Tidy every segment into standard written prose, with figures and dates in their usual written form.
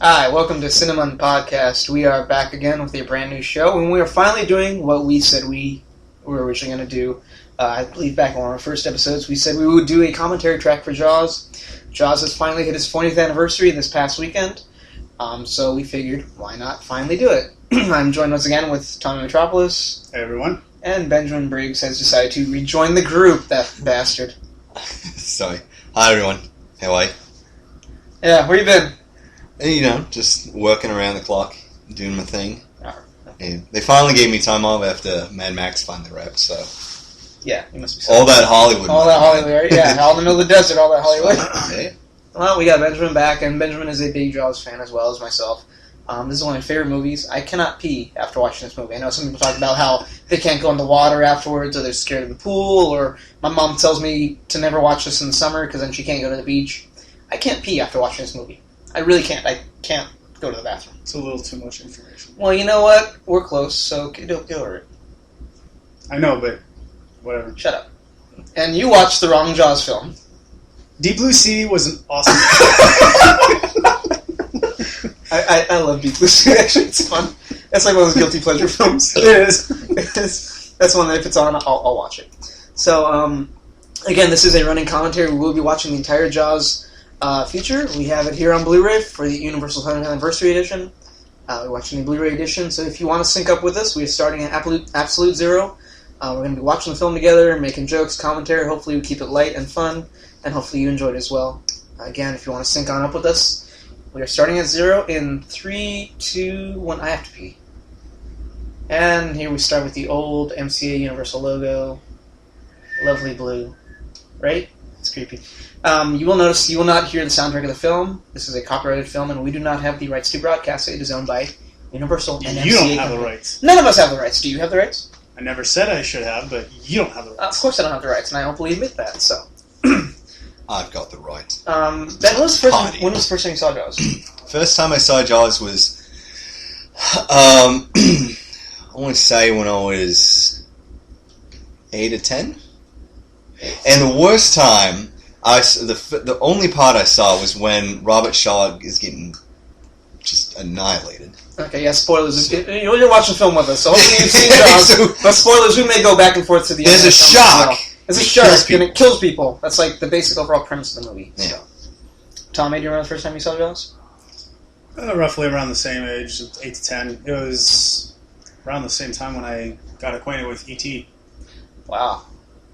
Hi, welcome to CineMunn Podcast. We are back again with a brand new show, and we are finally doing what we said we were originally going to do. I believe back on one of our first episodes, we said we would do a commentary track for Jaws. Jaws has finally hit its 40th anniversary this past weekend, so we figured, why not finally do it? I'm joined once again with Tommy Metropolis. Hey, everyone. And Benjamin Briggs has decided to rejoin the group, that bastard. Sorry. Hi, everyone. How are you? Yeah, where you been? You know, just working around the clock, doing my thing. And they finally gave me time off after Mad Max finally wrapped, so... Yeah, you must be all that Hollywood. All that Hollywood, right? Yeah, all in the middle of the desert, all that Hollywood. Yeah. Well, we got Benjamin back, and Benjamin is a big Jaws fan as well as myself. This is one of my favorite movies. I cannot pee after watching this movie. I know some people talk about how they can't go in the water afterwards, or they're scared of the pool, or my mom tells me to never watch this in the summer because then she can't go to the beach. I can't pee after watching this movie. I really can't. I can't go to the bathroom. It's a little too much information. Well, you know what? We're close, so get over it. I know, but whatever. Shut up. And you watched the wrong Jaws film. Deep Blue Sea was an awesome... I love Deep Blue Sea, actually. It's fun. That's like one of those guilty pleasure films. It is. That's one that if it's on, I'll watch it. So, again, this is a running commentary. We will be watching the entire Jaws feature. We have it here on Blu-ray for the Universal 100th Anniversary Edition. We're watching the Blu-ray edition, so if you want to sync up with us, we are starting at Absolute Zero. We're going to be watching the film together, making jokes, commentary. Hopefully we keep it light and fun, and hopefully you enjoy it as well. Again, if you want to sync on up with us, we are starting at 0 in 3, 2, 1. I have to pee. And here we start with the old MCA Universal logo. Lovely blue. Right? It's creepy. You will notice you will not hear the soundtrack of the film. This is a copyrighted film, and we do not have the rights to broadcast it. It is owned by Universal and MCA. You don't have the rights. None of us have the rights. Do you have the rights? I never said I should have, but you don't have the rights. Of course I don't have the rights, and I openly admit that, so. I've got the rights. When was the first time you saw Jaws? First time I saw Jaws was... I want to say when I was 8 or 10. And the worst time... The only part I saw was when Robert Shaw is getting just annihilated. Okay, yeah, spoilers. You're watching the film with us, so hopefully you've seen Jaws. But spoilers, we may go back and forth to the end. There's a shark! There's a shark, and it kills people. That's like the basic overall premise of the movie. Yeah. So. Tommy, do you remember the first time you saw Jaws? Roughly around the same age, 8 to 10. It was around the same time when I got acquainted with E.T. Wow.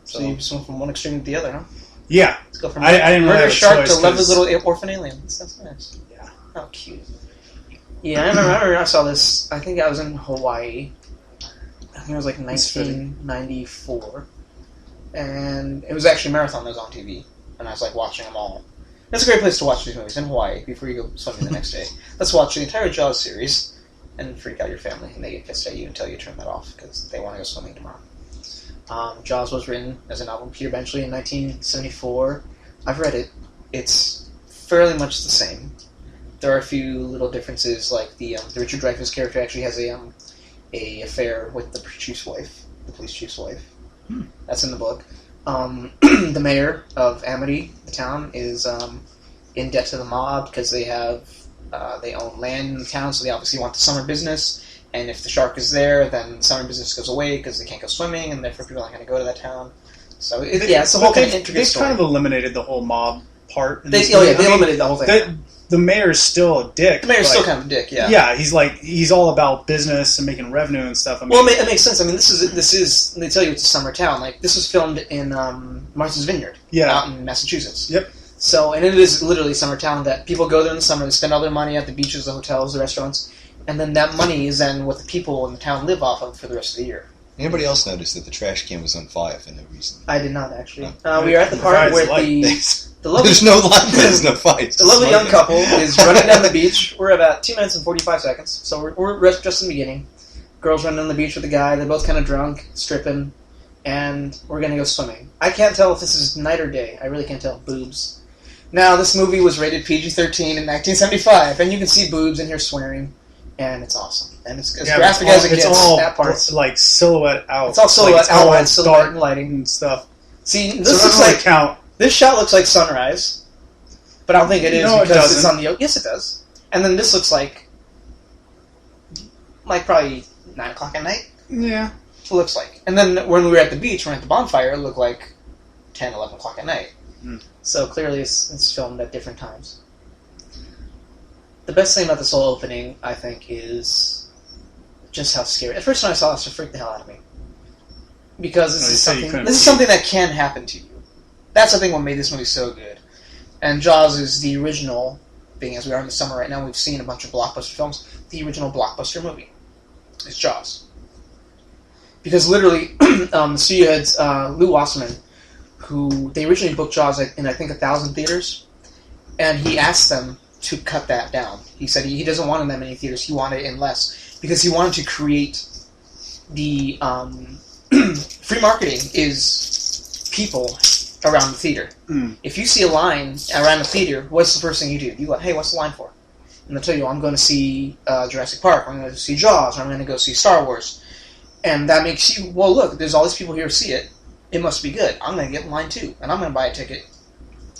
So you just went from one extreme to the other, huh? Yeah. Let's go from I didn't really have a shark choice to lovely little orphan alien. That's nice. Yeah. How cute. Yeah, I remember I saw this. I think I was in Hawaii. I think it was like 1994. And it was actually a marathon that was on TV. And I was like watching them all. That's a great place to watch these movies, in Hawaii, before you go swimming the next day. Let's watch the entire Jaws series and freak out your family, and they get pissed at you until you turn that off, because they want to go swimming tomorrow. Jaws was written as a novel Peter Benchley in 1974. I've read it. It's fairly much the same. There are a few little differences, like the Richard Dreyfuss character actually has a affair with the chief's wife, the police chief's wife. That's in the book. The mayor of Amity, the town, is in debt to the mob because they own land in the town, so they obviously want the summer business. And if the shark is there, then summer business goes away because they can't go swimming, and therefore people aren't going to go to that town. So it's a whole kind of intricate story. They've kind of eliminated the whole mob part. They eliminated the whole thing. The mayor's still a dick. The mayor's still kind of a dick, yeah. Yeah, he's all about business and making revenue and stuff. Well, it makes sense. I mean, this is. They tell you it's a summer town. Like this was filmed in Martha's Vineyard, out in Massachusetts. Yep. So, and it is literally a summer town that people go there in the summer. They spend all their money at the beaches, the hotels, the restaurants, and then that money is then what the people in the town live off of for the rest of the year. Anybody else notice that the trash can was on fire for no reason? I did not actually. We are at the part where the lovely, there's no light, there's no fight. The lovely young couple is running down the beach. We're about 2 minutes and 45 seconds, so we're just in the beginning. Girls running on the beach with a guy. They're both kind of drunk, stripping, and we're going to go swimming. I can't tell if this is night or day. I really can't tell. Boobs. Now, this movie was rated PG-13 in 1975, and you can see boobs and hear swearing, and it's awesome. And it's as graphic as it gets. It's all that part's like silhouette out. It's all silhouette outline, silhouette dark lighting and stuff. See, this looks looks like count. This shot looks like sunrise, but I don't think it is No, because it it's on the... Yes, it does. And then this looks like probably 9 o'clock at night. Yeah. It looks like. And then when we were at the beach, when we were at the bonfire, it looked like 10, 11 o'clock at night. Mm. So clearly it's filmed at different times. The best thing about this whole opening, I think, is just how scary. At first when I saw this, it freaked the hell out of me. Because this is something that can happen to you. That's, I think, what made this movie so good. And Jaws is the original, being as we are in the summer right now, we've seen a bunch of blockbuster films. The original blockbuster movie is Jaws. Because literally, the studio heads, Lou Wasserman, who they originally booked Jaws in, I think, 1,000 theaters, and he asked them to cut that down. He said he doesn't want it in that many theaters, he wanted it in less, because he wanted to create the... free marketing is people around the theater. Mm. If you see a line around the theater, what's the first thing you do? You go, hey, what's the line for? And they'll tell you, I'm going to see Jurassic Park, I'm going to see Jaws, or I'm going to go see Star Wars. And that makes you, well, look, there's all these people here who see it. It must be good. I'm going to get in line too, and I'm going to buy a ticket.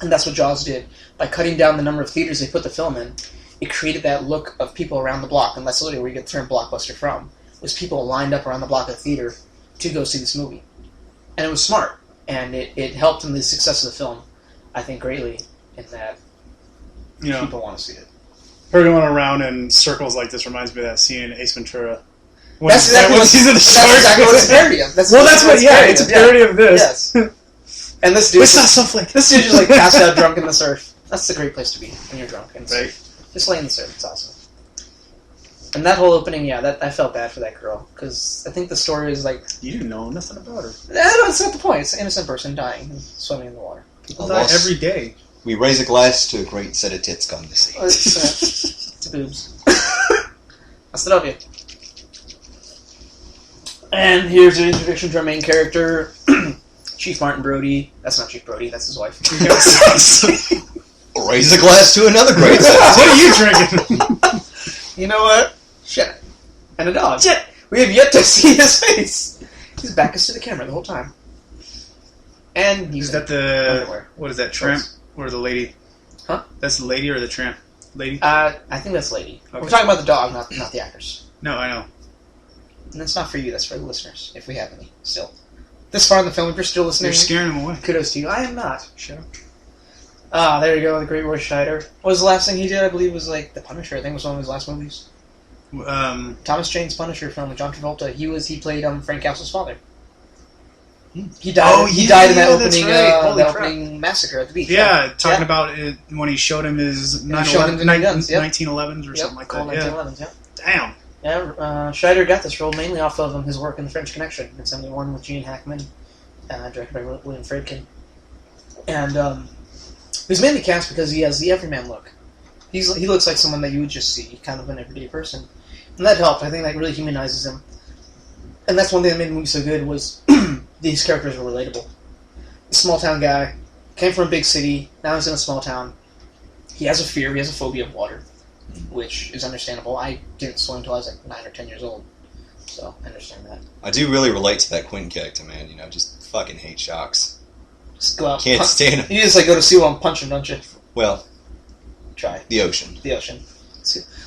And that's what Jaws did. By cutting down the number of theaters they put the film in, it created that look of people around the block, and that's literally where you get the term blockbuster from, was people lined up around the block of the theater to go see this movie. And it was smart, and it helped in the success of the film, I think, greatly, in that people want to see it. Her going around in circles like this reminds me of that scene in Ace Ventura. That's exactly what it's a parody of. It's a parody of this. Yes. And this dude, this dude just like passed out drunk in the surf. That's a great place to be when you're drunk. And right. Just lay in the surf. It's awesome. And that whole opening, I felt bad for that girl, because I think the story is like... You didn't know nothing about her. That's not the point. It's an innocent person dying and swimming in the water. People die every day. We raise a glass to a great set of tits gone missing. It's boobs. Hasta luego. And here's an introduction to our main character, Chief Martin Brody. That's not Chief Brody, that's his wife. Raise a glass to another great set. What are you drinking? You know what? Shit. And a dog. Shit. We have yet to see his face. His back is to the camera the whole time. And he's is that the underwear. What is that, tramp or the lady? Huh? That's the lady or the tramp? Lady? I think that's lady. Okay. We're talking about the dog, not the actors. No, I know. And that's not for you, that's for the listeners, if we have any, still. This far in the film, if you're still listening... You're scaring them away. Kudos to you. I am not. Shut up. There you go, the great Roy Scheider. What was the last thing he did? I believe was like The Punisher. I think it was one of his last movies. Thomas Jane's Punisher film with John Travolta. He played Frank Castle's father. He died. He died in that opening massacre at the beach. Yeah, talking about it when he showed him his 1911s or something like that. 1911s. Yeah. Damn. Yeah, Scheider got this role mainly off of his work in The French Connection in '71 with Gene Hackman, directed by William Friedkin. And he was mainly cast because he has the everyman look. He looks like someone that you would just see, kind of an everyday person. And that helped. I think that really humanizes him. And that's one thing that made the movie so good was these characters were relatable. A small-town guy, came from a big city, now he's in a small town. He has a fear, he has a phobia of water, which is understandable. I didn't swim until I was like 9 or 10 years old, so I understand that. I do really relate to that Quentin character, man. You know, just fucking hate sharks. Just go out. Can't stand them. You just like go to SeaWorld and punch them, don't you? Well, try the ocean. The ocean.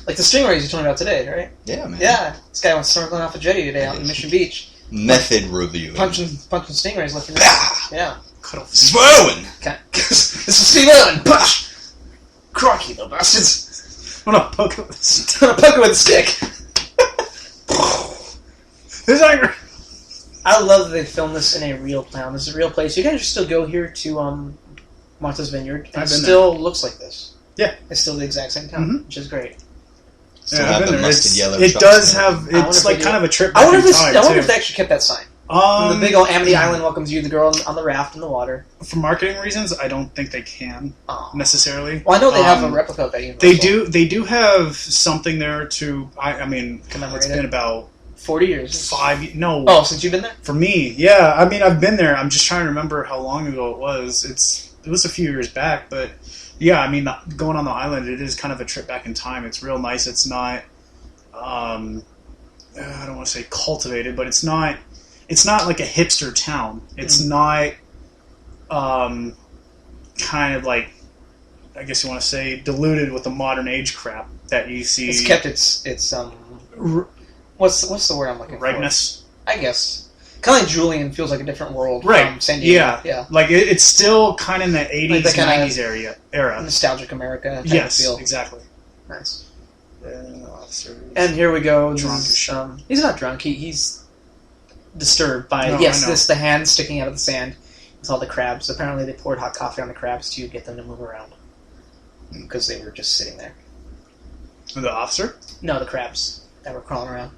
Like the stingrays you told me about today, right? Yeah, man. Yeah, this guy went snorkeling off a jetty today out in Mission Beach. Method review. Punching stingrays left and right. Yeah. Cut off. This is Owen! This is Steve Owen! Punch! Crocky, little bastards! I'm gonna poke it with a stick. I'm gonna poke it with a stick! This anger! I love that they filmed this in a real town. This is a real place. You guys should still go here to Martha's Vineyard. And it still looks like this. Yeah. It's still the exact same town, which is great. Still have the mustard yellow it does have... It's like kind of a trip back I wonder if they actually kept that sign. The big old Amity Island welcomes you, the girl on the raft in the water. For marketing reasons, I don't think they can, necessarily. Well, I know they have a replica of that Universal. They do have something there to... I mean, it's been about... 40 years. 5... No. Oh, since you've been there? For me, yeah. I mean, I've been there. I'm just trying to remember how long ago it was. It was a few years back, but... Yeah, I mean, going on the island, it is kind of a trip back in time. It's real nice. It's not... I don't want to say cultivated, but it's not like a hipster town. It's not kind of like I guess you want to say, diluted with the modern age crap that you see. It's kept its what's the word I'm looking ripeness? for? I guess. Kind of like Julian feels like a different world Right. from San Diego. Yeah. Like, it's still kind of in the 80s, Like that 90s era. Nostalgic America type Yes, of feel. exactly. Nice. Officers. And here we go. Drunk This as is, shit. he's not drunk. He's disturbed by No, yes, I know. this the hand sticking out of the sand with all the crabs. Apparently, they poured hot coffee on the crabs to get them to move around because they were just sitting there. The officer? No, the crabs that were crawling around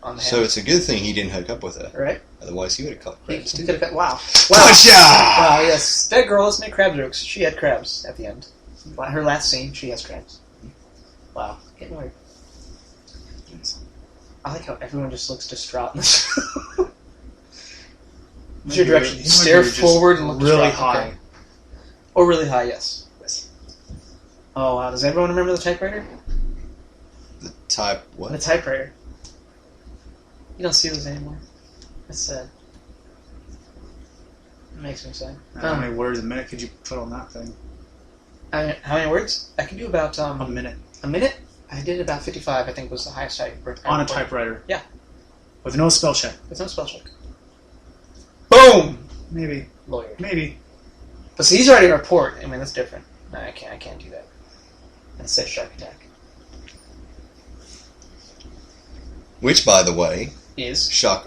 on the hand. So it's a good thing he didn't hook up with her. Right? Otherwise, he would have caught He crabs. could have cut. Wow. Gotcha! Wow. Yes. That girl. Let's make crab jokes. She had crabs at the end. Her last scene, she has crabs. Wow. Getting weird. I like how everyone just looks distraught in this. What's your direction? Stare forward and look really distraught. high. Okay. Or really high, yes. Oh, wow. Does everyone remember the typewriter? The type, The what? typewriter. You don't see those anymore. That's sad. It makes me sad. How many words a minute could you put on that thing? How many words? I can do about A minute. a minute. I did about 55. I think was the highest I recorded. On a typewriter? Yeah. With no spell check? With no spell check. Boom. Maybe. Lawyer. Maybe. But see, he's already a report. I mean, that's different. No, I can't do that. That says shark attack. Which, by the way, Is Shark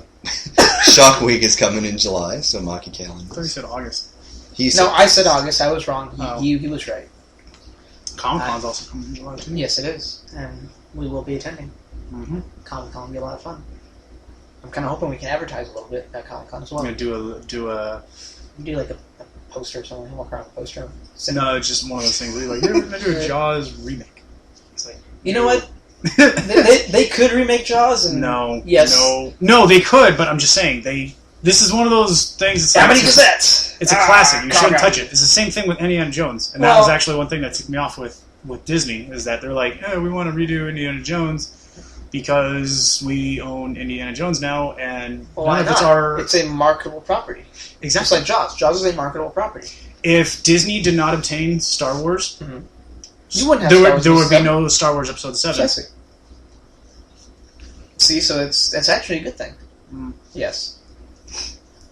Week is coming in July, so mark your I thought you calendars. said August. no, I said August. I was wrong. Oh. He was right. Comic-Con's also coming in July, too. Yes, it is, and we will be attending. Mm-hmm. Comic-Con will be a lot of fun. I'm kind of hoping we can advertise a little bit at Comic-Con as well. I'm going to do a... Do like a poster or something. Walk around with a poster. No, it's just one of those things where you're like, we're going to do a Jaws remake. It's like... You know what? they could remake Jaws and No. Yes. No, they could, but I'm just saying, this is one of those things... It's How many it's cassettes? It's a classic. You shouldn't Conrad. touch it. It's the same thing with Indiana Jones. And that Well- was actually one thing that took me off with Disney, is that they're like, hey, we want to redo Indiana Jones because we own Indiana Jones now, and Well, none why of it's not? our... It's a marketable property. Just Exactly. like Jaws. Jaws is a marketable property. If Disney did not obtain Star Wars, You wouldn't have there Star would, Wars there would be seven. no Star Wars Episode 7. Yes. See, so that's actually a good thing. Mm. Yes.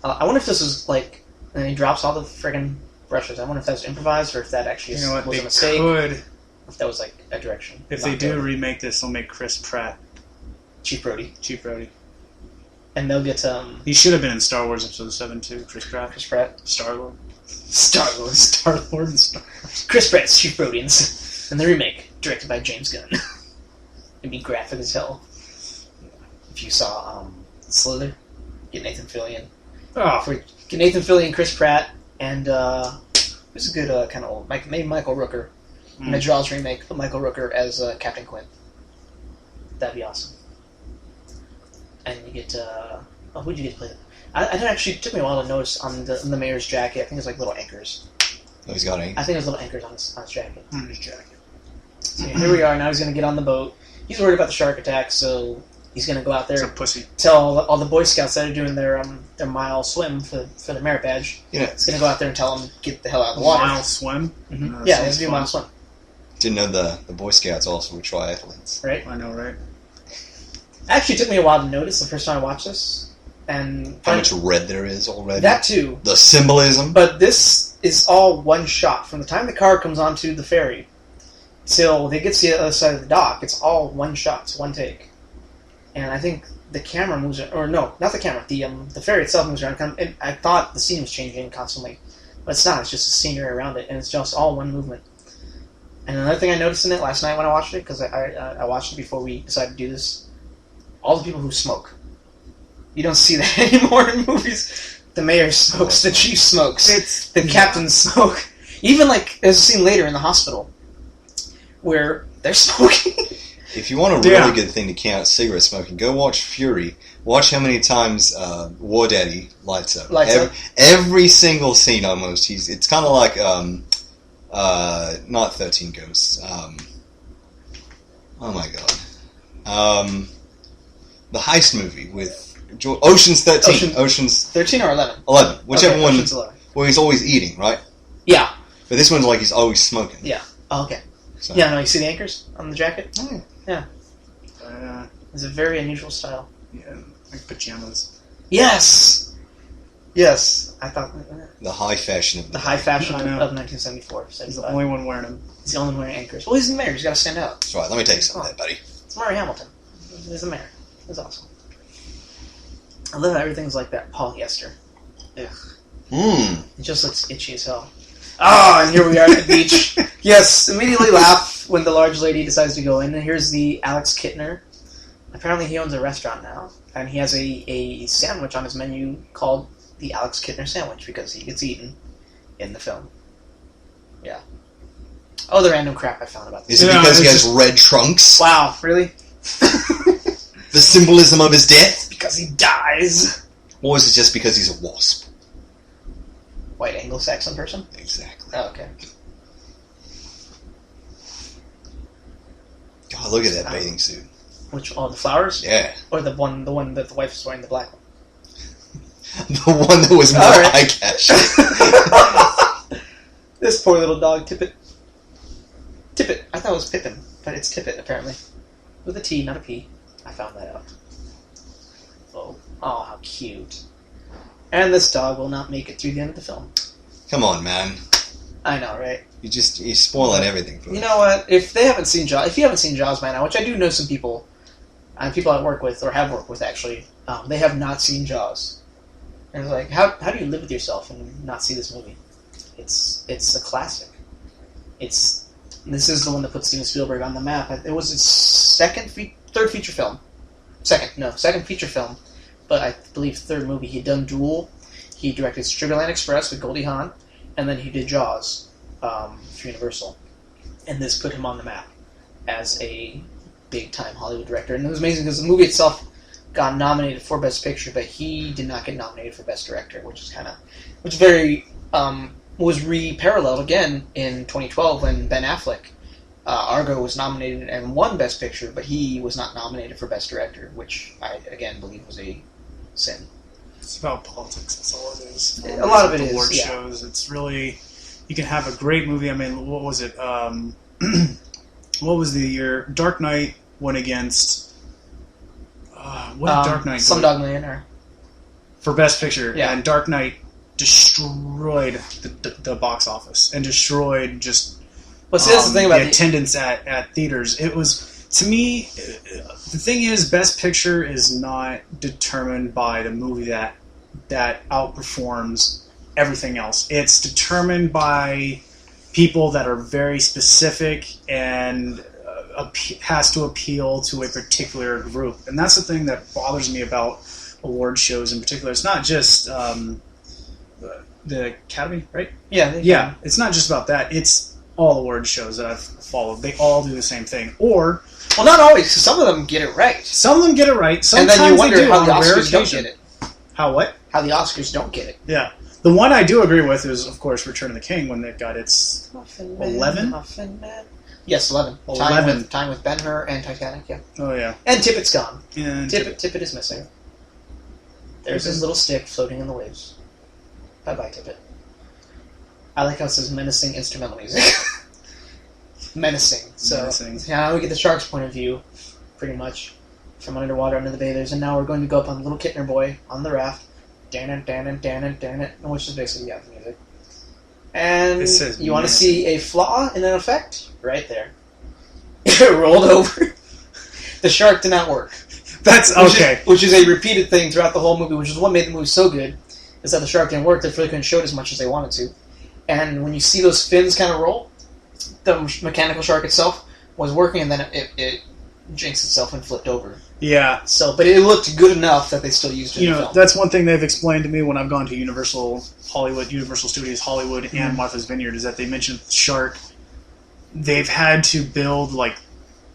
I wonder if this is like, and he drops all the friggin' brushes. I wonder if that's improvised or if that actually You know what? was They a mistake. could... Or if that was like a direction. If not they do good. remake this, they'll make Chris Pratt Chief Brody, Chief Brody. and they'll get He should have been in Star Wars Episode 7 too, Chris Pratt. Chris Pratt, Star-Lord. Star-Lord, Star-Lord and Star Chris Pratt's Chief Brody, and the remake directed by James Gunn. It'd be graphic as hell. If you saw Slither, get Nathan Fillion. Oh, Get Nathan Fillion, Chris Pratt, and who's a good kind of old, maybe Michael Rooker. In the Jaws remake, put Michael Rooker as Captain Quint. That'd be awesome. And you get who'd you get to play? I didn't actually. It took me a while to notice on the mayor's jacket. I think it's like little anchors. Oh, he's got I eight. think there's little anchors on his jacket. on his jacket. So here we are. Now he's going to get on the boat. He's worried about the shark attack, so he's going to go out It's there, a pussy. tell all the Boy Scouts that are doing their mile swim for the merit badge. Yeah. He's going to go out there and tell them get the hell out of the water. Mile swim. Mhm. that Yeah, sounds he's doing fun. mile swim. Didn't know the Boy Scouts also were triathletes. Right. I know, right? Actually, it took me a while to notice the first time I watched this, and How much red there is already. that too. The symbolism. But this is all one shot from the time the car comes onto the ferry till they get to the other side of the dock. It's all one shot. It's one take, and I think the camera moves, or no, not the camera. The ferry itself moves around. And I thought the scene was changing constantly, but it's not. It's just the scenery around it, and it's just all one movement. And another thing I noticed in it last night when I watched it, because I watched it before we decided to do this, all the people who smoke. You don't see that anymore in movies. The mayor smokes, the chief smokes, the captain smoke. Even like there's a scene later in the hospital where they're smoking. If you want a really good thing to count cigarette smoking, go watch Fury. Watch how many times War Daddy lights up. Every single scene almost. It's kind of like not 13 Ghosts. Oh my god. The heist movie with Ocean's 13. Ocean's 13 or 11? 11. Whichever Okay, one. Ocean's 11. Where he's always eating, right? Yeah. But this one's like he's always smoking. Yeah. Oh, okay. So. Yeah, no, you see the anchors on the jacket? Oh, Yeah. It's a very unusual style. Yeah, like pajamas. Yes! Yes. I thought... the high fashion of The high fashion I of know. 1974. He's the only one wearing them. He's the only one wearing anchors. Well, he's the mayor. He's got to stand out. That's right. Let me take some of that, buddy. It's Murray Hamilton. He's the mayor. It's awesome. I love how everything's like that polyester. Ugh. It just looks itchy as hell. Ah, and here we are at the beach. Yes, immediately laugh when the large lady decides to go in. And here's the Alex Kittner. Apparently he owns a restaurant now. And he has a sandwich on his menu called the Alex Kittner sandwich because he gets eaten in the film. Yeah. Oh, the random crap I found about this. Is it because he has red trunks? Wow, really? The symbolism of his death? Because he dies. Or is it just because he's a wasp? White Anglo-Saxon person? Exactly. Oh, okay. God, look at that bathing suit. Which, the flowers? Yeah. Or the one that the wife is wearing, the black one? The one that was more eye-catching. This poor little dog, Tippet. Tippet. I thought it was Pippin, but it's Tippet, apparently. With a T, not a P. I found that out. Oh, how cute. And this dog will not make it through the end of the film. Come on, man. I know, right? You're spoiling everything for me. You know what? If you haven't seen Jaws by now, which I do know some people, people I work with, or have worked with actually, they have not seen Jaws. And it's like, how do you live with yourself and not see this movie? It's a classic. This is the one that put Steven Spielberg on the map. It was his third feature film. Second feature film. But I believe third movie. He'd done Duel. He directed Sugarland Express with Goldie Hawn. And then he did Jaws for Universal. And this put him on the map as a big-time Hollywood director. And it was amazing because the movie itself got nominated for Best Picture, but he did not get nominated for Best Director, which was re-paralleled again in 2012 when Ben Affleck, Argo, was nominated and won Best Picture, but he was not nominated for Best Director, which I, again, believe was a sin. It's about politics, that's all it is. A lot of it is, award yeah. shows, it's really... You can have a great movie, I mean, what was it? What was the year? Dark Knight went against... what did Dark Knight Slumdog Millionaire. For Best Picture, yeah. And Dark Knight destroyed the box office and destroyed just Well, see, that's the thing about the attendance at theaters. It was, to me, the thing is, Best Picture is not determined by the movie that outperforms everything else. It's determined by people that are very specific and has to appeal to a particular group. And that's the thing that bothers me about award shows in particular. It's not just the Academy, right? Yeah. It's not just about that. It's all award shows that I've followed. They all do the same thing. Or... Well, not always, because some of them get it right. Some of them get it right. Sometimes and then you wonder they do how the on a rare Oscars don't occasion. get it. How what? How the Oscars don't get it. Yeah. The one I do agree with is, of course, Return of the King, when it got its 11? Yes, 11. 11. Time with Ben-Hur and Titanic, yeah. Oh, yeah. And Tippett's gone. And Tippett is missing. There's his little stick floating in the waves. Bye-bye, Tippett. I like how it says menacing instrumental music. Menacing. So, Menacing. now we get the shark's point of view, pretty much, from underwater under the bathers. And now we're going to go up on Little Kittner Boy on the raft. Dan it, which is basically the music. And you want to see a flaw in an effect? Right there. It rolled over. The shark did not work. That's okay. Which is a repeated thing throughout the whole movie, which is what made the movie so good, is that the shark didn't work. They really couldn't show it as much as they wanted to. And when you see those fins kind of roll, the mechanical shark itself was working, and then it jinxed itself and flipped over. Yeah. So, but it looked good enough that they still used it in the film. That's one thing they've explained to me when I've gone to Universal Studios Hollywood and Martha's Vineyard, is that they mentioned shark. They've had to build like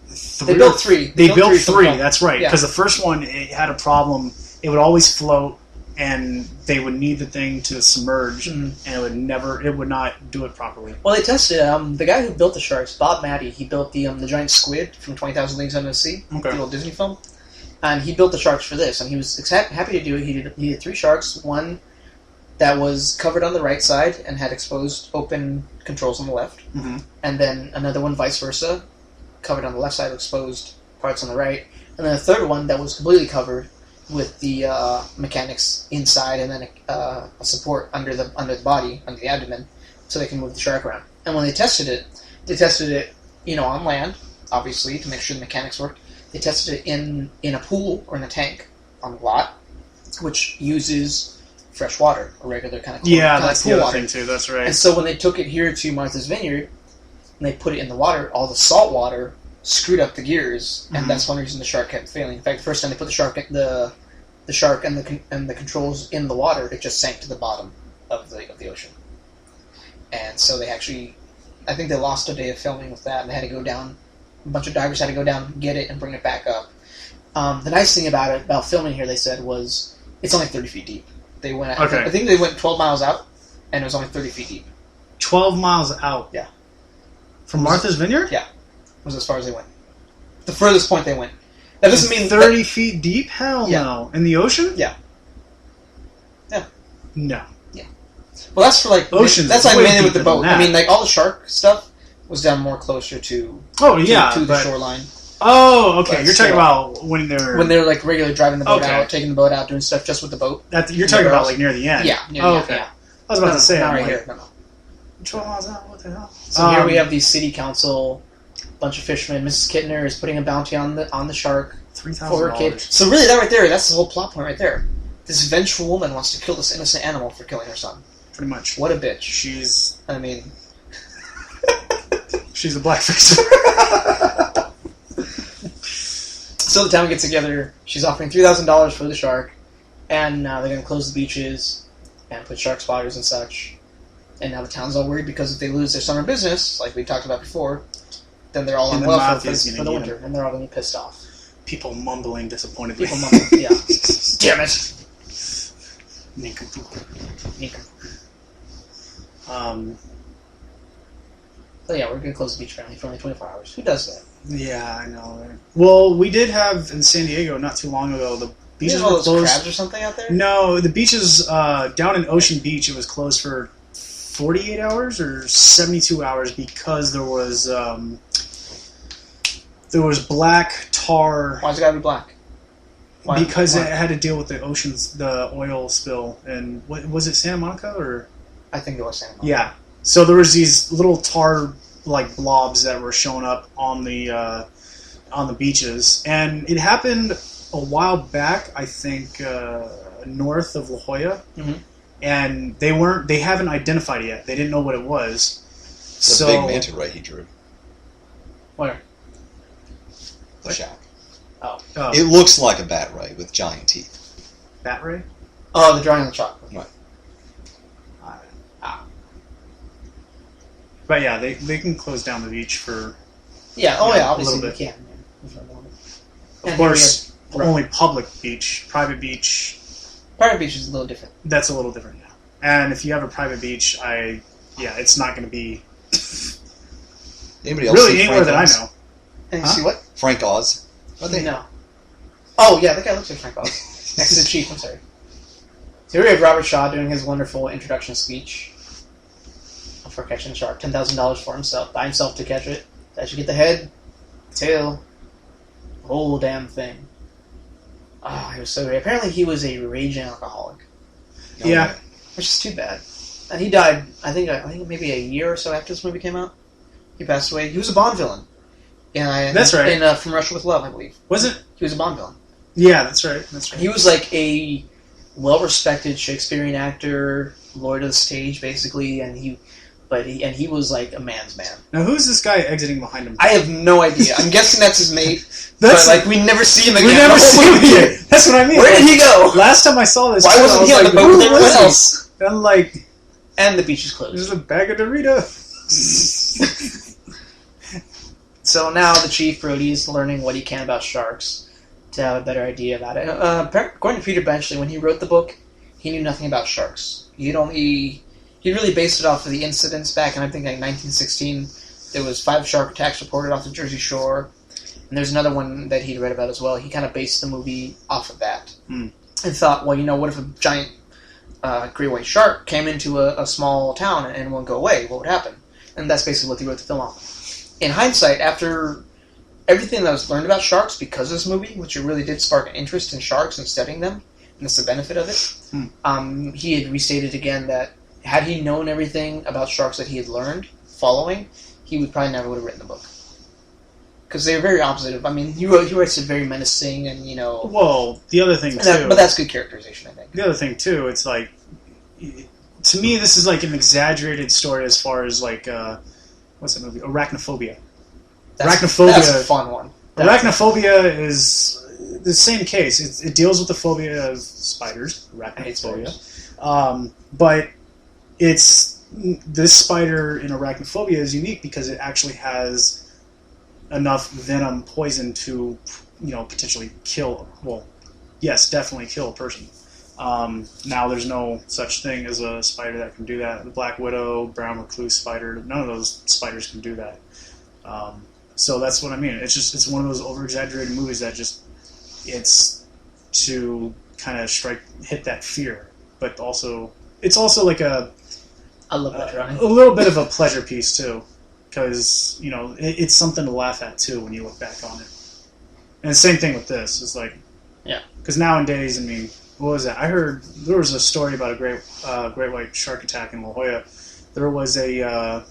three. They built three. They built three. That's right. Yeah. Because the first one, it had a problem. It would always float, and they would need the thing to submerge, and it would not do it properly. Well, they tested the guy who built the sharks, Bob Matty. He built the giant squid from 20,000 Leagues Under the Sea, the little Disney film, and he built the sharks for this, and he was happy to do it. He did 3 sharks. One that was covered on the right side and had exposed open controls on the left. Mm-hmm. And then another one vice versa, covered on the left side, exposed parts on the right. And then a third one that was completely covered with the mechanics inside, and then a support under the body, under the abdomen, so they can move the shark around. And when they tested it, on land, obviously, to make sure the mechanics worked. They tested it in a pool or in a tank on the lot, which uses fresh water, a regular kind of that's pool the other water. thing too. That's right. And so when they took it here to Martha's Vineyard, and they put it in the water, all the salt water screwed up the gears, and that's one reason the shark kept failing. In fact, the first time they put the shark and the controls in the water, it just sank to the bottom of the ocean. And so they actually, I think they lost a day of filming with that, and they had to go down. A bunch of divers had to go down, get it, and bring it back up. The nice thing about filming here, they said, was it's only 30 feet deep. They went. Okay. I think they went 12 miles out, and it was only 30 feet deep. 12 miles out. Yeah. From Martha's Vineyard? Yeah. Was as far as they went. The furthest point they went. That doesn't mean 30 feet deep? Hell no. In the ocean? Yeah. Yeah. No. Yeah. Well, that's for oceans. That's like mainly with the boat. I mean, all the shark stuff was down more closer to. To the shoreline. Oh, okay. But You're talking about when they're regularly driving the boat out, taking the boat out, doing stuff just with the boat. You're talking about near the end. Yeah. Near the end, okay. Yeah. I was about to say. Not right here. No. 12 miles out. What the hell? So here we have the city council, bunch of fishermen. Mrs. Kittner is putting a bounty on the shark for her kid. $3,000. So really, that right there, that's the whole plot point right there. This vengeful woman wants to kill this innocent animal for killing her son. Pretty much. What a bitch. She's I mean, she's a blackface. So the town gets together. She's offering $3,000 for the shark, and now they're going to close the beaches and put shark spotters and such. And now the town's all worried because if they lose their summer business, like we talked about before, then they're all on welfare for the winter, and they're all going to be pissed off. People mumbling disappointedly. People mumbling, yeah. Damn it! Nincompoop. So yeah, we're going to close the beach for only 24 hours. Who does that? Yeah, I know. Right? Well, we did have in San Diego not too long ago. The beaches were closed. Crabs or something out there? No, the beaches down in Ocean Beach. It was closed for 48 hours or 72 hours because there was black tar. Why's it got to be black? Because it had to deal with the oil spill, and what was it, Santa Monica or? I think it was Santa Monica. Yeah. So there was these little tar blobs that were showing up on the beaches, and it happened a while back. I think north of La Jolla, and they haven't identified it yet. They didn't know what it was. It's a big manta ray he drew. Where? The shack. Oh. It looks like a bat ray with giant teeth. Bat ray? Oh, the drawing on the chocolate. Right. But yeah, they can close down the beach for obviously a they can. Of course, only public beach, private beach. Private beach is a little different. That's a little different, yeah. And if you have a private beach, it's not going to be Anybody else really see anywhere Frank that Oz? I know. And you see what? Frank Oz. No. Oh yeah, that guy looks like Frank Oz. Next to the chief. I'm sorry. So here we have Robert Shaw doing his wonderful introduction speech for catching the shark. $10,000 for himself, by himself to catch it. That should get the head, tail, the whole damn thing. Oh, he was so great. Apparently, he was a raging alcoholic. Yeah, which is too bad. And he died. I think maybe a year or so after this movie came out. He passed away. He was a Bond villain. That's right. In From Russia with Love, I believe. Was it? He was a Bond villain. Yeah, that's right. That's right. He was like a well-respected Shakespearean actor, lord of the stage, basically, and he was like a man's man. Now, who's this guy exiting behind him? I have no idea. I'm guessing that's his mate. But we never see him again. We never see him again. That's what I mean. Where did he go? Last time I saw this, why wasn't he on the boat with everyone else? And the beach is closed. There's a bag of Doritos. So now the chief Brody is learning what he can about sharks to have a better idea about it. According to Peter Benchley, when he wrote the book, he knew nothing about sharks. He really based it off of the incidents back in, I think, 1916. There was 5 shark attacks reported off the Jersey Shore. And there's another one that he'd read about as well. He kind of based the movie off of that. And thought, well, what if a giant great white shark came into a small town and won't go away, what would happen? And that's basically what they wrote the film off. In hindsight, after everything that was learned about sharks because of this movie, which it really did spark an interest in sharks and studying them, and that's the benefit of it, he had restated again that had he known everything about sharks that he had learned following, he would probably never would have written the book. Because they were very opposite of, I mean, he writes it very menacing and, you know... Well, the other thing, too... but that's good characterization, I think. The other thing, too, it's like... To me, this is like an exaggerated story as far as, like, what's that movie? Arachnophobia. Arachnophobia... That's a fun one. Arachnophobia is the same case. It deals with the phobia of spiders. Arachnophobia. But it's... This spider in arachnophobia is unique because it actually has enough venom, poison to, you know, potentially kill. Well, yes, definitely kill a person. Now there's no such thing as a spider that can do that. The black widow, brown recluse spider, none of those spiders can do that. So that's what I mean. It's one of those over exaggerated movies that it's to kind of hit that fear, but also it's also like a little bit of a pleasure piece too. Because, you know, it's something to laugh at, too, when you look back on it. And the same thing with this. It's like... Yeah. Because nowadays, I mean, what was that? I heard there was a story about a great white shark attack in La Jolla. There was a...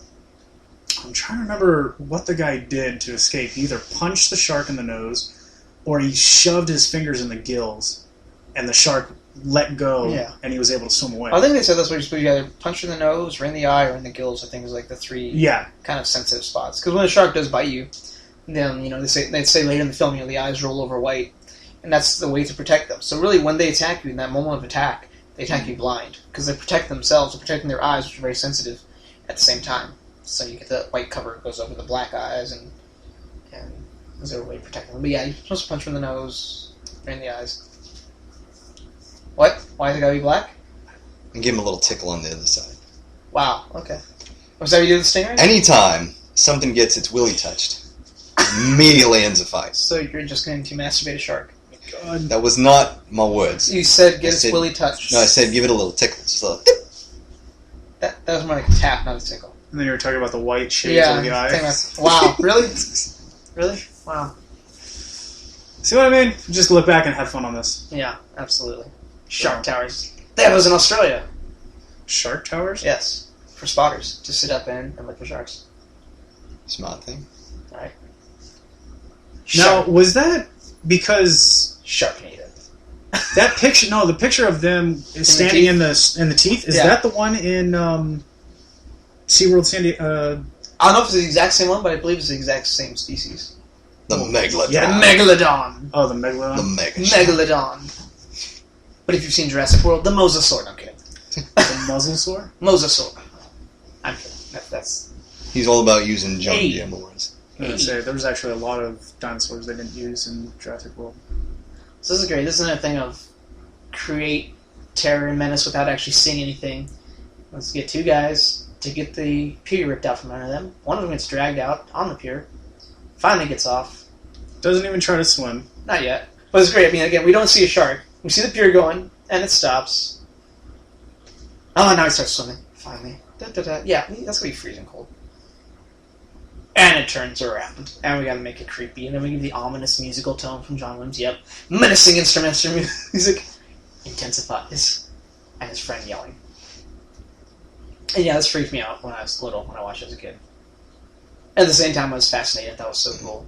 I'm trying to remember what the guy did to escape. He either punched the shark in the nose, or he shoved his fingers in the gills, and the shark let go, and he was able to swim away. I think they said that's what you're supposed to either punch in the nose, or in the eye, or in the gills. I think is like the three kind of sensitive spots. Because when a shark does bite you, then, you know, they'd say later in the film, you know, the eyes roll over white, and that's the way to protect them. So really, when they attack you in that moment of attack, they attack you blind because they protect themselves, they're protecting their eyes, which are very sensitive at the same time. So you get the white cover that goes over the black eyes, and there's a way to protect them. But yeah, you're supposed to punch from the nose, or in the eyes. What? Why is it gotta be black? And give him a little tickle on the other side. Wow, okay. Was that how you do the stingray? Anytime something gets its willy touched, immediately ends a fight. So you're just going to masturbate a shark? God. That was not my words. You said get its willy touched. No, I said give it a little tickle. Just a little That was more like a tap, not a tickle. And then you were talking about the white shades of the eye. Wow, really? Really? Wow. See what I mean? Just look back and have fun on this. Yeah, absolutely. Shark towers. That was in Australia. Shark towers? Yes. For spotters. To sit up in and look for sharks. Smart thing. Alright. Now, was that because... Sharknado. That picture... No, the picture of them standing in the teeth, is that the one in SeaWorld San Diego? I don't know if it's the exact same one, but I believe it's the exact same species. The Megalodon. Yeah, Megalodon. Oh, the Megalodon? The Megalodon. But if you've seen Jurassic World, the mosasaur. No, I'm kidding. The muzzlesaur? Mosasaur. I'm kidding. That's... He's all about using John Deere mowers. I was going to say, there was actually a lot of dinosaurs they didn't use in Jurassic World. So this is great. This is another thing of create terror and menace without actually seeing anything. Let's get two guys to get the pier ripped out from under them. One of them gets dragged out on the pier. Finally gets off. Doesn't even try to swim. Not yet. But it's great. I mean, again, we don't see a shark. We see the pier going, and it stops. Oh, now it starts swimming. Finally. Da-da-da. Yeah, that's going to be freezing cold. And it turns around. And we got to make it creepy. And then we give the ominous musical tone from John Williams. Yep. Menacing instrumental music. Intensifies. And his friend yelling. And yeah, this freaked me out when I was little, when I watched it as a kid. At the same time, I was fascinated. That was so cool.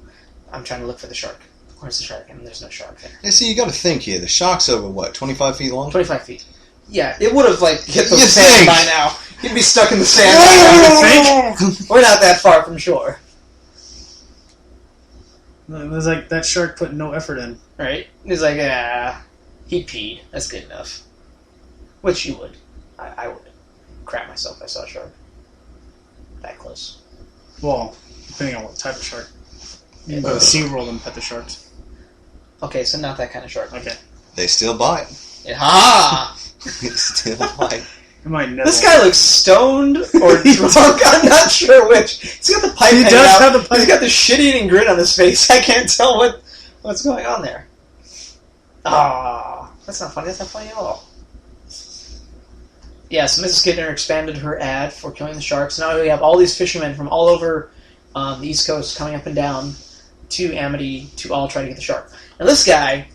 I'm trying to look for the shark. Where's the shark? And there's no shark there. Yeah, see, you got to think here. The shark's over, what, 25 feet long? 25 feet. Yeah, it would have, like, hit the sand by now. He'd be stuck in the sand. We're not that far from shore. It was like that shark put no effort in. Right? He's like, he peed. That's good enough. Which you would. I would crap myself if I saw a shark. That close. Well, depending on what type of shark. You can go to SeaWorld and pet the sharks. Okay, so not that kind of shark. Okay. They still bite. Yeah. Ha! They still bite. This guy looks stoned or drunk. I'm not sure which. He's got the pipe. He does have the pipe. He's got the shit-eating grin on his face. I can't tell what's going on there. Ah, that's not funny. That's not funny at all. Yes, Mrs. Kidner expanded her ad for killing the sharks. Now we have all these fishermen from all over the East Coast coming up and down to Amity to all try to get the shark. Now this guy,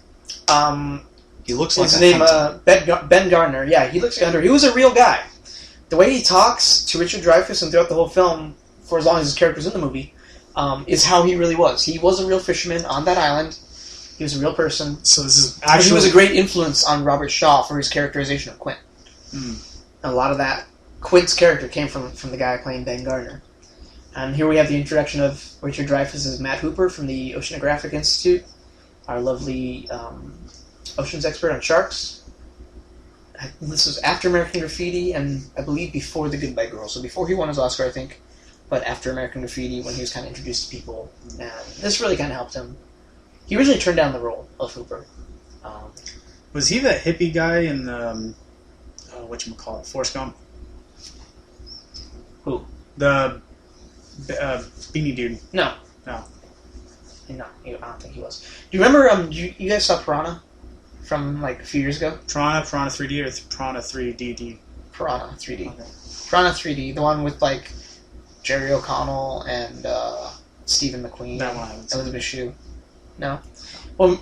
He looks like his a name hunter. Ben Gardner. Yeah, he looks like a hunter. He was a real guy. The way he talks to Richard Dreyfuss and throughout the whole film, for as long as his character's in the movie, is how he really was. He was a real fisherman on that island. He was a real person. So this is And actually... he was a great influence on Robert Shaw for his characterization of Quint. A lot of that Quint's character came from the guy playing Ben Gardner. And here we have the introduction of Richard Dreyfuss as Matt Hooper from the Oceanographic Institute, our lovely oceans expert on sharks. This was after American Graffiti, and I believe before The Goodbye Girl. So before he won his Oscar, I think, but after American Graffiti, when he was kind of introduced to people. And this really kind of helped him. He originally turned down the role of Hooper. Was he that hippie guy in whatchamacallit, Forrest Gump? Who? The beanie dude. No. No. No, I don't think he was. Do you remember, you guys saw Piranha from like a few years ago? Piranha 3D or Piranha 3DD? Piranha 3D. Okay. Piranha 3D, the one with like Jerry O'Connell and Stephen McQueen. That one I haven't seen. Elizabeth Shue. No? Well,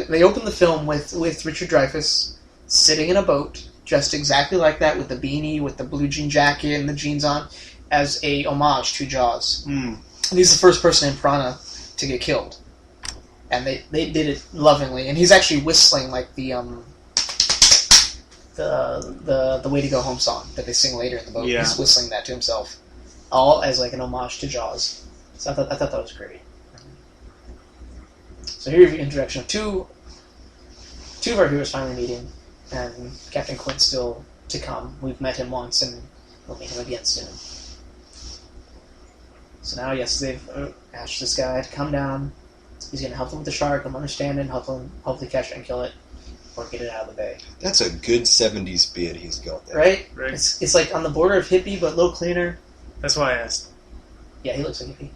they opened the film with Richard Dreyfuss sitting in a boat, dressed exactly like that, with the beanie, with the blue jean jacket and the jeans on, as a homage to Jaws. And he's the first person in Piranha to get killed. And they did it lovingly. And he's actually whistling like the Way to Go Home song that they sing later in the boat. Yeah. He's whistling that to himself. All as like an homage to Jaws. So I thought that was great. So here's the introduction of two of our heroes finally meeting, and Captain Quint's still to come. We've met him once, and we'll meet him again soon. So now, yes, they've asked this guy to come down. He's going to help them with the shark, understand it, help them hopefully catch it and kill it, or get it out of the bay. That's a good 70s beard he's got there. Right? Right. It's like on the border of hippie, but a little cleaner. That's why I asked. Yeah, he looks like hippie.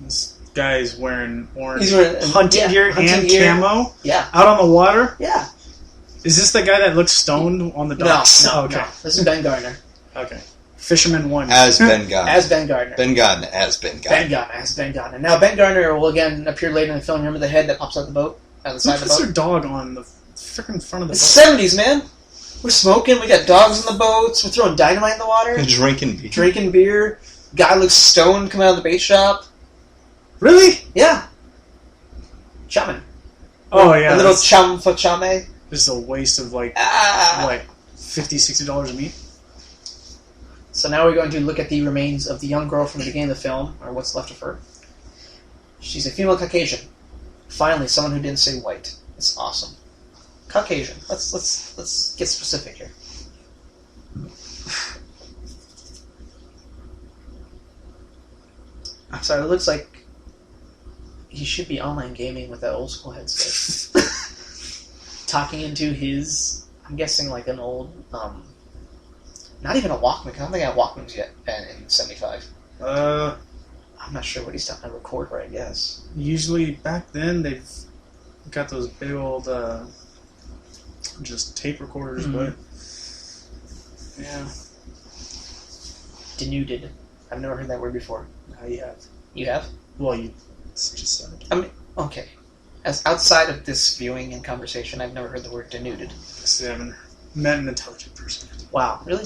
This guy is wearing orange He's wearing hunting gear and camo Yeah. out on the water. Yeah. Is this the guy that looks stoned on the docks? No, okay. no. This is Ben Gardner. Okay. Fisherman 1. As Ben Gardner. As Ben Gardner. Ben Gardner as Ben Gardner. Ben Gardner as Ben Gardner. Now, Ben Gardner will again appear later in the film. Remember the head that pops out the boat? Out the side Who of the puts boat? their dog on the freaking front of the It's boat? 70s, man. We're smoking. We got dogs in the boats. We're throwing dynamite in the water. Drinking beer. Drinking beer. Guy looks stoned coming out of the bait shop. Really? Yeah. Chaman. Oh, yeah. A little that's chum for chame. just a waste of like Ah. $50, $60 of meat. So now we're going to look at the remains of the young girl from the beginning of the film, or what's left of her. She's a female Caucasian. Finally, someone who didn't say white. It's awesome. Caucasian. Let's get specific here. I'm sorry, it looks like he should be online gaming with that old school headset. Talking into his, I'm guessing like an old, not even a Walkman, because I don't think I have Walkmans yet in 75. I'm not sure what he's talking, a recorder, I guess. Usually back then they've got those big old just tape recorders, but yeah. Denuded. I've never heard that word before. You have. You have? Well, you just said it. I mean, okay. As outside of this viewing and conversation, I've never heard the word denuded. I haven't met an intelligent person. Wow, really?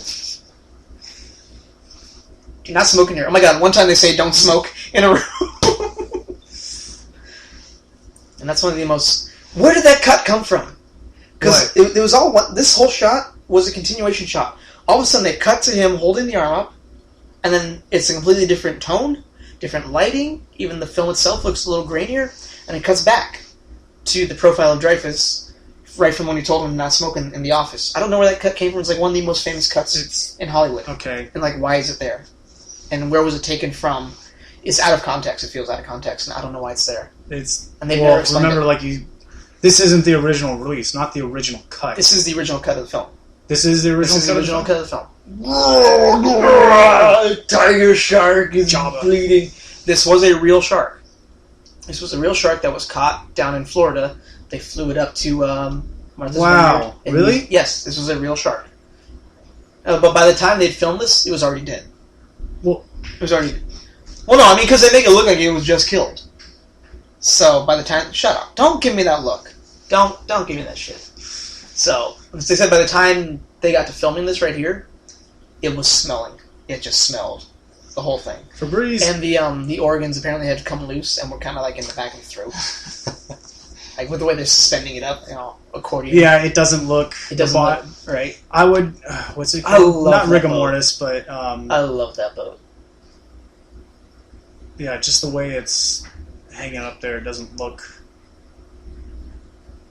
Do not smoke in here. Oh my god, one time they say don't smoke in a room. And that's one of the most... Where did that cut come from? Because it was all... This whole shot was a continuation shot. All of a sudden they cut to him holding the arm up, and then it's a completely different tone, different lighting, even the film itself looks a little grainier, and it cuts back to the profile of Dreyfuss, right from when he told him not to smoke in the office. I don't know where that cut came from. It's like one of the most famous cuts in Hollywood. Okay. And like, why is it there? And where was it taken from? It's out of context. It feels out of context, and I don't know why it's there. And they've never explained remember, it. this isn't the original release, not the original cut. This is the original cut of the film. This is the original cut of the film. Tiger shark is bleeding. This was a real shark. This was a real shark that was caught down in Florida. They flew it up to Martha's Wow, Vineyard. really? Yes, this was a real shark. But by the time they'd filmed this, it was already dead. Well, it was already. Well, no, I mean because they make it look like it was just killed. So by the time, shut up! Don't give me that look. Don't give me that shit. So as they said, by the time they got to filming this right here, it was smelling. It just smelled. The whole thing. Febreze. And the organs apparently had to come loose and were kind of like in the back of the throat. Like with the way they're suspending it up, accordion. Yeah, it doesn't look. It doesn't look right. I would. What's it called? Not rigor mortis, but. I love that boat. Yeah, just the way it's hanging up there doesn't look.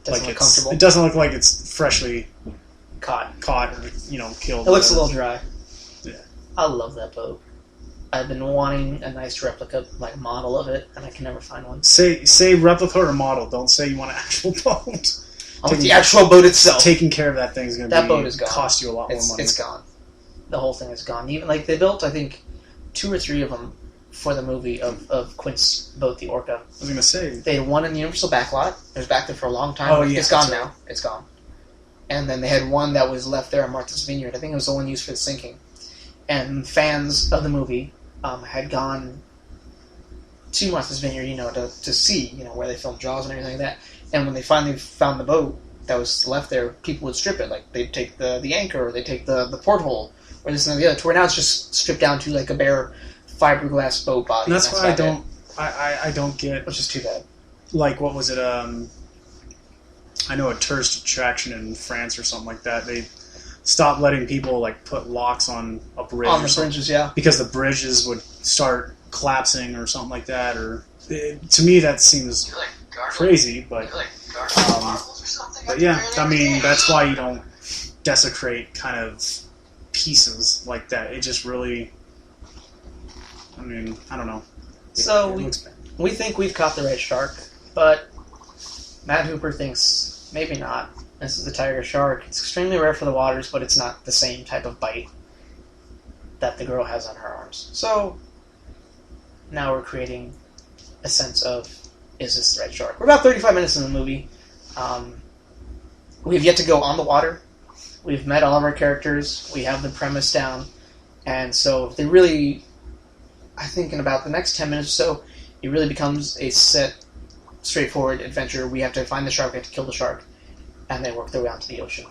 Doesn't look comfortable. It doesn't look like it's freshly caught or killed. It looks a little dry. Yeah. I love that boat. I've been wanting a nice replica, like model of it, and I can never find one. Say replica or model. Don't say you want an actual boat. I want the actual boat itself. Taking care of that thing is going to boat is gone. Cost you a lot more money. It's gone. The whole thing is gone. Even like they built, I think, 2 or 3 of them for the movie of Quint's boat, the Orca. I was going to say they had one in the Universal backlot. It was back there for a long time. Oh, yeah, it's gone now. It's gone. And then they had one that was left there at Martha's Vineyard. I think it was the one used for the sinking. And fans of the movie had gone to Martha's Vineyard, to see, where they filmed Jaws and everything like that. And when they finally found the boat that was left there, people would strip it. Like, they'd take the anchor, or they'd take the porthole, or this and the other. To where now it's just stripped down to, like, a bare fiberglass boat body. And that's why I don't get... Which is too bad. Like, what was it, I know a tourist attraction in France or something like that, they stopped letting people, like, put locks on a bridge. On the bridges, yeah. Because the bridges would start collapsing or something like that, or... to me, that seems crazy, but... but yeah, I mean, that's why you don't desecrate kind of pieces like that. It just really... I mean, I don't know. So, we think we've caught the red shark, but Matt Hooper thinks maybe not. This is the tiger shark. It's extremely rare for the waters, but it's not the same type of bite that the girl has on her arms. So, now we're creating a sense of, is this the red shark? We're about 35 minutes in the movie. We have yet to go on the water. We've met all of our characters. We have the premise down. And so, if they really... I think in about the next 10 minutes or so, it really becomes a set, straightforward adventure. We have to find the shark, we have to kill the shark, and they work their way onto the ocean.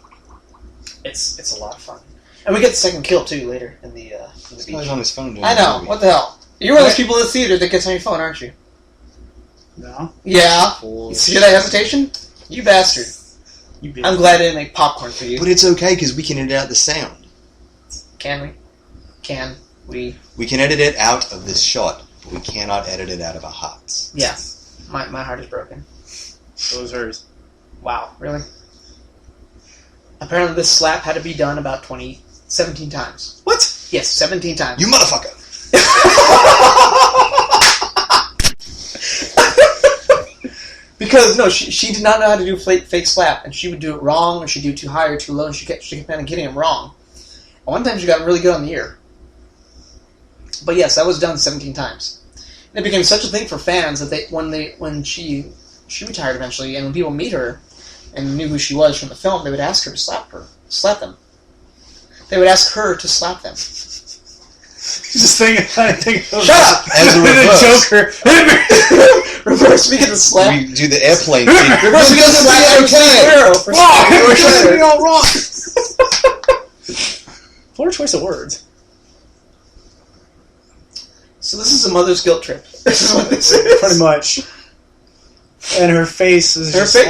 It's a lot of fun. And we get the second kill, too, later in the beach. He's on his phone doing I know, what the hell? You're one of those people in the theater that gets on your phone, aren't you? No. Yeah. You see that hesitation? You bastard. I'm glad I didn't make popcorn for you. But it's okay, because we can edit out the sound. Can we? Can we? We can edit it out of this shot, but we cannot edit it out of our hearts. Yeah. My heart is broken. So is hers. Wow, really? Apparently this slap had to be done about 17 times. What? Yes, 17 times. You motherfucker! Because, no, she did not know how to do fake slap, and she would do it wrong, or she'd do it too high or too low, and she kept kind of getting it wrong. And one time she got really good on the ear. But yes, that was done 17 times. And it became such a thing for fans that when she retired eventually, and when people meet her and knew who she was from the film, they would ask her to slap them. They would ask her to slap them. Just thinking, shut up! As a reverse. Joker. Reverse me get the slap. We do the airplane thing. Reverse me get the slap. Okay. We're getting all wrong. Poor choice of words. So this is a mother's guilt trip. This is what this is. Pretty much. And her face is just I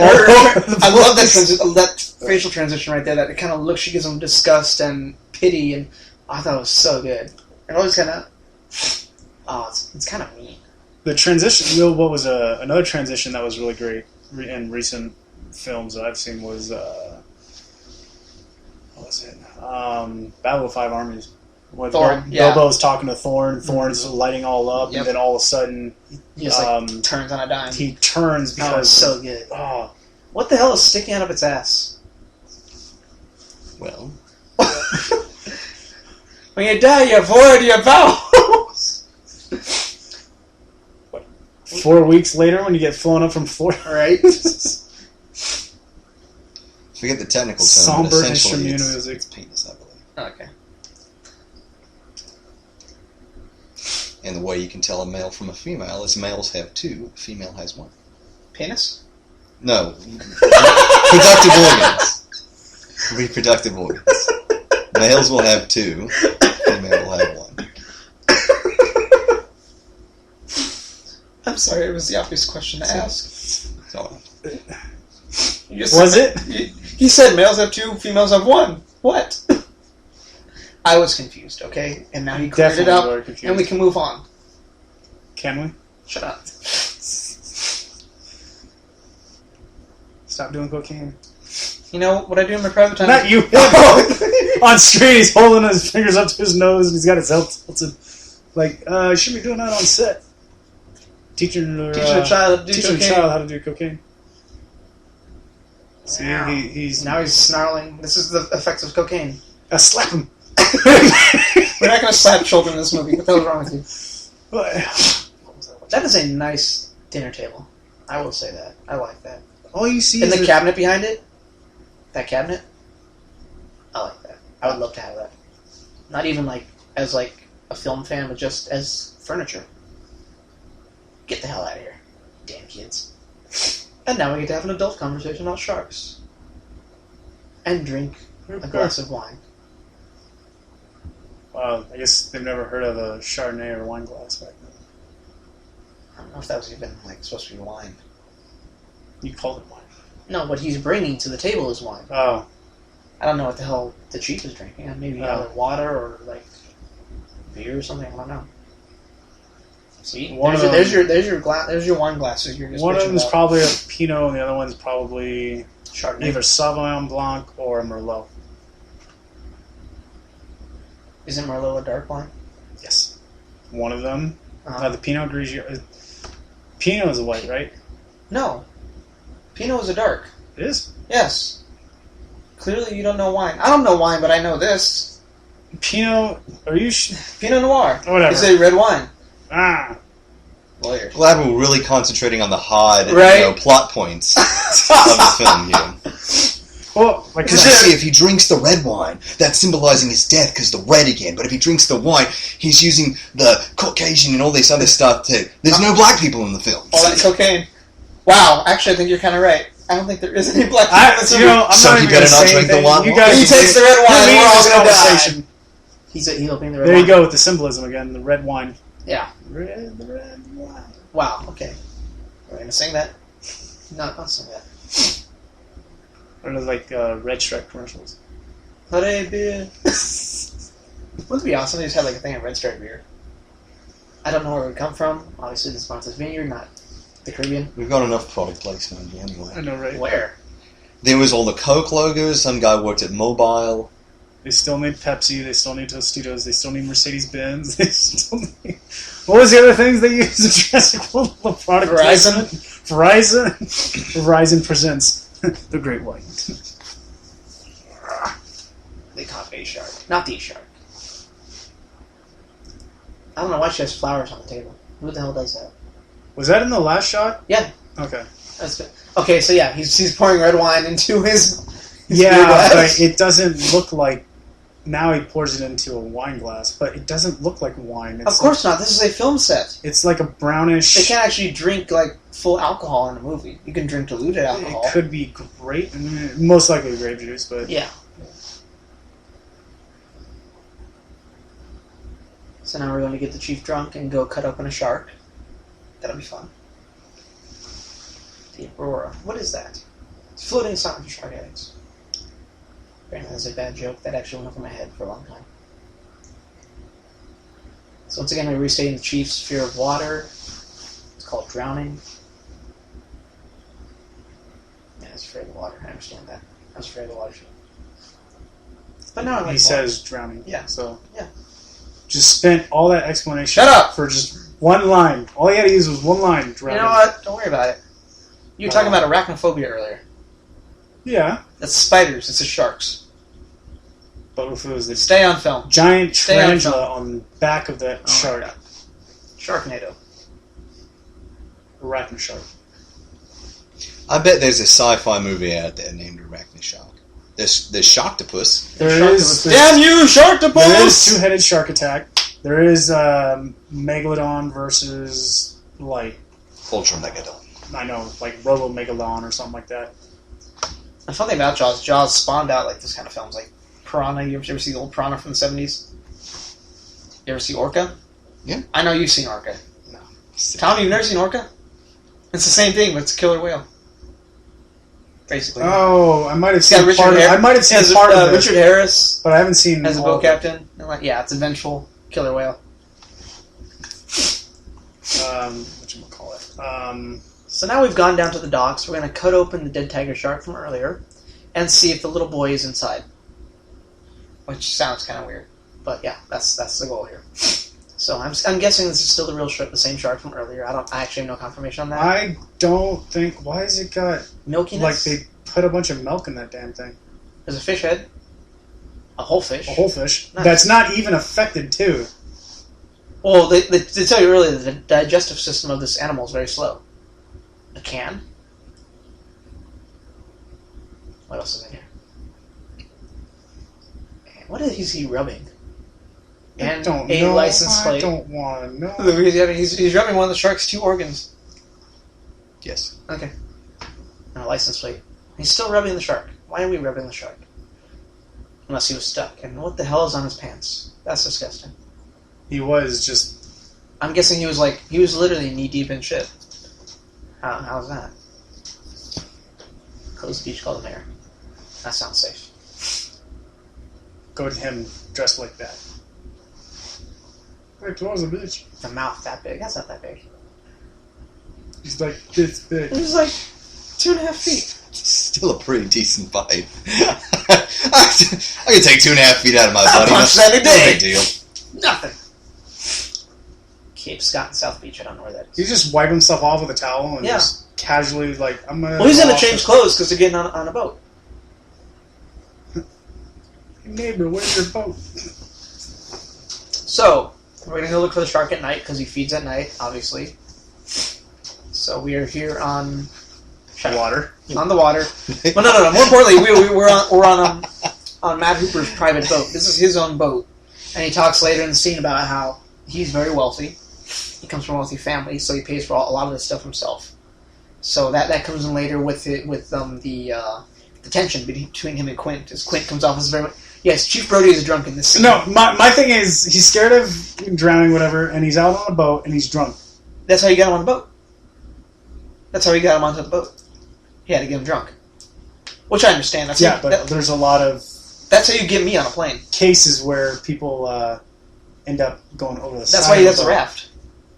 love that facial transition right there. That kind of look she gives them disgust and pity, and I thought it was so good. It always kind of, it's kind of mean. The transition. What was another transition that was really great in recent films that I've seen was what was it? Battle of Five Armies. With Thorn, Bilbo's talking to Thorn. Thorn's lighting all up, and then all of a sudden, he just turns on a dime. He turns because so good. Oh, what the hell is sticking out of its ass? Well, when you die, you void your vows. 4 weeks later, when you get flown up from Florida, right? forget the technical term. Somber but essentially instrumental it's music. penis, I believe. Okay. And the way you can tell a male from a female is males have two, a female has one. Penis? No. Productive organs. Reproductive organs. Males will have two, female will have one. I'm sorry, it was the obvious question to ask. So, Was it? He said males have two, females have one. What? I was confused, okay? And now he cleared it Definitely up, were confused. and we can move on. Can we? Shut up. Stop doing cocaine. You know what I do in my private time? Not you. On screen, he's holding his fingers up to his nose, and he's got his head tilted. Like, you shouldn't be doing that on set. Teaching a child how to do cocaine. See, he's now he's snarling. This is the effects of cocaine. Slap him. We're not going to slap children in this movie. What the hell's wrong with you? That is a nice dinner table. I will say that. I like that. All you see and is the cabinet behind it. That cabinet. I like that. I would love to have that. Not even like as like a film fan, but just as furniture. Get the hell out of here, damn kids. And now we get to have an adult conversation about sharks. And drink a glass of wine. Wow, I guess they've never heard of a Chardonnay or wine glass back then. I don't know if that was even like supposed to be wine. You called it wine. No, what he's bringing to the table is wine. Oh. I don't know what the hell the chief is drinking. Maybe either water or like beer or something. I don't know. See, there's your wine glasses. You're just one of them is about. probably a Pinot, and the other one's probably Chardonnay. either Sauvignon Blanc or a Merlot. Isn't Merlot a dark wine? Yes. One of them. Uh-huh. The Pinot Grigio. Pinot is a white, right? No. Pinot is a dark. It is? Yes. Clearly you don't know wine. I don't know wine, but I know this. Pinot, are you... Pinot Noir. Whatever. It's a red wine. Lawyers. Glad we're really concentrating on the hard plot points of the film here. Well, because I see if he drinks the red wine, that's symbolizing his death because the red again. But if he drinks the white, he's using the Caucasian and all this other stuff too. There's no black people in the film. Oh, that's cocaine. Wow, actually I think you're kind of right. I don't think there is any black people in this movie. So he better not drink the wine. You guys, he takes the red wine and we're all going to die. He's opening the red wine. There you go with the symbolism again, the red wine. Yeah. Red wine. Wow, okay. Are we going to sing that? No, don't sing that. Or like Red Strike commercials. Hooray beer. Wouldn't it be awesome if they just had like a thing of Red Stripe beer? I don't know where it would come from. Obviously, this is Martha's Vineyard, not the Caribbean. We've got enough product placement anyway. I know, right? Where? There was all the Coke logos. Some guy worked at Mobile. They still need Pepsi. They still need Tostitos. They still need Mercedes-Benz. They still need... What was the other things they used in Jurassic World? The product Verizon. Verizon presents the Great White. They caught a shark. Not the shark. I don't know why she has flowers on the table. Who the hell does that? Was that in the last shot? Yeah. Okay. That's good. Okay, so yeah, he's pouring red wine into his yeah, beer glass. but it doesn't look like... Now he pours it into a wine glass, but it doesn't look like wine. It's of course not. This is a film set. It's like a brownish... They can't actually drink like full alcohol in a movie. You can drink diluted alcohol. It could be grape, most likely grape juice, but yeah. So now we're going to get the chief drunk and go cut open a shark. That'll be fun. The Aurora. What is that? It's floating sign for shark eggs. Apparently that's a bad joke. That actually went over my head for a long time. So once again, we're restating the chief's fear of water. It's called drowning. Yeah, it's afraid of the water. I understand that. I was afraid of the water. But now I like he says drowning. Yeah. So yeah. Just spent all that explanation. Shut up! For just one line. All he had to use was one line. Drowning. You know what? Don't worry about it. You were talking about arachnophobia earlier. Yeah. That's spiders. It's the sharks. But if it was the Stay on film. giant tarantula on the back of that shark. Sharknado. Arachnoshark. I bet there's a sci-fi movie out there named Arachnoshark. There's Sharktopus. There is. Damn you, Sharktopus! There is two-headed shark attack. There is Megalodon versus, like, Ultra Megadon. I know, like Robo Megalon or something like that. The fun thing about Jaws spawned out like this kind of films, like Piranha. You ever see the old Piranha from the 70s? You ever see Orca? Yeah. I know you've seen Orca. No. Tom, you've never seen Orca? It's the same thing, but it's a killer whale. Basically. Oh, I might have It's got seen Richard part of Harris. I might have seen part of it, Richard Harris but I haven't seen as a all boat of it. captain. And like, yeah, it's a vengeful killer whale. Whatchamacallit? So now we've gone down to the docks. We're going to cut open the dead tiger shark from earlier and see if the little boy is inside. Which sounds kind of weird. But yeah, that's the goal here. So I'm guessing this is still the real shark, the same shark from earlier. I actually have no confirmation on that. I don't think... Why has it got... Milkiness? Like they put a bunch of milk in that damn thing. There's a fish head. A whole fish. A whole fish. Nice. That's not even affected, too. Well, they tell you earlier that the digestive system of this animal is very slow. A can? What else is in here? What is he rubbing? And don't a know. license plate. I don't want to know. He's rubbing one of the shark's 2 organs. Yes. Okay. And a license plate. He's still rubbing the shark. Why are we rubbing the shark? Unless he was stuck. And what the hell is on his pants? That's disgusting. He was just... I'm guessing he was literally knee deep in shit. How's that? Close the beach, call the mayor. That sounds safe. Go to him dressed like that. Hey, close the bitch. The mouth that big. That's not that big. He's like this big. It was like 2.5 feet. Still a pretty decent bite. I could take 2.5 feet out of my body. punch that a No day. big deal. Nothing. Cape Scott and South Beach. I don't know where that is. He just wiped himself off with a towel and Yeah. just casually like, I'm gonna... Well, he's gonna change clothes because they're getting on a boat. Neighbor, where's your boat? So, we're gonna go look for the shark at night because he feeds at night, obviously. So we are here on Water. On the water. Well, no. More importantly, we're on Matt Hooper's private boat. This is his own boat, and he talks later in the scene about how he's very wealthy. He comes from a wealthy family, so he pays for a lot of this stuff himself. So that comes in later with the tension between him and Quint. As Quint comes off as very yes, Chief Brody is drunk in this scene. No, my thing is he's scared of drowning, whatever, and he's out on a boat and he's drunk. That's how you got him on the boat. That's how he got him onto the boat. He had to get him drunk, which I understand. There's a lot of that's how you get me on a plane. cases where people end up going over the side. That's why he has the raft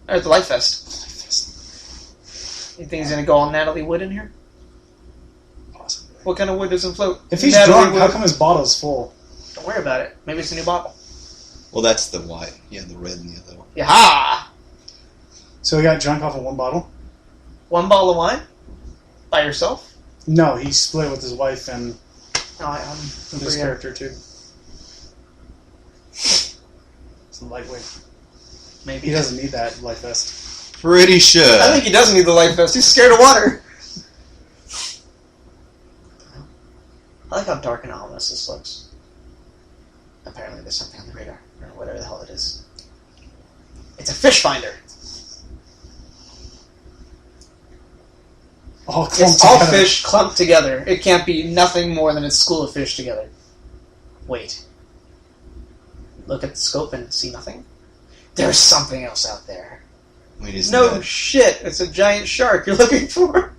or the life vest. You think he's gonna go all Natalie Wood in here? Possibly. What kind of wood doesn't float? If he's Natalie drunk, Wood. how come his bottle's full? Don't worry about it. Maybe it's a new bottle. Well, that's the white. Yeah, the red and the other one. Yaha! So he got drunk off of one bottle? One bottle of wine? By yourself? No, he split with his wife and No, I'm his character too. It's a lightweight. Maybe. He doesn't need that life vest. Pretty sure. I think he doesn't need the life vest. He's scared of water. I like how dark and ominous this looks. Apparently there's something on the radar, or whatever the hell it is. It's a fish finder. All clumped It's all together. fish clumped together. It can't be nothing more than a school of fish together. Wait. Look at the scope and see nothing? There's something else out there. Wait, isn't No that... shit, it's a giant shark you're looking for.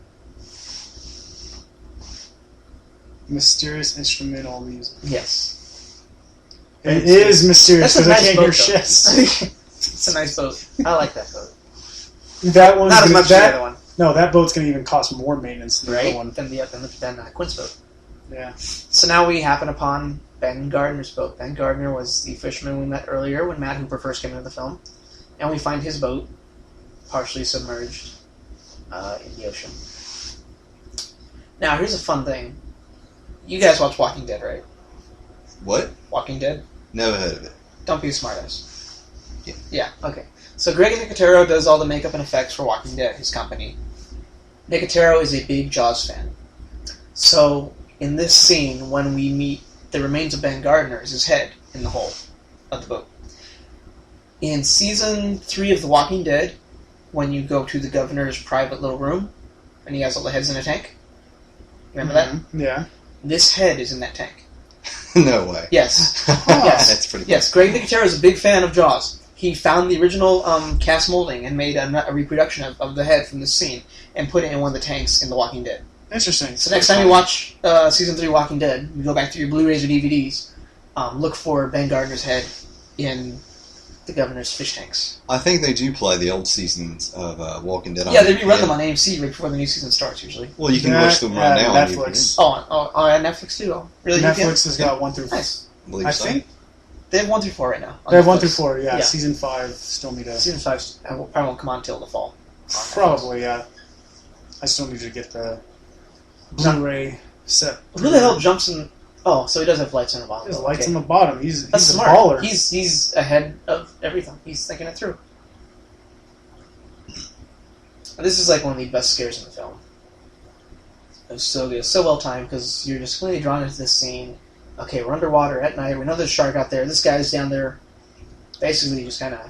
Mysterious instrumental music. Yes. It is mysterious That's a because I nice can't boat, hear though. shit. It's a nice boat. I like that boat. That one's Not as gonna- much as the other one, No, that boat's going to even cost more maintenance than the right? other one. Than Quint's boat. Yeah. So now we happen upon Ben Gardner's boat. Ben Gardner was the fisherman we met earlier when Matt Hooper first came into the film. And we find his boat partially submerged in the ocean. Now, here's a fun thing. You guys watch Walking Dead, right? What? Walking Dead? Never heard of it. Don't be a smartass. Yeah. Yeah, okay. So Greg Nicotero does all the makeup and effects for Walking Dead, his company. Nicotero is a big Jaws fan. So, in this scene, when we meet the remains of Ben Gardner, is his head in the hole of the boat. in season 3 of The Walking Dead, when you go to the governor's private little room, and he has all the heads in a tank. Remember that? Yeah. This head is in that tank. No way. Yes. Yes. That's pretty cool. Yes, Greg Nicotero is a big fan of Jaws. He found the original cast molding and made a reproduction of the head from this scene and put it in one of the tanks in The Walking Dead. Interesting. So next time you watch season 3 Walking Dead, you go back to your Blu-rays or DVDs, look for Ben Gardner's head in the governor's fish tanks. I think they do play the old seasons of Walking Dead. Yeah, they rerun them on AMC right before the new season starts, usually. Well, you can watch them right now Netflix. on On Netflix too. Oh, really? Netflix has got 1 through 4. Nice. DVD. I think They have 1 through 4 right now. they have 1 through Netflix. 4. Yeah, season 5 still need to. Season 5 probably won't come on until the fall. Probably, yeah. I still need to get the Blu-ray set. Who the hell jumps in? Oh, so he does have lights on the bottom. There's lights on the bottom. He's That's a smart. baller. He's ahead of everything. He's thinking it through. This is like one of the best scares in the film. It was so good, so well timed because you're just completely drawn into this scene. Okay, we're underwater at night. We know there's a shark out there. This guy's down there, basically just kind of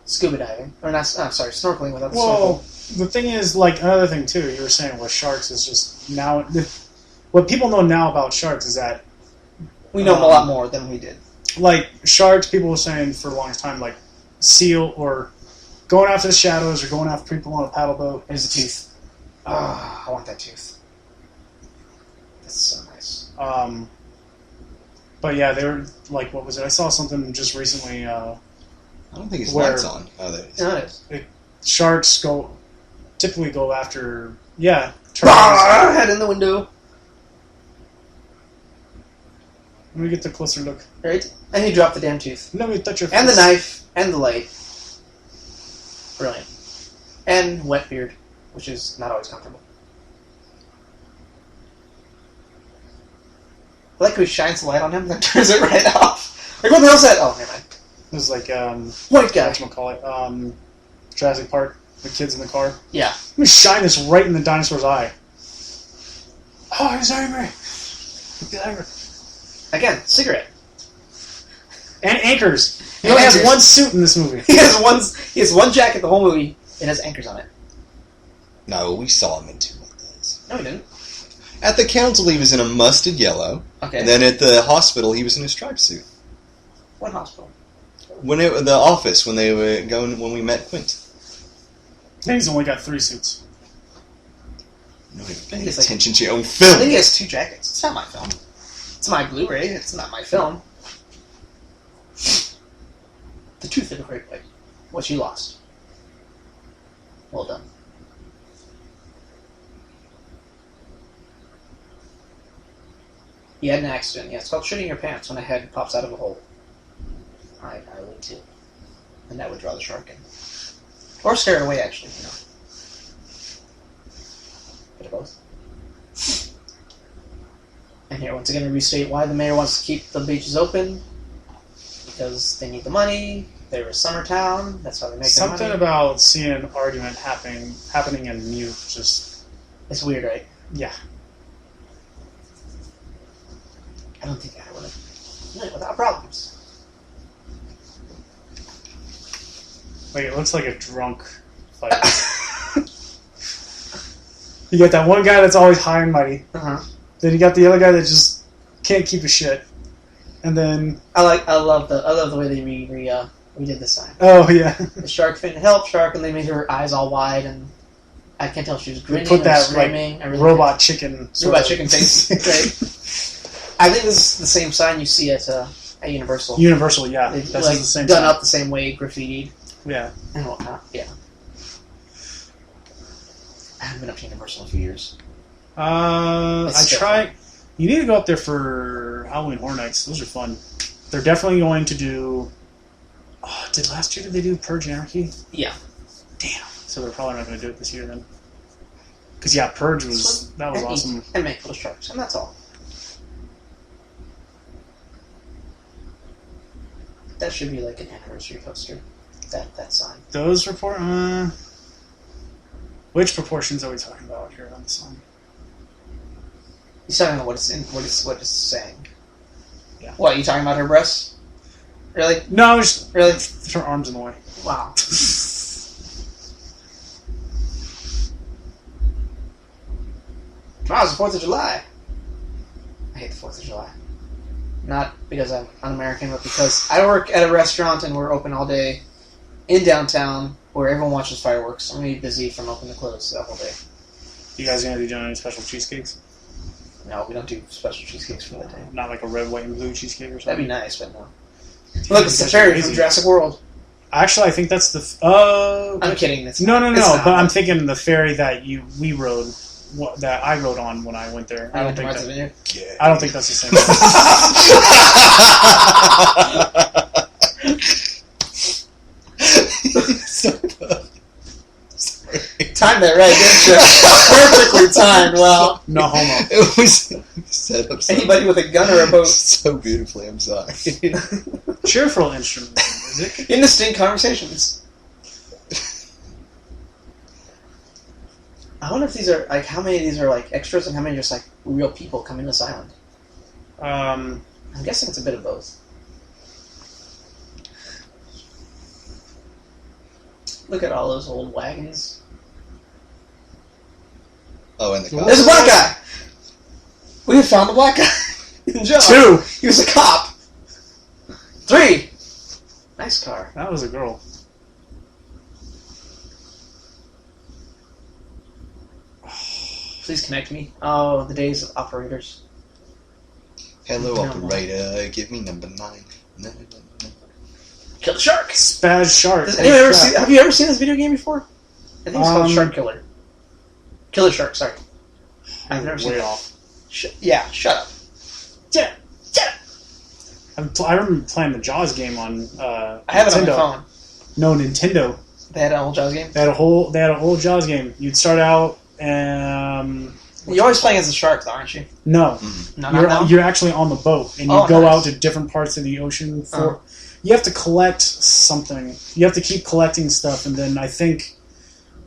scuba diving, or not? Snorkeling without the Well, snorkel. the thing is, like another thing too. You were saying with sharks is just now. What people know now about sharks is that We know him a lot more than we did. like sharks. People were saying for the longest time, like seal or going after the shadows or going after people on a paddle boat. There's a tooth. I want that tooth. That's so nice. But yeah, they were like, what was it? I saw something just recently. I don't think his Where- lights on. Oh, there it is. No, it is. Sharks typically go after turtles. Head in the window. Let me get the closer look. Right? And he dropped the damn tooth. Let me touch your face. And the knife. And the light. Brilliant. And wet beard, which is not always comfortable. I like how he shines the light on him, then turns it right off. Like, what the hell's that? Oh, never mind. It was like White guy. whatchamacallit, Jurassic Park, the kids in the car. Yeah. Let me shine this right in the dinosaur's eye. Oh, he's angry. He's angry. Again, cigarette. And anchors. He only has Anchors. one suit in this movie. He has one jacket the whole movie. It has anchors on it. No, we saw him in 2 of those. No, he didn't. At the council, he was in a mustard yellow. Okay. And then at the hospital, he was in a striped suit. What hospital? The office, when we met Quint. I think he's only got 3 suits. You're not even paying He's like- attention to your own I film. think he has 2 jackets. It's not my film. It's my Blu-ray. It's not my film. The tooth in a great way. What you lost. Well done. He had an accident. Yeah, it's called shitting your pants when a head pops out of a hole. I would too. And that would draw the shark in. Or scare it away, actually, you know. Bit of both. And here, once again, to restate why the mayor wants to keep the beaches open. Because they need the money. They're a summer town. That's how they make their money. Something about seeing an argument happening in mute just... It's weird, right? Yeah. I don't think I would have done it without problems. Like, it looks like a drunk fight. You got that one guy that's always high and mighty. Uh-huh. Then you got the other guy that just can't keep a shit. And then... I love the way they redid the sign. Oh, yeah. The shark fin, help shark, and they made her eyes all wide, and I can't tell if she was grinning Put or that, screaming. I really robot chicken... can't. Robot chicken face. Right. I think this is the same sign you see at Universal. Universal, yeah. It's That's like the same done sign. up the same way, graffitied Yeah. and whatnot. Yeah. I haven't been up to Universal in a few years. I still tried... You need to go up there for Halloween Horror Nights. Those are fun. They're definitely going to do... Oh, last year did they do Purge Anarchy? Yeah. Damn. So they're probably not going to do it this year then. Because, yeah, Purge was... That was and awesome. Eat and make little sharks, and that's all. That should be like an anniversary poster. That sign. Those which proportions are we talking about here on the song? He's talking about what it's saying. Yeah. What, you talking about her breasts? Really? No, just Really? her arms in the way. Wow. Tomorrow's the 4th of July. I hate the 4th of July. Not because I'm un-American, but because I work at a restaurant and we're open all day in downtown where everyone watches fireworks. I'm going to be busy from open to close the whole day. You guys gonna be doing any special cheesecakes? No, we don't do special cheesecakes for that day. Not like a red, white, and blue cheesecake or something? That'd be nice, but no. Look, it's the fairy from Jurassic World. Actually, I think that's the... I'm kidding. It's no, not. It's not. but I'm thinking the ferry that we rode, that I rode on when I went there. I don't think that's the same So timed that right, didn't you? Perfectly timed. Wow. No homo. It was set up so, Anybody with a gun or a boat. so beautifully. I'm sorry. Cheerful instrument music. Indistinct conversations. I wonder if these are like how many of these are like extras and how many are just like real people coming to this island. I'm guessing it's a bit of both. Look at all those old wagons. Oh, and the cop. There's a black guy! We have found the black guy. In jail. 2! He was a cop. 3! Nice car. That was a girl. Please connect me. Oh, the days of operators. Hello, No. operator. Give me number 9. No. Kill the shark! Spaz Shark. Have you ever seen this video game before? I think it's called Shark Killer. Killer Shark, sorry. I've never seen Way it. off. Shut up. Shut up. I remember playing the Jaws game on I have it on Nintendo. my phone. No, Nintendo. They had an old Jaws game? They had a whole Jaws game. You'd start out You're always playing as a shark, though, aren't you? No. No. You're actually on the boat, and you go nice. out to different parts of the ocean. You have to collect something. You have to keep collecting stuff, and then I think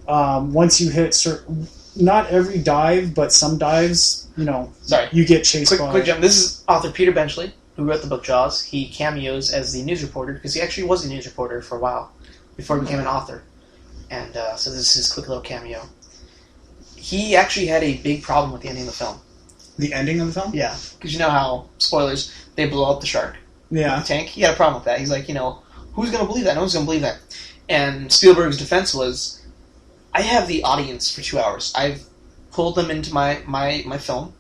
once you hit certain... Not every dive, but some dives, Sorry. you get chased by... Quick jump. This is author Peter Benchley, who wrote the book Jaws. He cameos as the news reporter, because he actually was a news reporter for a while, before he became an author. And so this is his quick little cameo. He actually had a big problem with the ending of the film. The ending of the film? Yeah. Because you know how, spoilers, they blow up the shark. Yeah. The tank. He had a problem with that. He's like, who's going to believe that? No one's going to believe that. And Spielberg's defense was, I have the audience for 2 hours. I've pulled them into my film.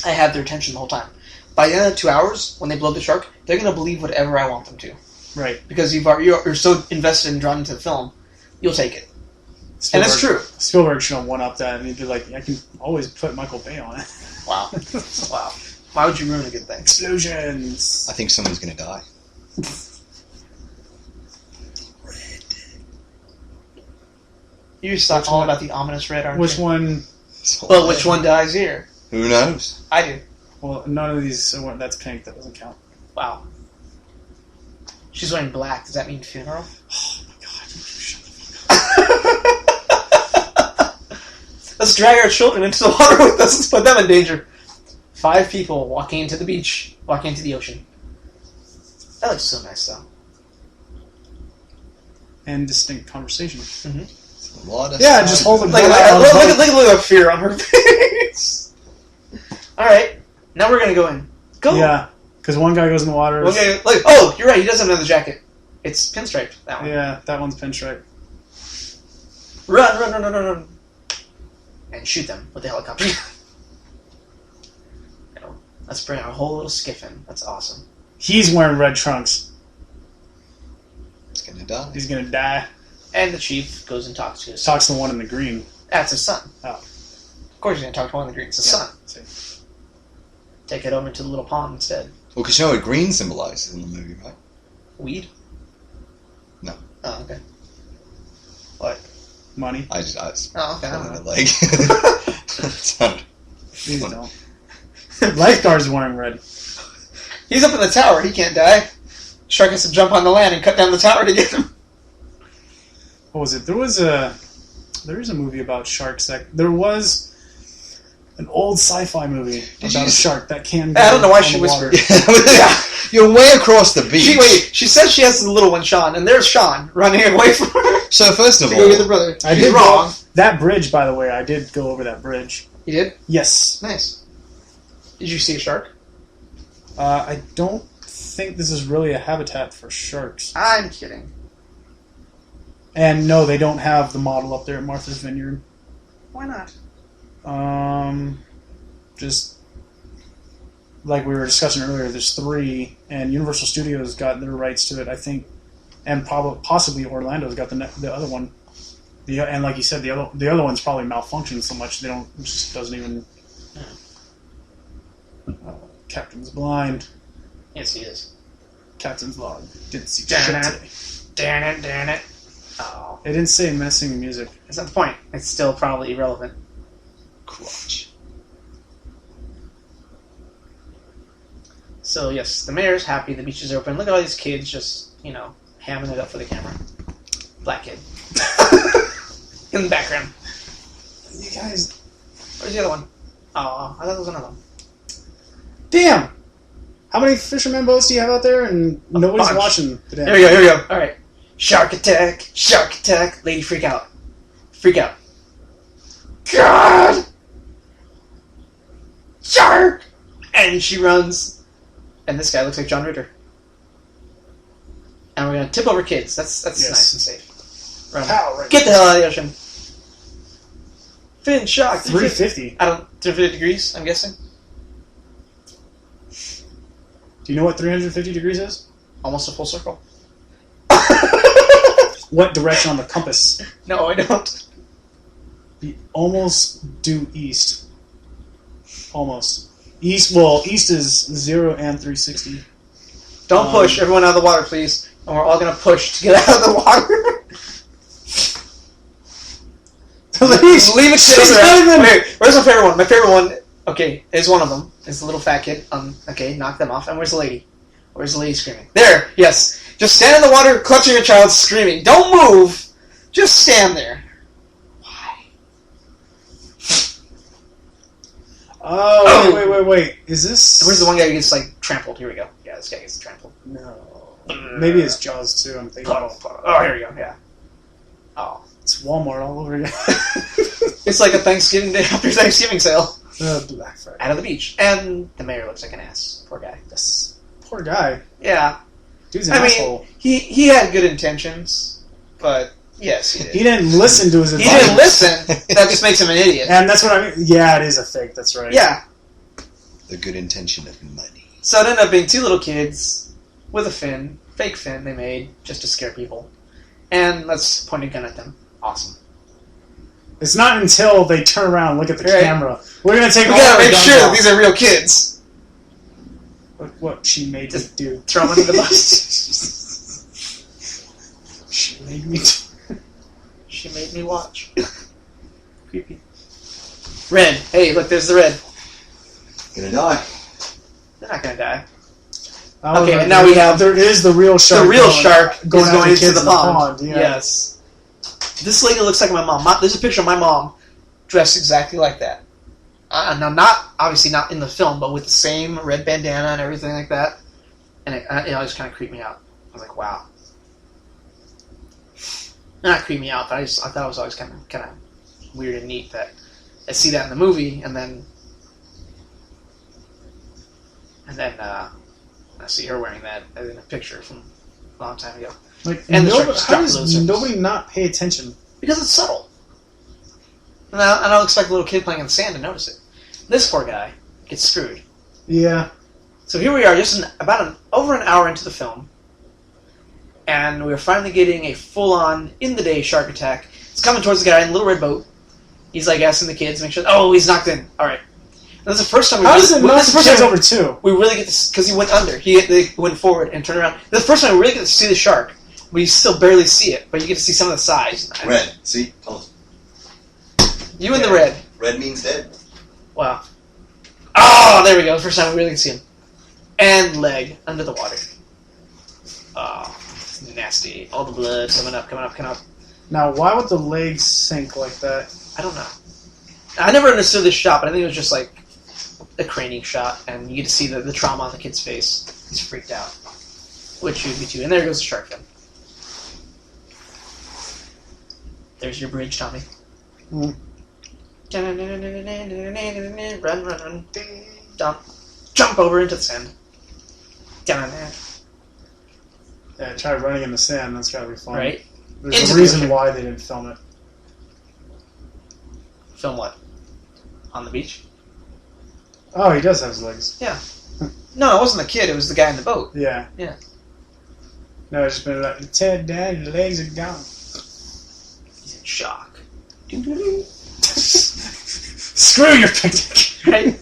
I have their attention the whole time. By the end of 2 hours, when they blow up the shark, they're going to believe whatever I want them to. Right. Because you're so invested and drawn into the film, you'll take it. And that's true. Spielberg should have one-upped that, and he'd be like, I can always put Michael Bay on it. Wow. Wow. Why would you ruin a good thing? Explosions! I think someone's going to die. You're just talking all about the ominous red, aren't Which you? one? Well, which one dies here? Who knows? I do. Well, none of these... That's pink. That doesn't count. Wow. She's wearing black. Does that mean funeral? Oh, my God. Shut the fuck up. Let's drag our children into the water with us. Let's put them in danger. 5 people walking into the beach, walking into the ocean. That looks so nice, though. And distinct conversation. Mm-hmm. A lot of just hold it. Look at the fear on her face. Alright, now we're gonna go in. Go! Yeah, because one guy goes in the water. Okay, oh, you're right, he does have another jacket. It's pinstriped, that one. Yeah, that one's pinstripe. Run. And shoot them with the helicopter. Let's bring our whole little skiff in. That's awesome. He's wearing red trunks. He's going to die. He's gonna die. And the chief goes and talks to his son. Talks to the one in the green. That's his son. Oh. Of course he's going to talk to one of the green. It's his son. See. Take it over to the little pond instead. Well, because you know what green symbolizes in the movie, right? Weed? No. Oh, okay. What? Money. I just Oh, okay. I don't know. like. Please don't. Lifeguard's wearing red. He's up in the tower. He can't die. Shark has to jump on the land and cut down the tower to get him. What was it? There is a movie about sharks that there was. An old sci-fi movie about a shark that can. I don't know why she water. whispered. You're way across the beach. She says she has the little one, Sean, and there's Sean running away from her. So first of to all, go get the brother. I He's did wrong. That bridge, by the way, I did go over that bridge. You did? Yes. Nice. Did you see a shark? I don't think this is really a habitat for sharks. I'm kidding. And no, they don't have the model up there at Martha's Vineyard. Why not? Just like we were discussing earlier, there's 3, and Universal Studios got their rights to it, I think, and possibly Orlando's got the other one. And like you said, the other one's probably malfunctioned so much they don't. It just doesn't even. Captain's blind. Yes, he is. Captain's log. Didn't see Damn shit it. today. Damn it. Oh. It didn't say menacing music. That's not the point. It's still probably irrelevant. crotch. So, yes, the mayor's happy, the beach is open. Look at all these kids just, hamming it up for the camera. Black kid. In the background. You guys. Where's the other one? Oh, I thought there was another one. Damn! How many fisherman boats do you have out there and nobody's bunch. watching today? Here we go. Alright. Shark attack. Lady, freak out. God! Shark! And she runs. And this guy looks like John Ritter. And we're going to tip over kids. That's Yes. nice and safe. Run. Pow, right. Get the hell out of the ocean. Finn, shock. 350. 350 degrees, I'm guessing. Do you know what 350 degrees is? Almost a full circle. What direction on the compass? No, I don't. Be almost due east. Almost. East is 0 and 360. Don't push everyone out of the water, please. And we're all going to push to get out of the water. Leave it sitting there. Wait, where's my favorite one? My favorite one, okay, is one of them. Is the little fat kid. Okay, knock them off. And where's the lady? Where's the lady screaming? There, yes. Just stand in the water, clutching your child, screaming. Don't move. Just stand there. Why? Oh, wait. Is this... Where's the one guy who gets, trampled? Here we go. Yeah, this guy gets trampled. No. Maybe it's Jaws, too. I'm thinking. Oh, here we go, yeah. Oh. It's Walmart all over again. It's like a Thanksgiving day after Thanksgiving sale. Black Friday. Out of the beach. And the mayor looks like an ass. Poor guy. Yes. Poor guy. Yeah. Dude's an asshole. He had good intentions, but yes, he did. He didn't listen to his advice. He didn't listen. That just makes him an idiot. And that's what I mean. Yeah, it is a fake. That's right. Yeah. The good intention of money. So it ended up being 2 little kids with a fin, fake fin they made just to scare people. And let's point a gun at them. Awesome. It's not until they turn around and look at the Right. camera. We're going to take We all gotta our make guns sure that off. these are real kids. What she made me do. Throw them under the bus. She made me do. She made me watch. Creepy. Red. Hey, look, there's the red. Gonna die. They're not gonna die. Oh, Okay, and now we have... There is the real shark. The real shark going is after going into kids the in pond. Yeah. Yes. This lady looks like my mom. There's a picture of my mom dressed exactly like that. Now, obviously not in the film, but with the same red bandana and everything like that. And it just kind of creeped me out. I was like, wow. Not creep me out, but I thought it was always kind of weird and neat that I see that in the movie, and then I see her wearing that in a picture from a long time ago. Like, And how how does nobody not pay attention? Because it's subtle. And I don't expect a little kid playing in the sand to notice it. This poor guy gets screwed. Yeah. So here we are, just over an hour into the film, and we're finally getting a full-on, in-the-day shark attack. It's coming towards the guy in the little red boat. He's asking the kids, make sure, he's knocked in. All right. That's the first time we How does it knock the kids over too? We really get to, because he went under. They went forward and turned around. That's the first time we really get to see the shark. We still barely see it, but you get to see some of the size. Red. See? Oh. You in the red. Red means dead. Wow. Oh, there we go. First time we really can see him. And leg under the water. Oh, nasty. All the blood coming up. Now, why would the legs sink like that? I don't know. I never understood this shot, but I think it was just like a craning shot, and you get to see the trauma on the kid's face. He's freaked out. Which would be too. And there goes the shark fin. There's your bridge, Tommy. Mm. Run. Jump over into the sand. Yeah, try running in the sand. That's gotta be fun. Right? There's Into a the reason ocean. why they didn't film it. Film what? On the beach? Oh, he does have his legs. No, it wasn't the kid. It was the guy in the boat. Yeah. Yeah. No, it's just been like, it's head down, your legs are gone. He's in shock. Screw your picnic. Right?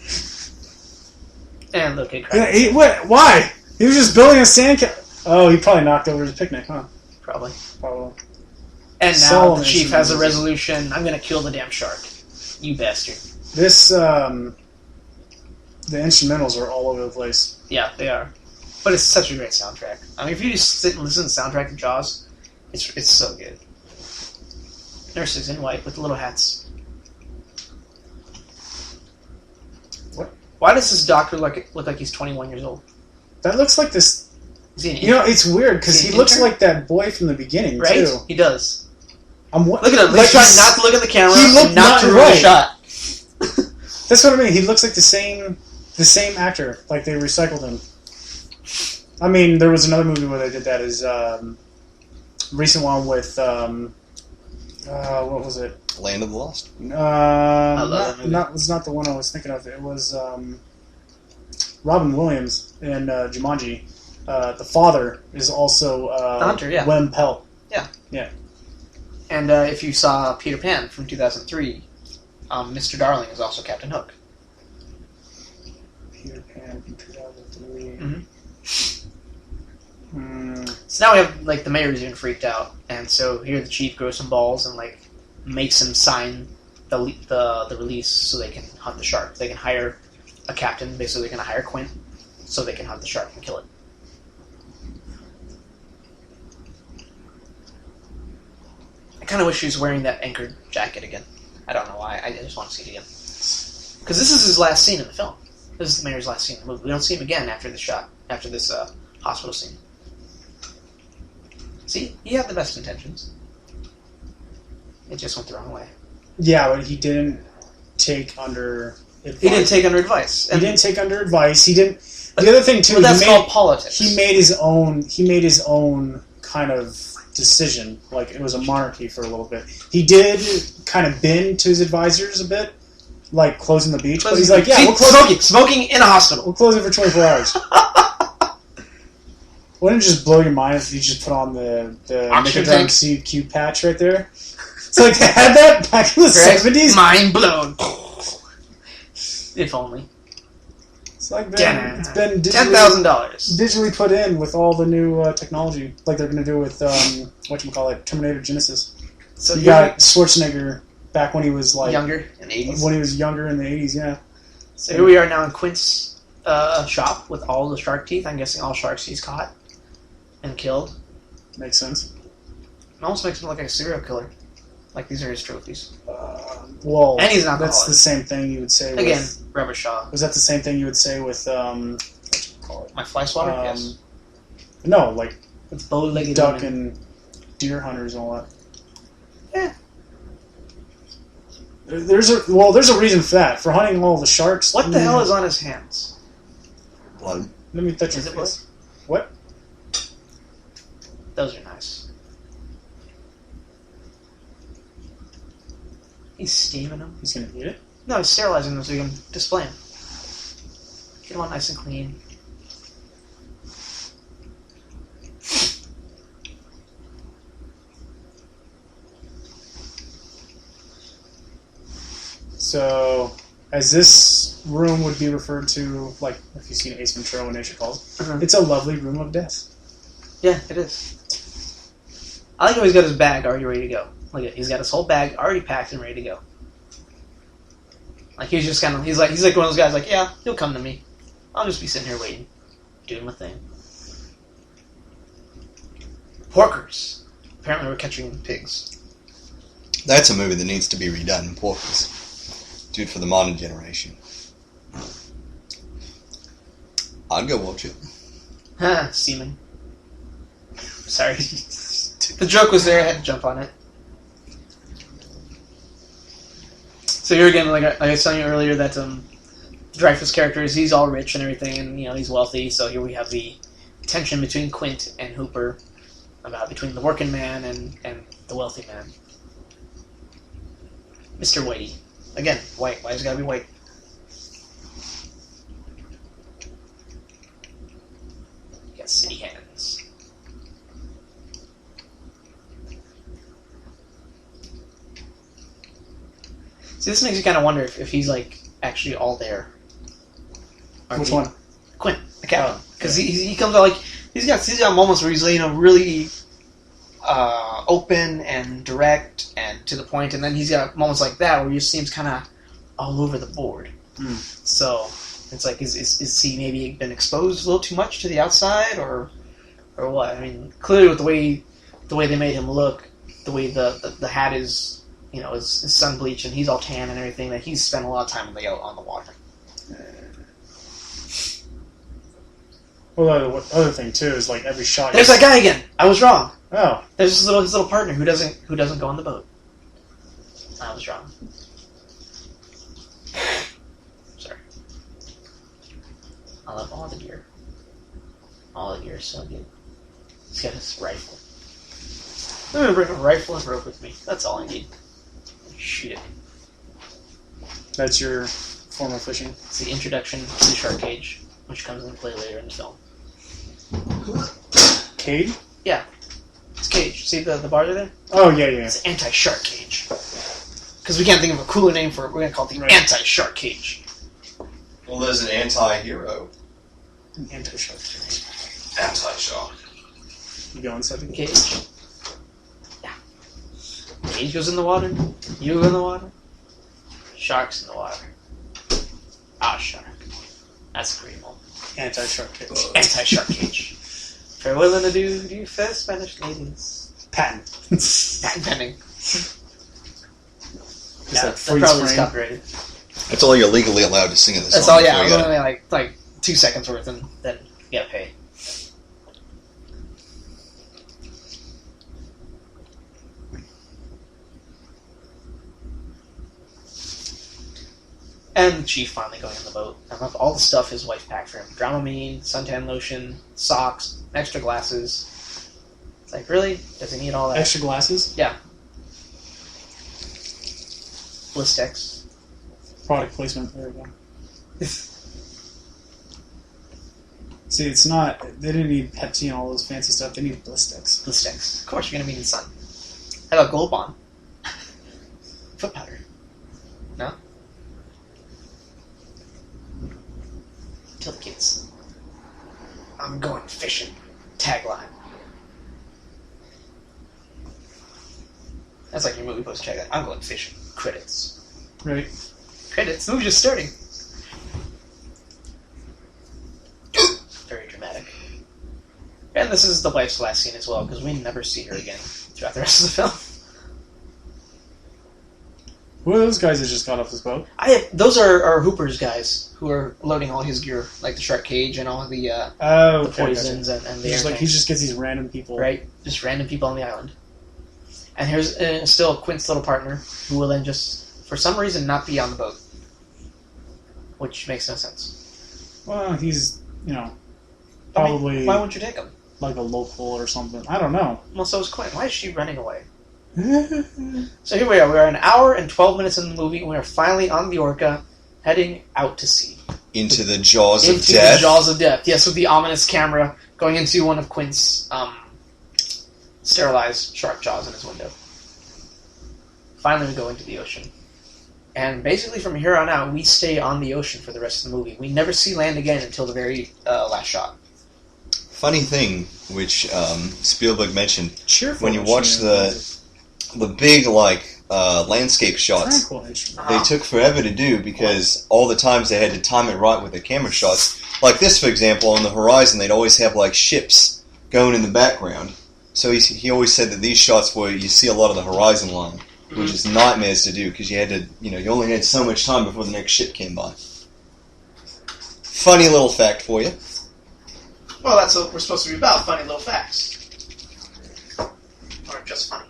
And look at Yeah, what? Why? He was just building a Oh, he probably knocked over his picnic, huh? Probably. Probably. And now Solomon the chief is has a amazing. resolution. I'm going to kill the damn shark. You bastard. This, the instrumentals are all over the place. Yeah, they are. But it's such a great soundtrack. I mean, if you just sit and listen to the soundtrack of Jaws, it's so good. Nurses in white with little hats. What? Why does this doctor look like he's 21 years old? That looks like this. Is he an You know, it's weird because Is he he an looks intern? like that boy from the beginning, right? too. He does. Look Look at him. Like He's trying not to look at the camera he looked and not to ruin right. the shot. That's what I mean. He looks like the same actor. Like they recycled him. I mean, there was another movie where they did that. Is recent one with what was it? Land of the Lost. love that movie. It's not the one I was thinking of. It was Robin Williams in Jumanji. The father is also The hunter, yeah. Wem Pell. And if you saw Peter Pan from 2003, Mr. Darling is also Captain Hook. Peter Pan from 2003. Mhm. Hmm. So now we have, like, the mayor's even freaked out, and so here the chief grows some balls and, like, makes him sign the release so they can hunt the shark. They can hire a captain, basically they're going to hire Quint, so they can hunt the shark and kill it. I kind of wish he was wearing that anchored jacket again. I don't know why, I just want to see it again. Because this is his last scene in the film. This is the mayor's last scene in the movie. We don't see him again after this hospital scene. See, he had the best intentions. It just went the wrong way. Yeah, but he didn't take under advice. He didn't take under advice. He didn't take under advice. He didn't. The other thing too, But that's called politics. he made his own. He made his own kind of decision. Like it was a monarchy for a little bit. He did kind of bend to his advisors a bit, like closing the beach. But he's like, yeah, we'll close smoking in a hospital. We'll close it for 24 hours. Wouldn't it just blow your mind if you just put on the Oxygen Nicodrome tank. CQ patch right there? It's like they had that back in the 70s. Mind blown. If only. It's like it's been $10,000. digitally put in with all the new technology, like they're going to do with whatchamacallit, Terminator Genesis. So You got Schwarzenegger back when he was like younger in the 80s. when he was younger in the 80s. Yeah. So here we are now in Quint's shop with all the shark teeth. I'm guessing all sharks he's caught and killed. Makes sense. It almost makes him look like a serial killer. Like these are his trophies. Well, And he's an that's alcoholic. the same thing you would say. Again, with, Rubber Shaw. was that the same thing you would say with whatchamacallit? My fly swatter? Yes. No, like With bow-legged duck women. and deer hunters and all that. Yeah. There's a reason for that. For hunting all the sharks. What the hell is on his hands? Blood. Let me touch your Is it face. What? Those are nice. He's steaming them. He's gonna eat it. No, he's sterilizing them so he can display them. Get them all nice and clean. So, as this room would be referred to, like if you've seen Ace Ventura when Nature Calls, it's a lovely room of death. Yeah, it is. I like how he's got his bag already ready to go. Look at, he's got his whole bag already packed and ready to go. Like he's just kind of, he's like one of those guys. Like, yeah, he'll come to me. I'll just be sitting here waiting, doing my thing. Porkers. Apparently, we're catching pigs. That's a movie that needs to be redone. Porkers. do it for the modern generation. I'd go watch it. Seaman. Sorry. The joke was there, I had to jump on it. So here again, like I was telling you earlier, that Dreyfuss character he's all rich and everything, and he's wealthy. So here we have the tension between Quint and Hooper, between the working man and the wealthy man. Mr. Whitey. Again, white. Why has it got to be white? You got city hands. See, this makes you kind of wonder if he's actually all there. Which one? Quint, the captain, because he comes out he's got moments where he's really open and direct and to the point, and then he's got moments like that where he just seems kind of all over the board. So it's is he maybe been exposed a little too much to the outside or what? I mean, clearly with the way they made him look, the way the hat is. His sun bleach and he's all tan and everything, that he's spent a lot of time on the water. Well, the other thing too is every shot. There's that guy again. I was wrong. Oh, there's his little partner who doesn't go on the boat. I was wrong. Sorry. I love all the gear. All the gear is so good. He's got his rifle. I'm gonna bring a rifle and rope with me. That's all I need. Shoot it. That's your form of fishing? It's the introduction to the shark cage, which comes into play later in the film. Cage? Yeah. It's cage. See the bars there? Oh, yeah. It's anti-shark cage. Because we can't think of a cooler name for it. We're going to call it the anti-shark cage. Well, there's an anti-hero. An anti-shark cage. Anti-shark. You go inside the cage. Cage goes in the water. You go in the water. Shark's in the water. Our shark. That's a great moment. Anti-shark cage. Anti-shark cage. Farewell to do fair Spanish ladies. Patent. Patent pending. Yeah, that probably is copyrighted. That's all you're legally allowed to sing in this song. That's all, yeah. It's only like 2 seconds worth, and then you gotta pay. And the chief finally going on the boat. I love all the stuff his wife packed for him. Dramamine, suntan lotion, socks, extra glasses. It's like, really? Does he need all that? Extra glasses? Yeah. Blistex. Product placement. There we go. See, it's not... They didn't need Pepsi and all those fancy stuff. They need Blistex. Blistex. Of course you're going to be in the sun. How about Gold Bond? Foot powder. No? Tell the kids. I'm going fishing. Tagline. That's like your movie post tagline. I'm going fishing. Credits. Right. Credits. The movie's just starting. Very dramatic. And this is the wife's last scene as well, because we never see her again throughout the rest of the film. Who are those guys that just got off this boat? Those are Hooper's guys who are loading all his gear, like the shark cage and all the poisons and the he just gets these random people. Right, just random people on the island. And here's still Quint's little partner, who will then just, for some reason, not be on the boat. Which makes no sense. Well, he's, probably... I mean, why wouldn't you take him? Like a local or something. I don't know. Well, so is Quint. Why is she running away? So here we are. We're an hour and 12 minutes in the movie, and we are finally on the Orca, heading out to sea. Into the jaws of death? Into the jaws of death, yes, with the ominous camera going into one of Quint's sterilized shark jaws in his window. Finally we go into the ocean. And basically from here on out, we stay on the ocean for the rest of the movie. We never see land again until the very last shot. Funny thing, which Spielberg mentioned, Cheerful when you watch the big, landscape shots, they took forever to do because all the times they had to time it right with the camera shots. Like this, for example, on the horizon, they'd always have, ships going in the background. So he always said that these shots where you see a lot of the horizon line. which is nightmares to do because you had to, you only had so much time before the next ship came by. Funny little fact for you. Well, that's what we're supposed to be about, funny little facts. Or just funny.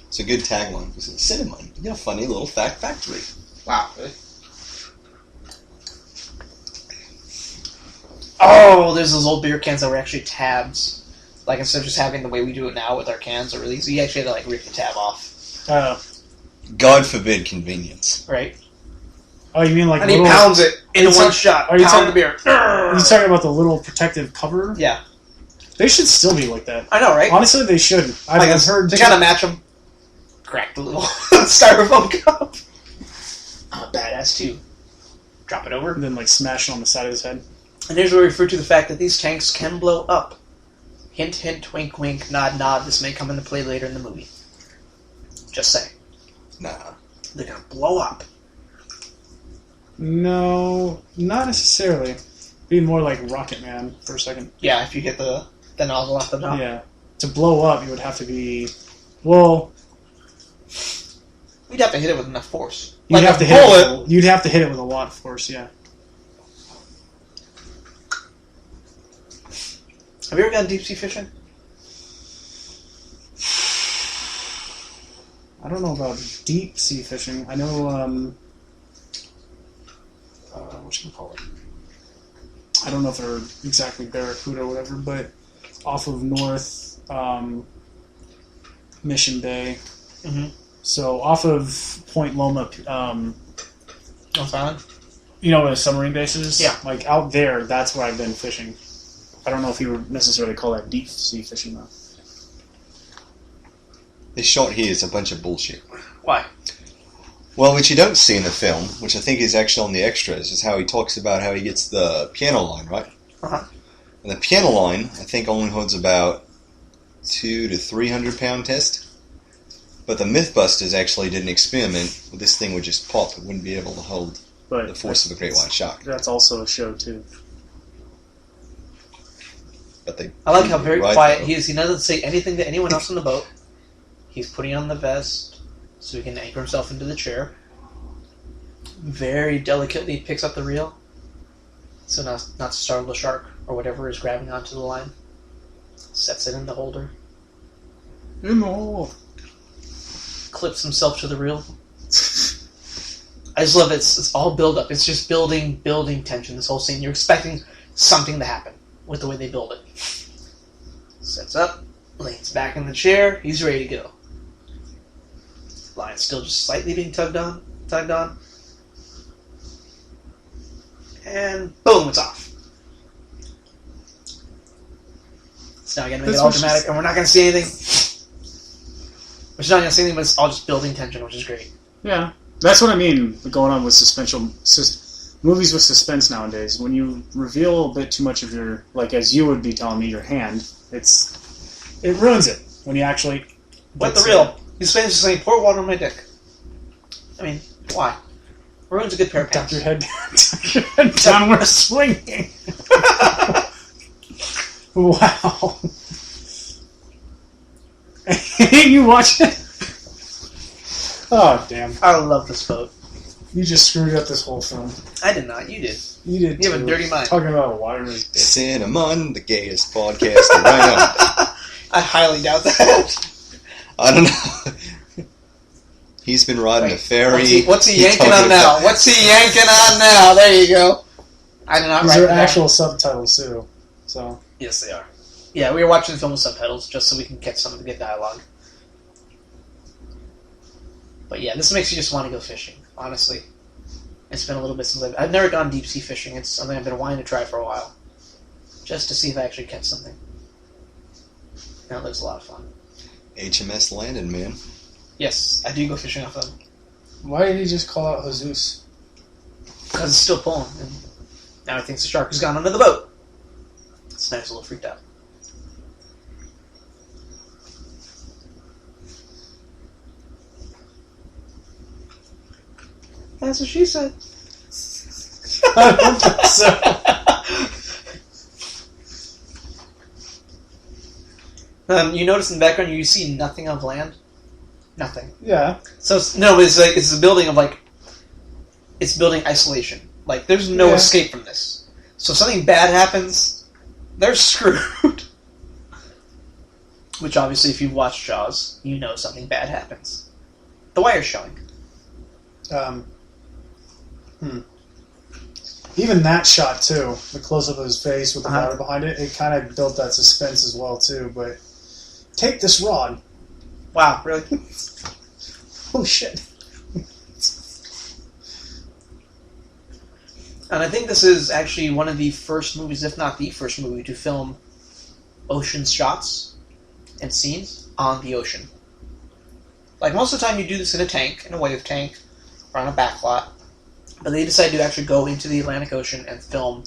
It's a good tagline. It's CineMunn, your funny little fact factory. Wow, really? Oh, there's those old beer cans that were actually tabs. Like, instead of just having the way we do it now with our cans or release, you actually had to, like, rip the tab off. God forbid convenience. Right? Oh, you mean like and he pounds it in one shot. Are you Pound the beer. Are you talking about the little protective cover? Yeah. They should still be like that. I know, right? Honestly, they should. I've heard... They kind of match them. Crack the little styrofoam cup. Badass, too. Drop it over. And then, like, smash it on the side of his head. And here's where we refer to the fact that these tanks can blow up. Hint, hint, wink, wink, nod, nod. This may come into play later in the movie. Just say. Nah. They're going to blow up. No, not necessarily. Be more like Rocket Man for a second. Yeah, if you hit the nozzle off the top. Yeah. To blow up, you would have to be... Well... You'd have to hit it with enough force. You'd have to hit it with a lot of force, yeah. Have you ever gone deep sea fishing? I don't know about deep sea fishing. I know, what you call it? I don't know if they're exactly barracuda or whatever, but off of North Mission Bay. Mm-hmm. So off of Point Loma, North Island? You know where the submarine base is? Yeah. Like out there, that's where I've been fishing. I don't know if you would necessarily call that deep sea fishing, though. This shot here is a bunch of bullshit. Why? Well, what you don't see in the film, which I think is actually on the extras, is how he talks about how he gets the piano line, right? Uh-huh. And the piano line, I think, only holds about 200 to 300 pound test. But the Mythbusters actually did an experiment where this thing would just pop. It wouldn't be able to hold the force of a great white shark. That's also a show, too. But I like how very quiet he is. He doesn't say anything to anyone else on the boat. He's putting on the vest so he can anchor himself into the chair. Very delicately picks up the reel so not to startle the shark or whatever is grabbing onto the line. Sets it in the holder. In the hole. Clips himself to the reel. I just love it. It's all build up. It's just building tension. This whole scene. You're expecting something to happen with the way they build it. Sets up, leans back in the chair. He's ready to go. Line's still just slightly being tugged on. And boom, it's off. So now we're going to make it all dramatic, and we're not going to see anything. We're not going to see anything, but it's all just building tension, which is great. Yeah. That's what I mean going on with movies with suspense nowadays. When you reveal a bit too much of your, like as you would be telling me, your hand, it ruins it when you actually... What the real? He's just saying, pour water on my dick. I mean, why? Ruins a good pair of pants. Tuck your head down, we're swinging. Wow. You watch it? Oh, damn. I love this boat. You just screwed up this whole film. I did not. You did. You did, You have a dirty mind. Talking about water in his dick. CineMunn, the gayest podcaster right now. I highly doubt that. I don't know. He's been riding a ferry. What's he yanking on now? What's he yanking on now? There you go. I did not write These are that. actual subtitles, too. So. Yes, they are. Yeah, we were watching the film with subtitles just so we can catch some of the good dialogue. But yeah, this makes you just want to go fishing, honestly. It's been a little bit since I've never gone deep sea fishing. It's something I've been wanting to try for a while. Just to see if I actually catch something. And it looks a lot of fun. HMS Landon, man. Yes, I do go fishing off them. Why did he just call out Jesus? Because it's still pulling, and now he thinks the shark has gone under the boat. It's nice, a little freaked out. That's what she said. I don't think so. You notice in the background you see nothing of land. Nothing. Yeah. So it's a building of like, it's building isolation. Like there's no escape from this. So if something bad happens, they're screwed. Which obviously, if you've watched Jaws, you know something bad happens. The wire's showing. Even that shot too, the close up of his face with the water behind it, it kind of built that suspense as well too. But take this rod. Wow, really? Oh shit. And I think this is actually one of the first movies, if not the first movie, to film ocean shots and scenes on the ocean. Like, most of the time you do this in a tank, in a wave tank, or on a backlot. But they decided to actually go into the Atlantic Ocean and film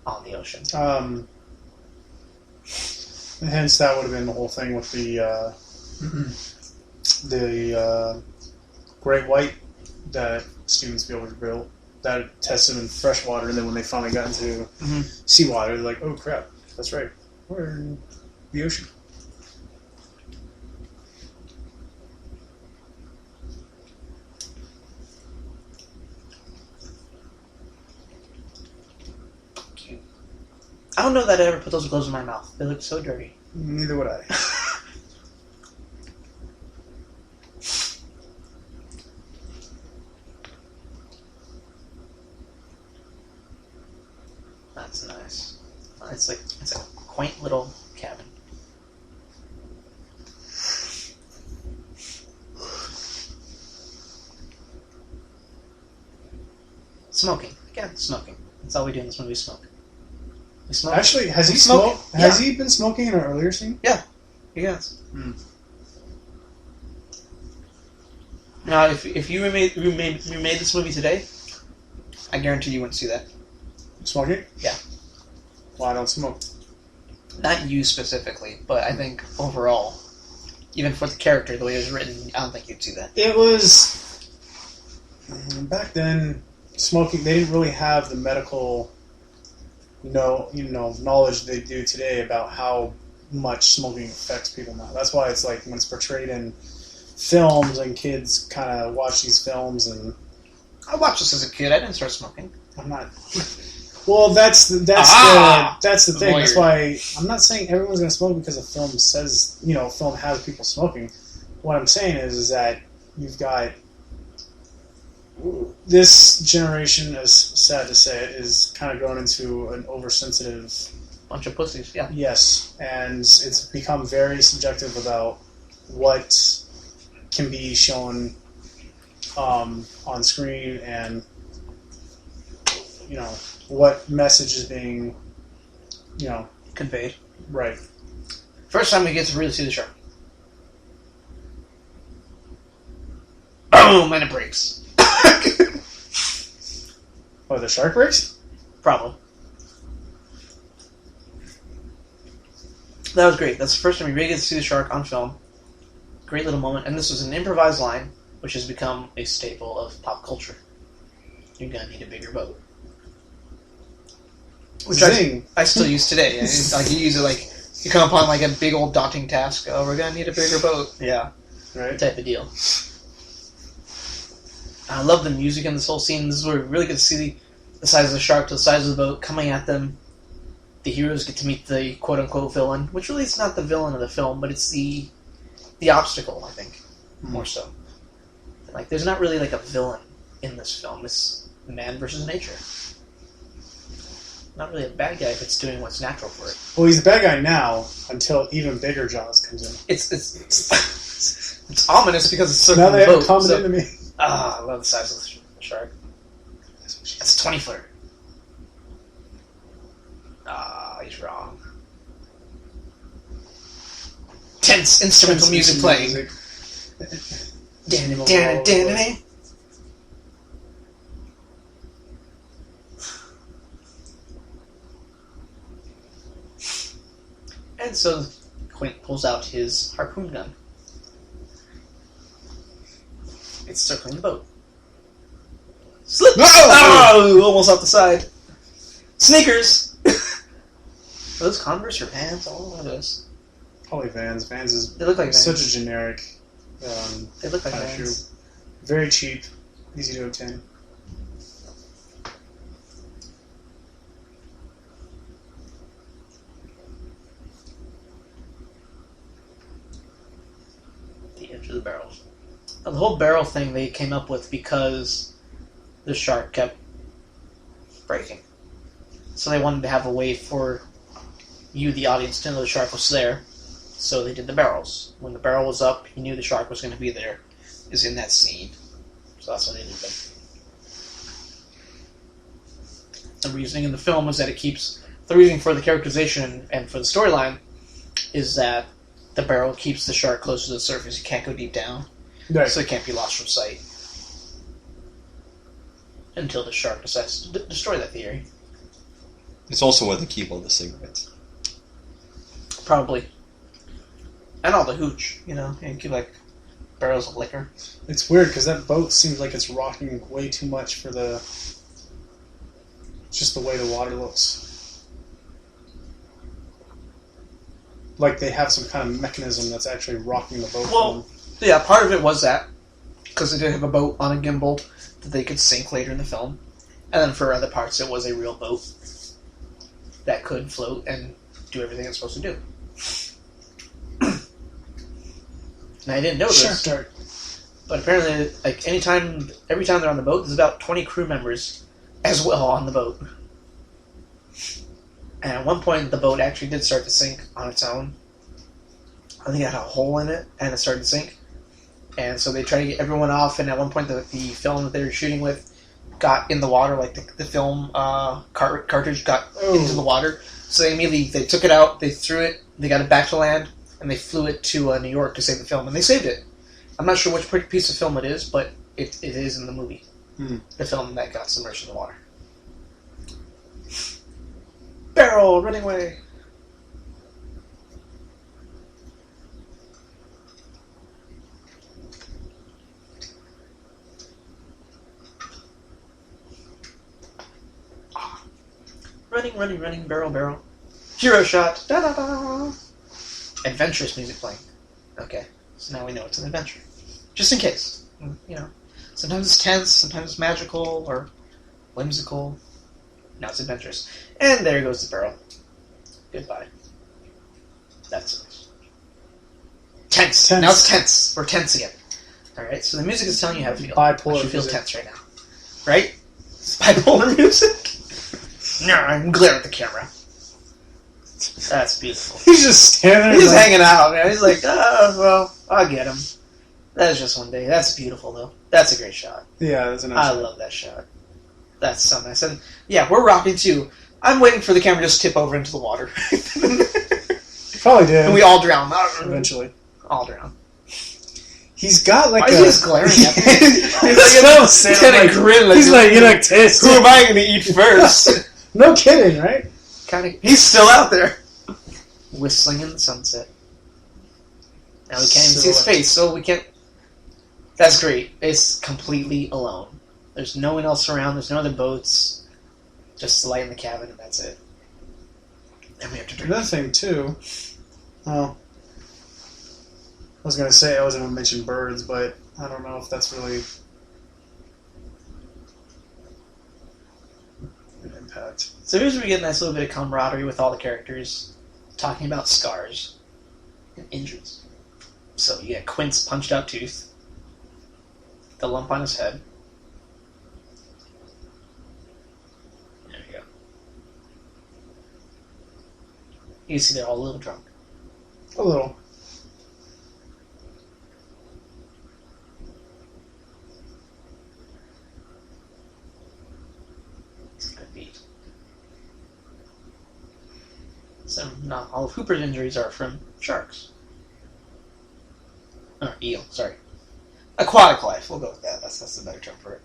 on the ocean. Hence, that would have been the whole thing with the great white that Steven Spielberg built. That tested in fresh water, and then when they finally got into seawater, they're like, oh crap, that's right, we're in the ocean. I don't know that I ever put those gloves in my mouth. They look so dirty. Neither would I. That's nice. It's a quaint little cabin. Smoking. Again, smoking. That's all we do in this movie, smoke. We smoke. Actually, has he smoked? Has he been smoking in an earlier scene? Yeah, he has. Now, if you remade this movie today, I guarantee you wouldn't see that. Smoking? Yeah. Well, I don't smoke. Not you specifically, but I think overall, even for the character, the way it was written, I don't think you'd see that. It was... Back then, smoking, they didn't really have the medical knowledge they do today about how much smoking affects people now. That's why it's like when it's portrayed in films and kids kind of watch these films and... I watched this as a kid. I didn't start smoking. I'm not... Well, that's the thing. Lawyer. That's why I'm not saying everyone's going to smoke because a film says, a film has people smoking. What I'm saying is that you've got this generation, as sad to say it, is kind of grown into an oversensitive bunch of pussies. Yeah. Yes, and it's become very subjective about what can be shown on screen and what message is being, conveyed. Right. First time we get to really see the shark. Boom, and it breaks. Oh, the shark breaks? Probably. That was great. That's the first time we really get to see the shark on film. Great little moment. And this was an improvised line, which has become a staple of pop culture. You're gonna need a bigger boat. Which I still use today. You use it you come upon a big old daunting task. Oh, we're gonna need a bigger boat. Yeah. Right. Type of deal. I love the music in this whole scene. This is where we really get to see the size of the shark to the size of the boat coming at them. The heroes get to meet the quote-unquote villain, which really is not the villain of the film, but it's the obstacle, I think, more so. There's not really a villain in this film. It's man versus nature. Not really a bad guy if it's doing what's natural for it. Well, he's a bad guy now until even bigger Jaws comes in. It's ominous because it's circling now they the haven't boat. come into me. I love the size of the shark. That's 20 footer. He's wrong. Tense instrumental music playing. And so Quint pulls out his harpoon gun. It's circling the boat. Slip! Oh! Almost off the side. Sneakers! Are those Converse or pants? All of this. Probably Vans. Vans is They look like such Vans. a generic They look like kind of Vans. shoe. Very cheap. Easy to obtain. The edge of the barrel. Now, the whole barrel thing they came up with because the shark kept breaking. So they wanted to have a way for you, the audience, to know the shark was there. So they did the barrels. When the barrel was up, you knew the shark was going to be there. Is in that scene. So that's why they did them. The reasoning in the film is that it keeps... The reasoning for the characterization and for the storyline is that the barrel keeps the shark closer to the surface. You can't go deep down. Right. So it can't be lost from sight. Until the shark decides to destroy that theory. It's also where they keep all the cigarettes. Probably. And all the hooch, you know. And keep, like, barrels of liquor. It's weird because that boat seems like it's rocking way too much for the... Just the way the water looks. Like they have some kind of mechanism that's actually rocking the boat. Well, yeah, part of it was that. Because they did have a boat on a gimbal that they could sink later in the film. And then for other parts, it was a real boat that could float and do everything it's supposed to do. And I didn't know this. Shark Dart. But apparently, like, every time they're on the boat, there's about 20 crew members as well on the boat. And at one point, the boat actually did start to sink on its own. I think it had a hole in it, and it started to sink. And so they tried to get everyone off, and at one point, the film that they were shooting with got in the water, like the film cartridge got into the water. So they immediately took it out, they threw it, they got it back to land, and they flew it to New York to save the film, and they saved it. I'm not sure which piece of film it is, but it is in the movie. The film that got submerged in the water. Barrel running away. Running, barrel. Hero shot. Da da da. Adventurous music playing. Okay, so now we know it's an adventure. Just in case, you know. Sometimes it's tense, sometimes it's magical or whimsical. Now it's adventurous. And there goes the barrel. Goodbye. That's it. Tense. Now it's tense. We're tense again. Alright, so the music is telling you how to feel. Bipolar I should feel music. tense right now. Right? It's bipolar music? No, I'm glaring at the camera. That's beautiful. He's just standing there. He's hanging out, man. He's like, oh, well, I'll get him. That's just one day. That's beautiful, though. That's a great shot. Yeah, that's a nice I shot. love that shot. That's so nice. And yeah, we're rocking too. I'm waiting for the camera to just tip over into the water. Probably did. And we all drown. Eventually. All drown. He's got like Why is he just glaring at me? He's Kind of grin. Like, He's like, you look tasty. who am I going to eat first? No kidding, right? He's still out there. Whistling in the sunset. Now we can't even see his face, so we can't... That's great. It's completely alone. There's no one else around. There's no other boats. Just the light in the cabin, and that's it. And we have to drink. Another thing, too... Well... I was going to say I wasn't going to mention birds, but I don't know if that's really... an impact. So here's where we get a nice little bit of camaraderie with all the characters, talking about scars and injuries. So you get Quint's punched out tooth, the lump on his head. There you go. You see they're all a little drunk. A little. It's a good beat. So not all of Hooper's injuries are from sharks. Or eel, sorry. Aquatic life, we'll go with that. That's the better term for it.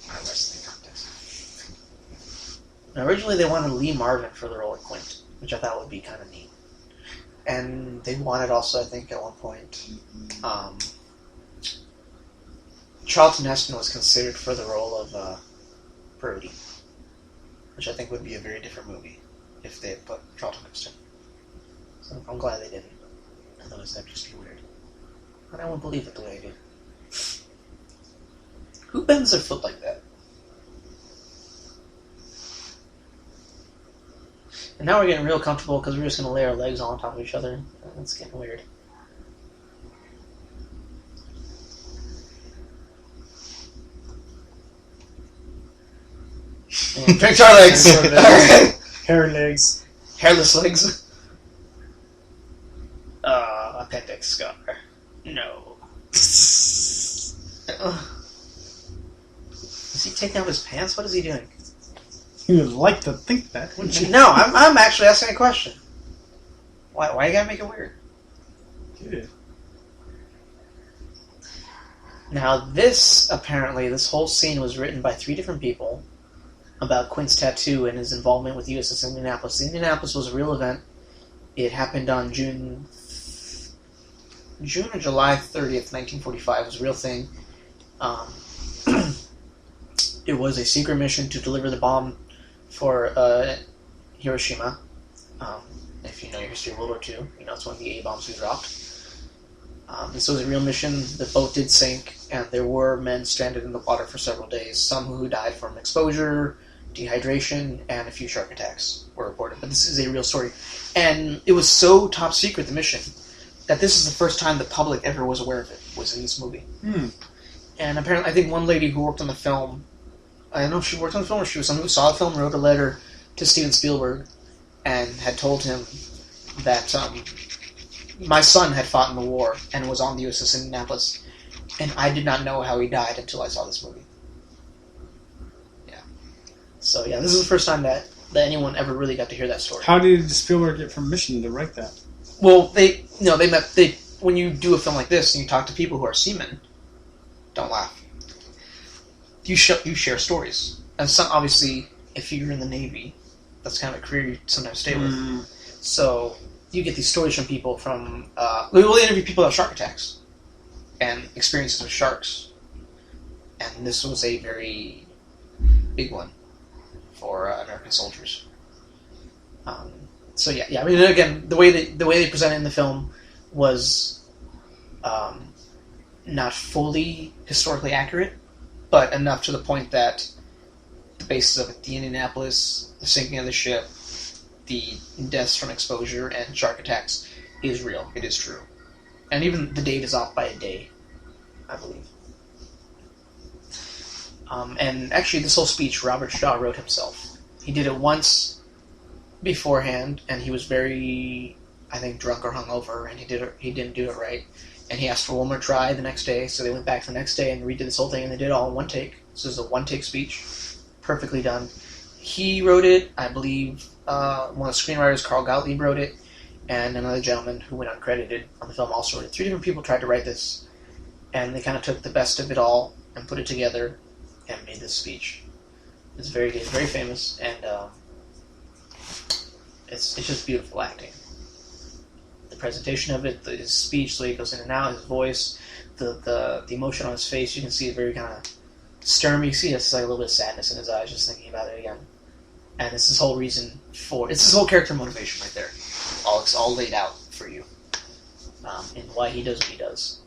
Wrestling context. Now, originally they wanted Lee Marvin for the role of Quint, which I thought would be kind of neat. And they wanted also, I think, at one point, Charlton Heston was considered for the role of Brody, which I think would be a very different movie. if they had put Charlton Heston. So I'm glad they didn't. Otherwise that'd just be weird. But I won't believe it the way I did. Who bends their foot like that? And now we're getting real comfortable because we're just going to lay our legs all on top of each other. That's getting weird. And fix our legs! Hair legs. Hairless legs. Appendix scar. No. Is he taking off his pants? What is he doing? You would like to think that, wouldn't you? No, I'm actually asking a question. Why you gotta make it weird? Good. Now this whole scene was written by 3 different people about Quint's tattoo and his involvement with USS Indianapolis. Indianapolis was a real event. It happened on June or July 30th, 1945. It was a real thing. It was a secret mission to deliver the bomb for Hiroshima. If you know your history of World War II, you know it's one of the A bombs we dropped. This was a real mission. The boat did sink, and there were men stranded in the water for several days. Some who died from exposure, dehydration, and a few shark attacks were reported. But this is a real story. And it was so top secret, the mission, that this is the first time the public ever was aware of it, was in this movie. And apparently, I think one lady who worked on the film, I don't know if she worked on the film or she was someone who saw the film, wrote a letter to Steven Spielberg and had told him that my son had fought in the war and was on the USS Indianapolis, and I did not know how he died until I saw this movie. Yeah. So yeah, this is the first time that anyone ever really got to hear that story. How did Spielberg get permission to write that? Well, when you do a film like this and you talk to people who are seamen, don't laugh. You share stories. And some, obviously, if you're in the Navy, that's kind of a career you sometimes stay with. So you get these stories from people from... we'll interview people about shark attacks and experiences with sharks. And this was a very big one for American soldiers. So yeah. I mean, again, the way they present it in the film was not fully historically accurate, but enough to the point that the basis of it, the Indianapolis, the sinking of the ship, the deaths from exposure and shark attacks, is real. It is true. And even the date is off by a day, I believe. And actually, this whole speech, Robert Shaw wrote himself. He did it once beforehand, and he was very, I think, drunk or hungover, and he didn't do it right. And he asked for one more try the next day, so they went back the next day and redid this whole thing, and they did it all in one take. This is a one-take speech. Perfectly done. He wrote it, I believe, one of the screenwriters, Carl Gottlieb, wrote it, and another gentleman who went uncredited on the film also wrote it. 3 different people tried to write this, and they kind of took the best of it all and put it together and made this speech. It's very good, very famous, and it's just beautiful acting. The presentation of it, his speech, the way he goes in and out, his voice, the emotion on his face, you can see it very kind of stern. You see it's like a little bit of sadness in his eyes just thinking about it again. And it's his whole reason for... It's his whole character motivation right there. It's all laid out for you. And why he does what he does.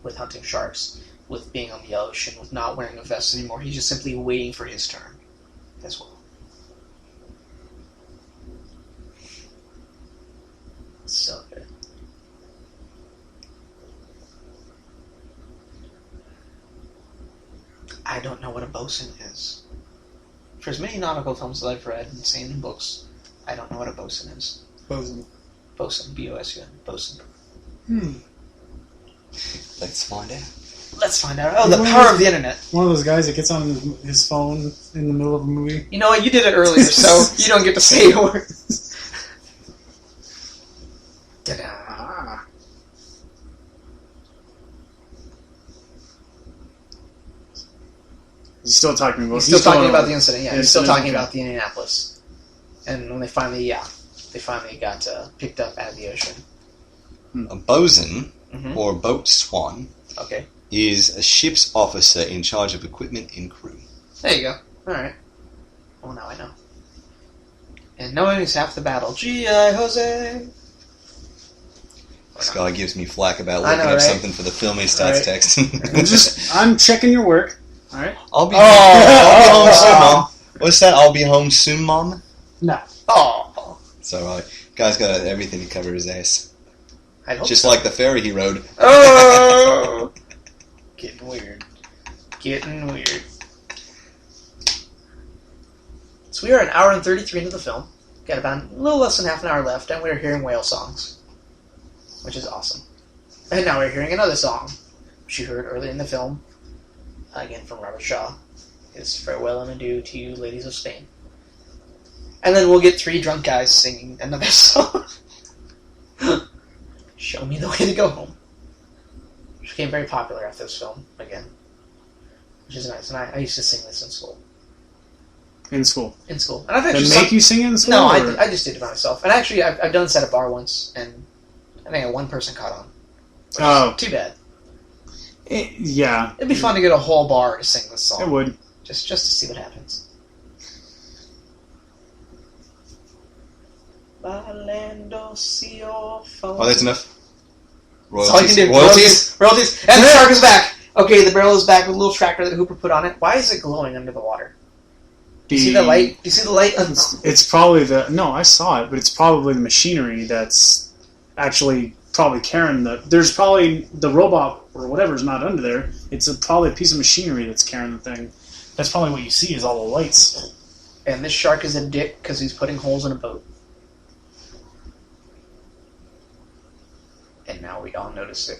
With hunting sharks, with being on the ocean, with not wearing a vest anymore. He's just simply waiting for his turn as well. So good. I don't know what a bosun is. For as many nautical films that I've read and seen in books, I don't know what a bosun is. Bosun. Bosun. B-O-S-U-N. Bosun. Let's find out. Let's find out. Oh, the power of the internet. One of those guys that gets on his phone in the middle of a movie. You know what? You did it earlier, so you don't get to say a word. Ta-da. He's still talking about. He's still talking about the incident. Yeah, the he's still incident, talking okay. about the Indianapolis, and when they finally got picked up out of the ocean. A bosun, Mm-hmm. or a boat swan, Okay, is a ship's officer in charge of equipment and crew. there you go. All right. Well, now I know. And knowing is half the battle. G.I. Jose. This guy gives me flack about I looking know, up right? something for the film. He starts Right. texting. I'm checking your work. All right. I'll be Oh. home soon, Mom. What's that? I'll be home soon, Mom? No. Oh. It's alright. Guy's got everything to cover his ass. I hope Just so. like the ferry he rode. Oh. Getting weird. Getting weird. So we are an hour and 33 into the film. Got about a little less than half an hour left, and we're hearing whale songs, which is awesome. And now we're hearing another song, which you heard earlier in the film, again from Robert Shaw. Is Farewell and Adieu to You, Ladies of Spain. And then we'll get three drunk guys singing another song. Show Me the Way to Go Home. Which became very popular after this film, again. Which is nice, and I used to sing this in school. In school. In school. And I've They actually make you sing in school? No, or? I just did it by myself. And actually, I've done this at a bar once, and I think one person caught on. Which is too bad. Yeah. It'd be fun to get a whole bar to sing this song. It would. Just to see what happens. Oh, that's enough. That's all you can do. Royalties. Royalties. And the shark is back! Okay, the barrel is back with a little tractor that Hooper put on it. Why is it glowing under the water? Do you see the light? Do you see the light? It's probably the... No, I saw it, but it's probably the machinery that's actually probably carrying the... There's probably... The robot or whatever is not under there. It's probably a piece of machinery that's carrying the thing. That's probably what you see is all the lights. And this shark is a dick because he's putting holes in a boat. And now we all notice it.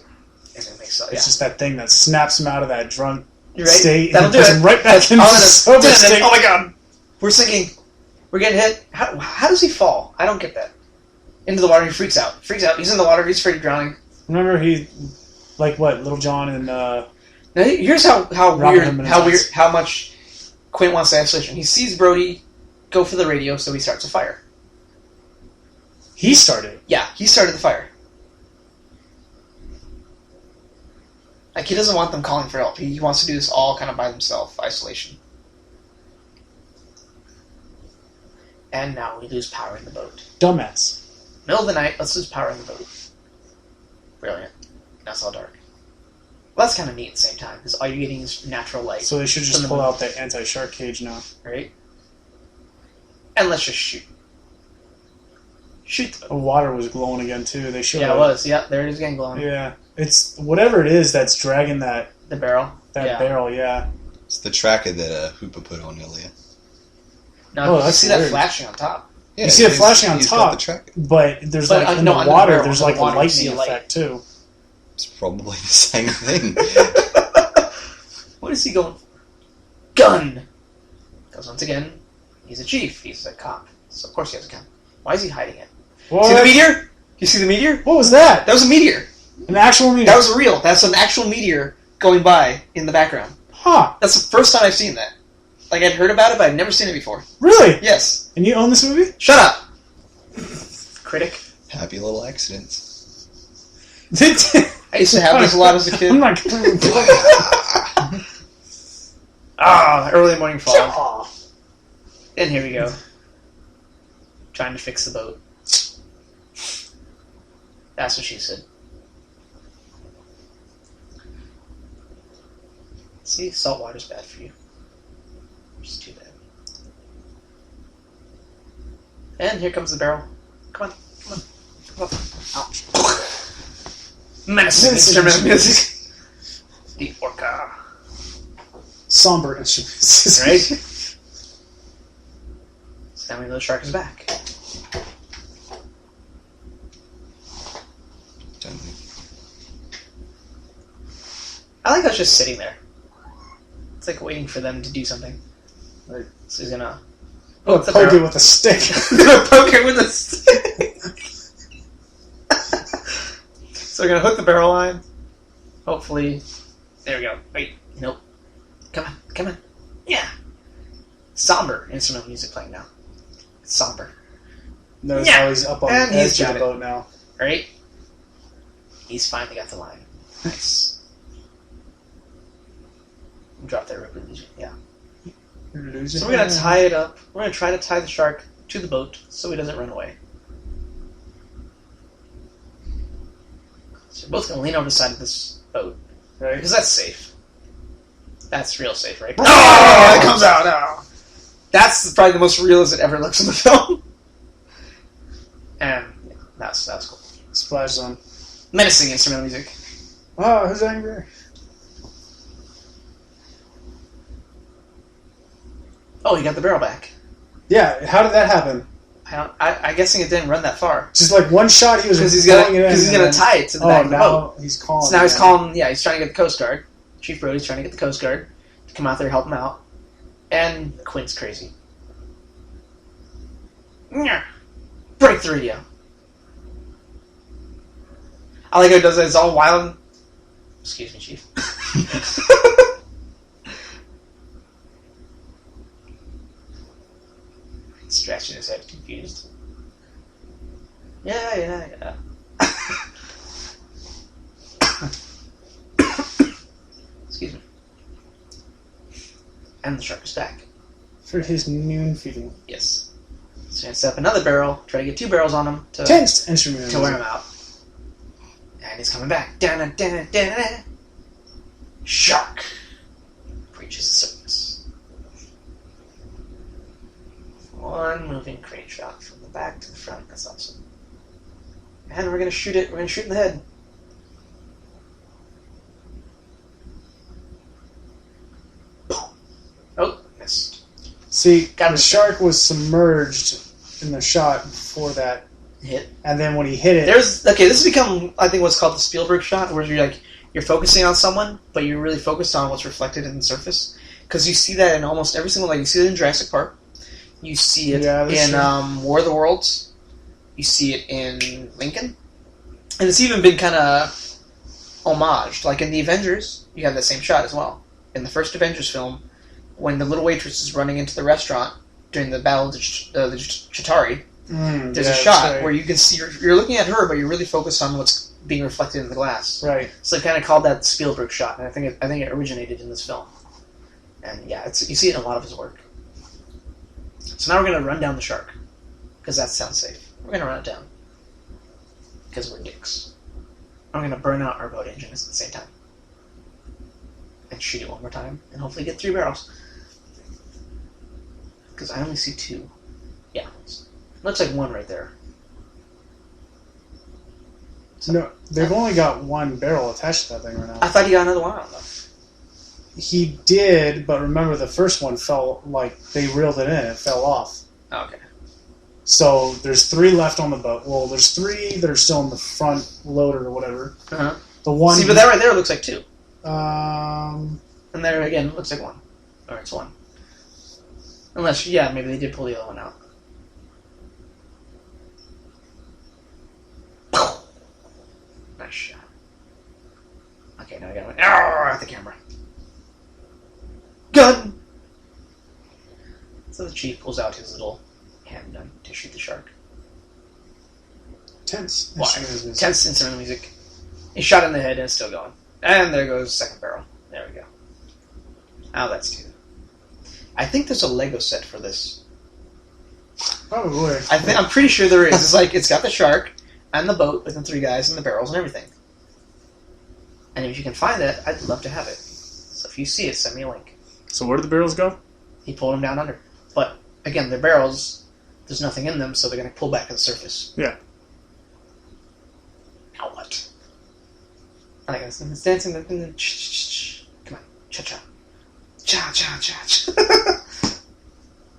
And it makes It's just that thing that snaps him out of that drunk You're right. state That'll and do puts it. him right back into the sober state. Oh my god! We're sinking. We're getting hit. How does he fall? I don't get that. Into the water, he freaks out. He's in the water, he's afraid of drowning. Remember he... Like what? Little John and... Now here's how much Quint wants to isolation. He sees Brody go for the radio, so he starts a fire. He started. Yeah, he started the fire. Like, he doesn't want them calling for help. He wants to do this all kind of by himself. Isolation. And now we lose power in the boat. Dumbass. Middle of the night, let's lose power in the boat. Brilliant. Now it's all dark. Well, that's kind of neat at the same time, because all you're getting is natural light. So they should just pull out that anti-shark cage now. Right? And let's just shoot. Shoot the boat. The water was glowing again, too. They should Yeah, it was. Yeah, there it is again glowing. Yeah. It's whatever it is that's dragging that The barrel. barrel, yeah. It's the tracker that Hooper put on earlier. Now, you that's see that weird. flashing on top. Yeah, You see it flashing on he's got top, the tracker. but there's But, like in no, the under the water, barrel, there's under like the a water, you see lightning a light. effect too. It's probably the same thing. What is he going for? Gun! Because once again, he's a chief. He's a cop. So of course he has a gun. Why is he hiding it? What? See the meteor? You see the meteor? What was that? That was a meteor. An actual meteor? That was real. That's an actual meteor going by in the background. Huh. That's the first time I've seen that. Like, I'd heard about it, but I'd never seen it before. Really? Yes. And you own this movie? Shut up! Critic. Happy little accidents. I used to have this a lot as a kid. I'm not Early morning fog. And here we go. Trying to fix the boat. That's what she said. See, salt water's bad for you. Just too bad. And here comes the barrel. Come on. Ouch. Menacing instrument music. The orca. somber instruments. Right? So now we know the shark is back. I like how it's just sitting there. It's like waiting for them to do something. So he's gonna Poke it with a stick. Poke it with a stick. So we're gonna hook the barrel line. Hopefully, there we go. Wait, nope. Come on. Yeah. Somber instrumental music playing now. It's somber. Notice how he's up on And the he's edge of got the it. boat now. Right? He's finally got the line. Nice. Drop that rope illusion. Yeah. So we're gonna tie it up. We're gonna try to tie the shark to the boat so he doesn't run away. So we're both going to lean over the side of this boat. Right. Because that's safe. That's real safe, right? Oh, it comes out. Oh. That's probably the most real as it ever looks in the film. And yeah, that was cool. Splash zone. Menacing instrumental music. Oh, who's angry? Oh, he got the barrel back. Yeah, how did that happen? I'm guessing it didn't run that far. Just like one shot, he was because he's throwing gonna it in. because he's gonna tie it to the back of the boat. He's calling. So now he's calling. Yeah, he's trying to get the Coast Guard. Chief Brody's trying to get the Coast Guard to come out there and help him out. And Quint's crazy. Break the radio. I like how he does it. It's all wild. Excuse me, Chief. Scratching his head, confused. Yeah. Excuse me. And the shark is back. For his noon feeding. Yes. So he's going to set up another barrel, try to get 2 barrels on him to Tense instrument to wear him out. And he's coming back. Da-na-da-na-da-na. Shark breaches the surface. One moving crane shot from the back to the front. That's awesome. And we're going to shoot it. We're going to shoot in the head. Oh, missed. See, Got the him. shark was submerged in the shot before that Hit. and then when he hit it, This has become, I think, what's called the Spielberg shot, where you're focusing on someone, but you're really focused on what's reflected in the surface. Because you see that in almost every single, you see it in Jurassic Park, you see it in War of the Worlds, you see it in Lincoln, and it's even been kind of homaged. Like in the Avengers, you have that same shot as well. In the first Avengers film, when the little waitress is running into the restaurant during the Battle of the Chitauri, there's a shot where you can see you're looking at her, but you're really focused on what's being reflected in the glass. right? So they kind of called that the Spielberg shot, and I think it originated in this film. And yeah, you see it in a lot of his work. So now we're going to run down the shark, because that sounds safe. We're going to run it down, because we're dicks. I'm going to burn out our boat engines at the same time, and shoot it one more time, and hopefully get 3 barrels. Because I only see 2. Yeah, looks like 1 right there. So, No, they've only got 1 barrel attached to that thing right now. I thought he got another one out though. He did, but remember the first one fell, like, they reeled it in. It fell off. Oh, okay. So there's 3 left on the boat. Well, there's 3 that are still in the front loader or whatever. Uh-huh. The one. See, but that right there looks like 2. Um. And there again, it looks like 1. Or it's 1. Unless, maybe they did pull the other one out. Nice shot. Okay, now I gotta at the camera. Gun! So the chief pulls out his little handgun to shoot the shark. Tense. Why? Tense instrumental music. He shot in the head and it's still going. And there goes the second barrel. There we go. Now that's 2. I think there's a Lego set for this. Probably. I'm pretty sure there is. It's like, it's got the shark and the boat with the 3 guys and the barrels and everything. And if you can find it, I'd love to have it. So if you see it, send me a link. So where did the barrels go? He pulled them down under. But, again, they're barrels. There's nothing in them, so they're going to pull back to the surface. Yeah. Now what? I like this. It's dancing. Come on. Cha-cha. Cha-cha-cha.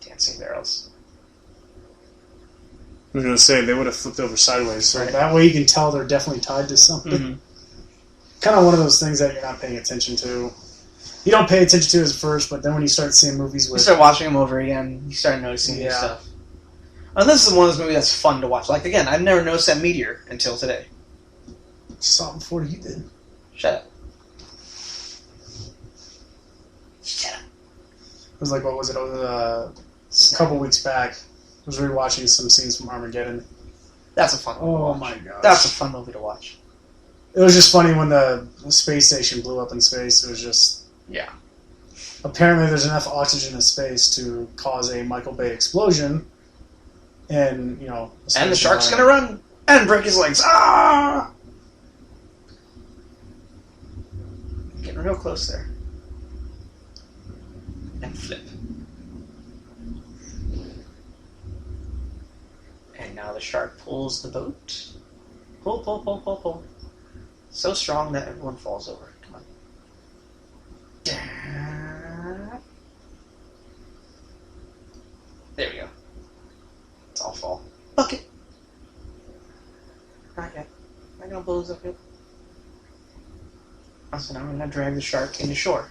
Dancing barrels. I was going to say, they would have flipped over sideways, so Right. that way you can tell they're definitely tied to something. Mm-hmm. Kind of one of those things that you're not paying attention to. You don't pay attention to it at first, but then when you start seeing movies You with... start watching them over again, you start noticing new stuff. And this is one of those movies that's fun to watch. Like, again, I've never noticed that meteor until today. Saw it before you did. Shut up. Shut up. It was like, what was it, a couple weeks back. I was rewatching some scenes from Armageddon. That's a fun one to Oh watch. my gosh. That's a fun movie to watch. It was just funny when the space station blew up in space. It was just... Yeah. Apparently there's enough oxygen in space to cause a Michael Bay explosion. And, And the shark's gonna run and break his legs. Ah! Getting real close there. And flip. And now the shark pulls the boat. Pull, pull, pull, pull, pull. So strong that everyone falls over. Come on. There we go. It's all fall. Bucket! Not yet. Am I gonna blow this up yet? So now I'm gonna drag the shark into shore.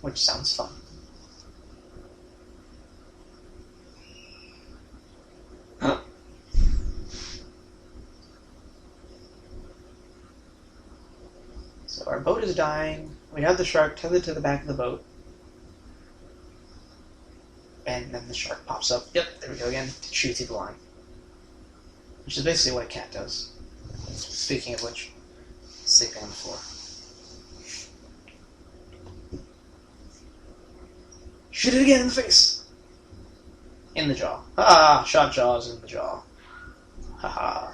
Which sounds fun. Huh. So our boat is dying. We have the shark tethered to the back of the boat. And then the shark pops up. Yep, there we go again. To chew through the line. Which is basically what a cat does. Speaking of which, sleeping on the floor. Shoot it again in the face. In the jaw. Ah, shot jaws in the jaw. Haha.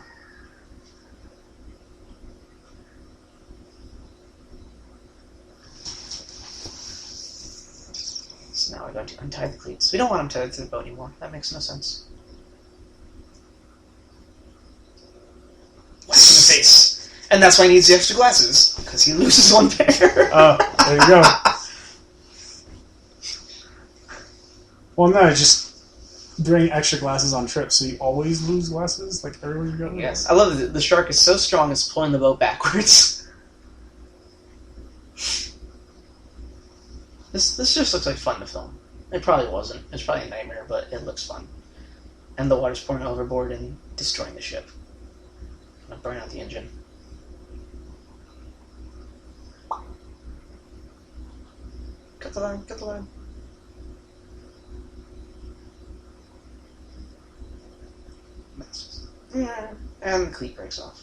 So now we're going to untie the cleats. We don't want him tethered to the boat anymore. That makes no sense. Whack in the face. And that's why he needs the extra glasses. Because he loses one pair. Oh, there you go. Well, no, just bring extra glasses on trips, so you always lose glasses, like everywhere you go. Yes, I love that the shark is so strong it's pulling the boat backwards. This just looks like fun to film. It probably wasn't. It's probably a nightmare, but it looks fun. And the water's pouring overboard and destroying the ship. Gonna burn out the engine. Cut the line, cut the line. And the cleat breaks off.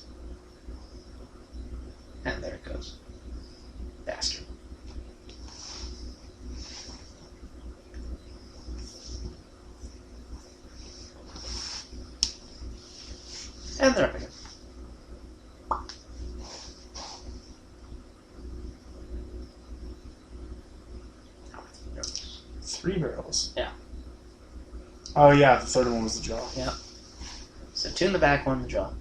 And there it goes. Bastard. And they're up again. Three barrels? Yeah. Oh, yeah, the third one was the jaw. Yeah. So two in the back, one in the jaw.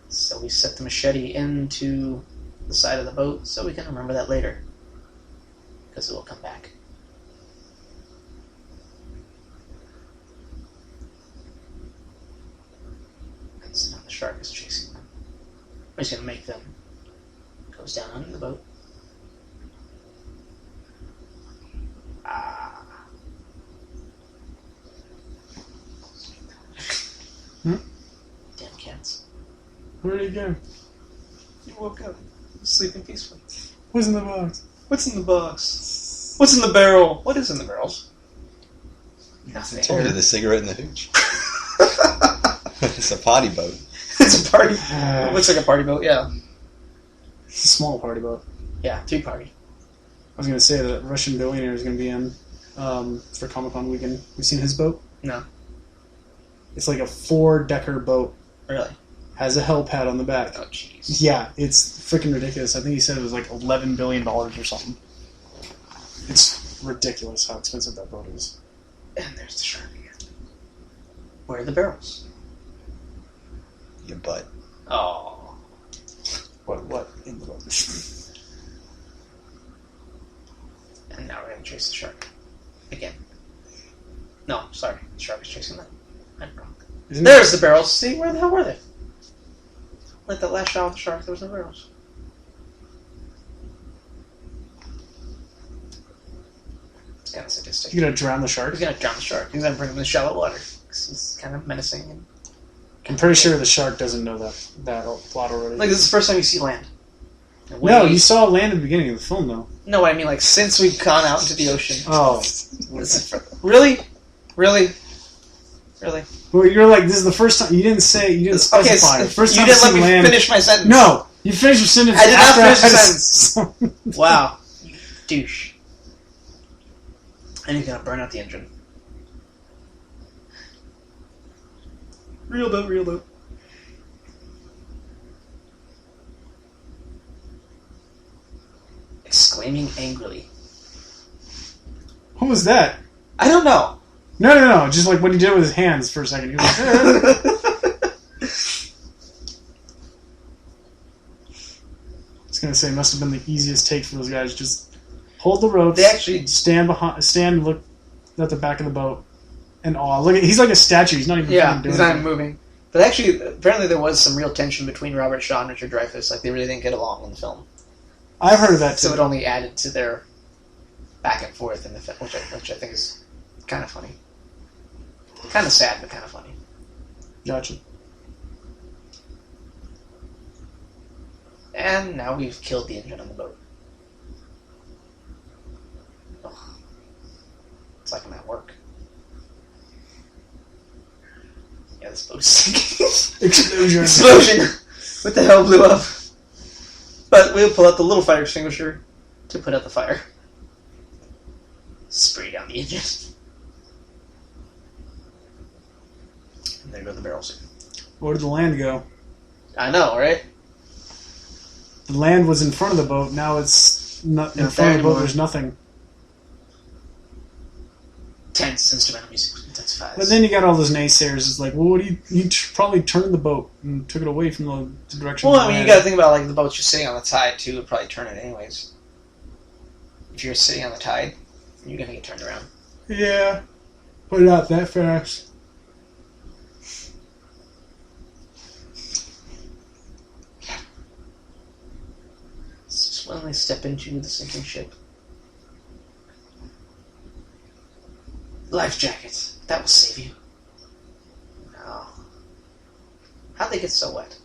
So we set the machete into the side of the boat so we can remember that later. Because it will come back. And so now the shark is chasing them. We're just going to make them. Goes down under the boat. Ah. Damn cats. Where did he go? You woke up. Sleeping peacefully. What's in the box? What's in the box? What's in the barrel? What is in the barrels? Nothing. I told you the cigarette and the hooch. It's a potty boat. It's a party. It looks like a party boat, yeah. It's a small party boat. Yeah, 3-party. I was going to say that Russian billionaire is going to be in for Comic-Con weekend. We've seen his boat? No. It's like a 4-decker boat. Really? Has a helipad on the back. Oh, jeez. Yeah, it's freaking ridiculous. I think he said it was like $11 billion or something. It's ridiculous how expensive that boat is. And there's the shark again. Where are the barrels? Your butt. Oh. What in the boat? And now we're going to chase the shark. Again. No, sorry. The shark is chasing them. I'm wrong. There's the barrels. See, where the hell were they? Like that last shot of the shark, there was no barrels. It's kind of sadistic. You're going to drown the shark? He's going to drown the shark. He's going to bring him in the shallow water. He's kind of menacing. And I'm pretty sure the shark doesn't know that plot already. like, this is the first time you see land. No, you saw land at the beginning of the film, though. No, I mean, like, since we've gone out into the ocean. Oh. Really? Really? Really? Well, you're like, this is the first time. You didn't specify. Okay, First you time didn't let me land. finish my sentence. No! You finished your sentence I did not after finish the I sentence. Wow. You douche. And he's gonna burn out the engine. Real boat. Exclaiming angrily. What was that? I don't know. No. Just like what he did with his hands for a second. He was like, I was gonna say, it must have been the easiest take for those guys. Just hold the ropes. They actually stand and look at the back of the boat in awe. Look, he's like a statue. He's not even doing he's not even anything. moving. But actually, apparently there was some real tension between Robert Shaw and Richard Dreyfuss. Like, they really didn't get along in the film. I've heard of that too. So it only added to their back and forth in the film, which I think is kind of funny. Kind of sad, but kind of funny. Gotcha. And now we've killed the engine on the boat. Ugh. It's like I'm at work. Yeah, this boat is sinking. Explosion! What the hell blew up? But we'll pull out the little fire extinguisher to put out the fire. Spray down the engine. And there go the barrels. Where did the land go? I know, right? The land was in front of the boat. Now it's not in Not front there of the boat. anymore. There's nothing. Tense instrumental music intensifies. But then you got all those naysayers. It's like, well, what do you probably turned the boat and took it away from the direction. Well, of the I mean, land. you got to think about like the boat's just sitting on the tide too. Would probably turn it anyways. If you're sitting on the tide, you're gonna get turned around. Yeah, but not that fast. Just willingly step into the sinking ship. Life jacket. That will save you. No. How'd they get so wet?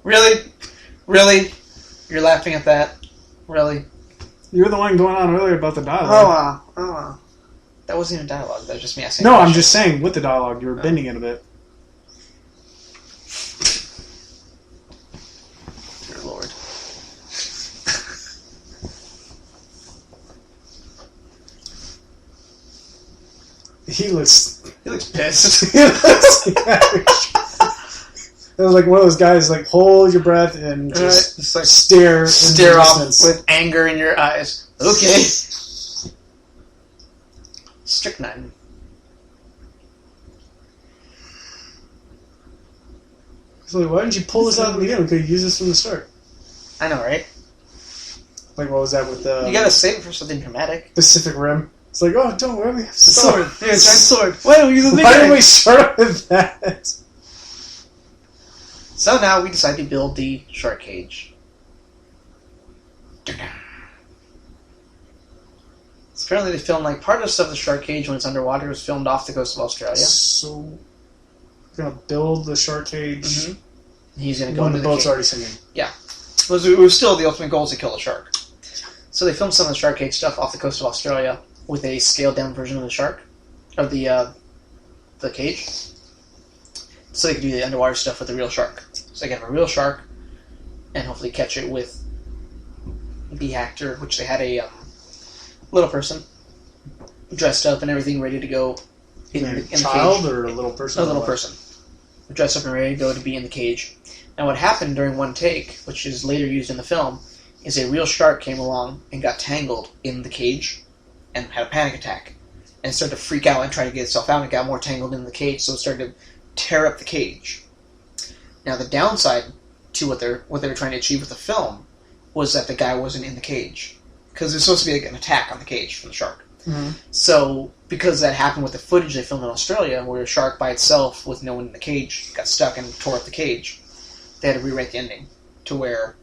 Really? Really? You're laughing at that? Really? You were the one going on earlier about the Oh, dialogue. wow. Oh, wow. That wasn't even dialogue. That was just me asking. No, I'm just saying with the dialogue, you were bending it a bit. Dear Lord. He looks pissed. he looks It was like one of those guys, like, hold your breath and just Just like stare off distance. with anger in your eyes. Okay. Strychnine. So like, why didn't you pull this out at the beginning? We could have used this from the start. I know, right? Like, what was that with the You gotta save it for something dramatic. Pacific Rim? It's like, oh, don't worry, we have sword. Yeah, giant sword. Why don't we use a Why didn't we start with that? So now we decide to build the shark cage. So apparently they filmed like part of stuff of the shark cage when it's underwater was filmed off the coast of Australia. So, we're gonna build the shark cage Mm-hmm. He's gonna go when into the boat's cage. already sinking. It was still the ultimate goal to kill the shark. So they filmed some of the shark cage stuff off the coast of Australia with a scaled down version of the shark, of the cage. So they could do the underwater stuff with the real shark. So they can have a real shark, and hopefully catch it with the actor, which they had a little person dressed up and everything, ready to go in the child cage. or a little person? A little person dressed up and ready to go to be in the cage. Now, what happened during one take, which is later used in the film, is a real shark came along and got tangled in the cage and had a panic attack and started to freak out and try to get itself out and got more tangled in the cage, so it started to tear up the cage. Now, the downside to what they were trying to achieve with the film was that the guy wasn't in the cage because there's supposed to be like an attack on the cage from the shark. Mm-hmm. So, because that happened with the footage they filmed in Australia, where a shark by itself with no one in the cage got stuck and tore up the cage, they had to rewrite the ending to where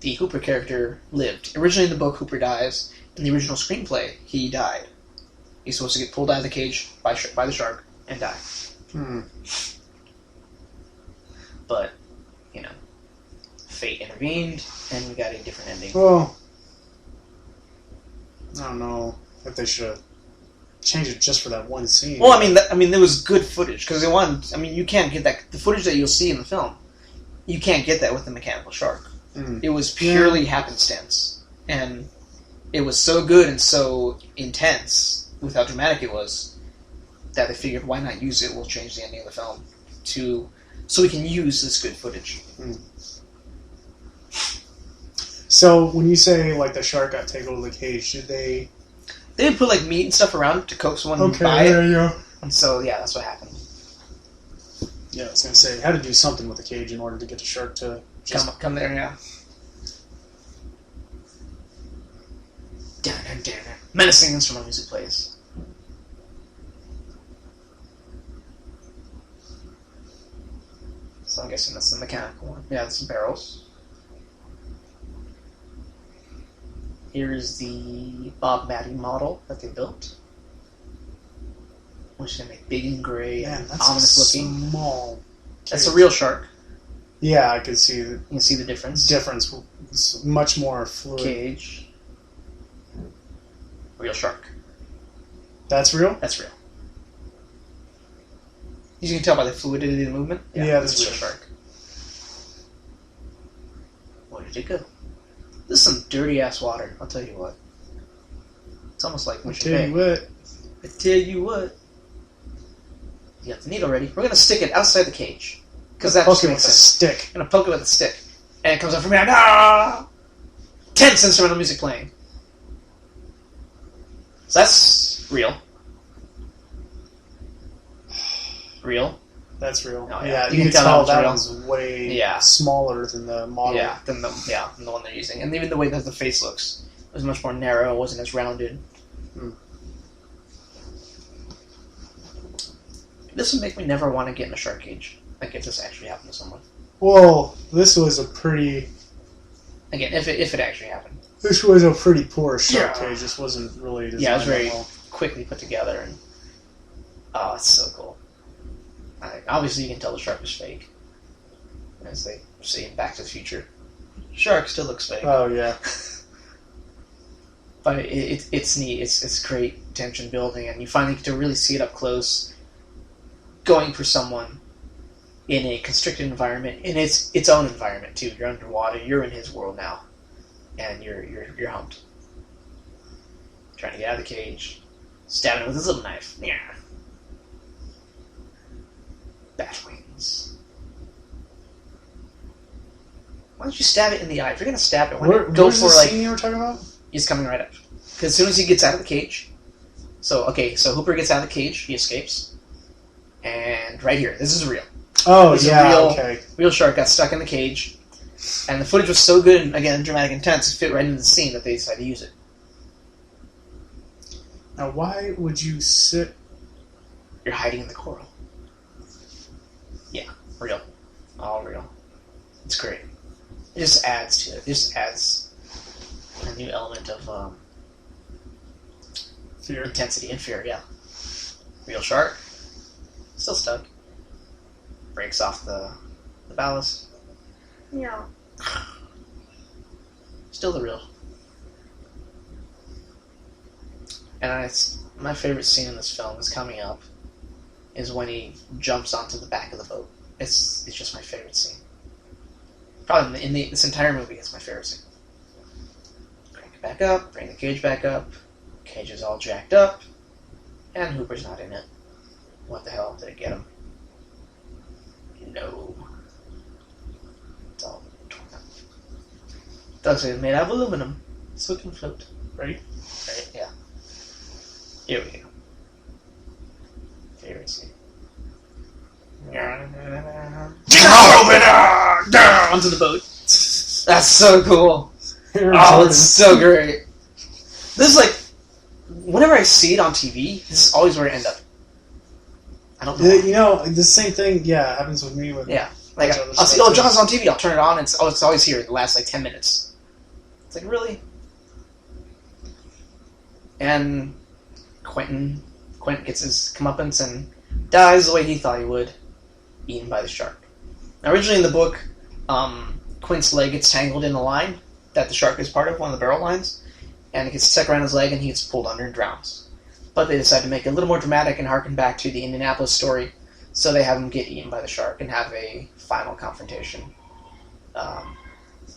the Hooper character lived. Originally in the book, Hooper dies. In the original screenplay, he died. He's supposed to get pulled out of the cage by the shark and die. Hmm. But, fate intervened, and we got a different ending. Well, I don't know if they should have changed it just for that one scene. Well, I mean, there was good footage because they wanted. I mean, you can't get that. The footage that you'll see in the film, you can't get that with the mechanical shark. Mm. It was purely happenstance, and it was so good and so intense with how dramatic it was that they figured, why not use it? We'll change the ending of the film so we can use this good footage. So when you say like the shark got taken over the cage, did they? They would put like meat and stuff around to coax one by there it. you go. And so yeah, that's what happened. Yeah, I was gonna say, had to do something with the cage in order to get the shark to just Come there, yeah. Menacing instrumental music plays. So I'm guessing that's the mechanical one. Yeah, that's some barrels. Here's the Bob Matty model that they built, which they make big and gray and ominous looking. Small. That's a real shark. Yeah, I could see You can see the difference. It's much more fluid. Cage. Real shark. That's real? That's real. You can tell by the fluidity of the movement. Yeah, that's a real shark. Where did it go? This is some dirty ass water, I'll tell you what. It's almost like I tell you what. You got the needle ready. We're gonna stick it outside the cage. Because that poke just it makes with a sense. stick. I'm gonna poke it with a stick. And it comes up from behind. Ah! Tense instrumental music playing. So that's real. Real. That's real. Oh, yeah, you you can can tell tell that real. one's way smaller than the model. Yeah, than the one they're using. And even the way that the face looks was much more narrow, it wasn't as rounded. This would make me never want to get in a shark cage. Like if this actually happened to someone. Well, this was a pretty... Again, if it actually happened. This was a pretty poor shark Yeah. cage. This wasn't really designed Yeah, it was very that well. quickly put together. And oh, it's so cool. Obviously, you can tell the shark is fake. As they say in Back to the Future. Shark still looks fake. Oh, yeah. But it's neat. It's great tension building, and you finally get to really see it up close, going for someone in a constricted environment, in its own environment too. You're underwater. You're in his world now, and you're humped. Trying to get out of the cage, stabbing it with his little knife. Yeah. Bat wings. Why don't you stab it in the eye? If you're gonna stab it, why not go where's for the like? scene you were talking about? He's coming right up. Because as soon as he gets out of the cage... So Hooper gets out of the cage, he escapes. And right here, this is real. Oh, This is yeah, real, okay. Real shark got stuck in the cage. And the footage was so good and, again, dramatic and intense, it fit right into the scene that they decided to use it. Now, why would you sit... You're hiding in the coral. Yeah, real. All real. It's great. It just adds to it. It just adds a new element of Fear. intensity and fear, yeah. Real shark. Still stuck. Breaks off the ballast. Yeah. Still the real. And my favorite scene in this film is coming up. Is when he jumps onto the back of the boat. It's just my favorite scene. Probably in this entire movie, it's my favorite scene. Crank it back up, bring the cage back up. Cage is all jacked up, and Hooper's not in it. What the hell did it get him? No. It's all torn up. Does say it's made out of aluminum, so it can float. Right? Right? Yeah. Here we go. Favorite scene. Onto the boat. That's so cool. Oh, it's so great. This is like, whenever I see it on TV, this is always where I end up. I don't know. You know, the same thing, happens with me. Yeah. Like, I'll see, John's on TV, I'll turn it on, and it's always here in the last, 10 minutes. It's like, really? And Quentin gets his comeuppance and dies the way he thought he would, eaten by the shark. Now, originally in the book, Quint's leg gets tangled in the line that the shark is part of, one of the barrel lines, and it gets stuck around his leg and he gets pulled under and drowns. But they decide to make it a little more dramatic and harken back to the Indianapolis story, so they have him get eaten by the shark and have a final confrontation.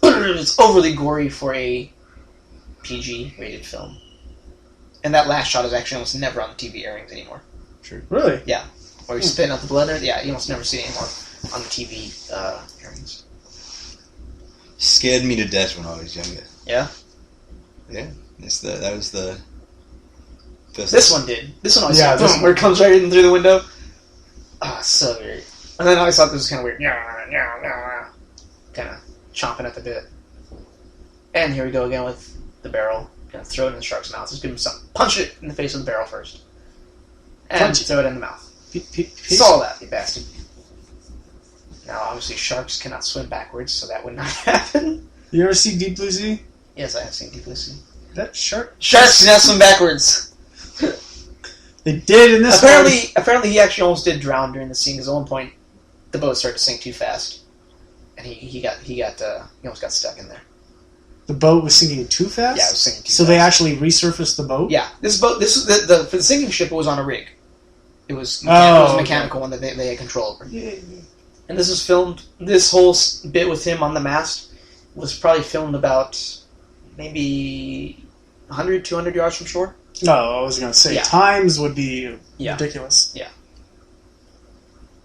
It's overly gory for a PG rated film. And that last shot is actually almost never on the TV airings anymore. True. Really? Yeah. Where he's spitting out the blood. Yeah, you almost never see it anymore on the TV airings. Scared me to death when I was younger. Yeah? Yeah. That was the first. This one did. This one always Yeah, where it comes right in through the window. Ah, so weird. And then I always thought this was kind of weird. Kind of chomping at the bit. And here we go again with the barrel. Gonna throw it in the shark's mouth. Just give him some. Punch it in the face with the barrel first. And throw it in the mouth. Saw that, you bastard. Now, obviously, sharks cannot swim backwards, so that would not happen. You ever see Deep Blue Sea? Yes, I have seen Deep Blue Sea. That shark? Sharks cannot swim backwards. They did in this Apparently, he actually almost did drown during the scene, because at one point, the boat started to sink too fast. And he almost got stuck in there. The boat was sinking too fast? Yeah, it was sinking too fast. So they actually resurfaced the boat? Yeah. This boat, for the sinking ship, it was on a rig. It was a mechanical one that they had control over. Yeah. And this was filmed, this whole bit with him on the mast was probably filmed about maybe 100, 200 yards from shore. No, I was going to say, times would be ridiculous. Yeah.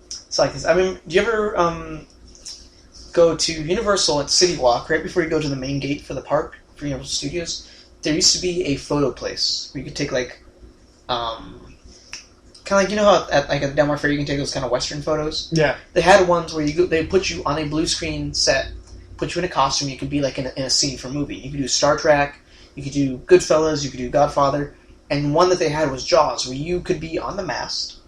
It's like this. I mean, do you ever go to Universal at City Walk, right before you go to the main gate for the park, for Universal Studios? There used to be a photo place where you could take, like, kind of like, you know how at like a Delmar Fair you can take those kind of Western photos? Yeah. They had ones where they put you on a blue screen set, put you in a costume, you could be like in a scene for a movie. You could do Star Trek, you could do Goodfellas, you could do Godfather, and one that they had was Jaws, where you could be on the mast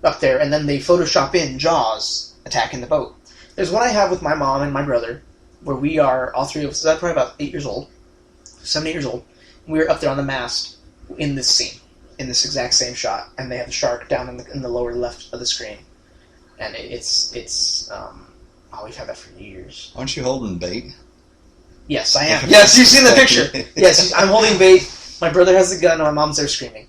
up there, and then they Photoshop in Jaws attacking the boat. There's one I have with my mom and my brother, where we are, all three of us, I'm probably about 8 years old, 7, 8 years old, and we were up there on the mast in this scene. In this exact same shot, and they have the shark down in the lower left of the screen, and we've had that for years. Aren't you holding bait? Yes, I am. Yes, you've seen the picture. Yes, I'm holding bait. My brother has the gun, and my mom's there screaming.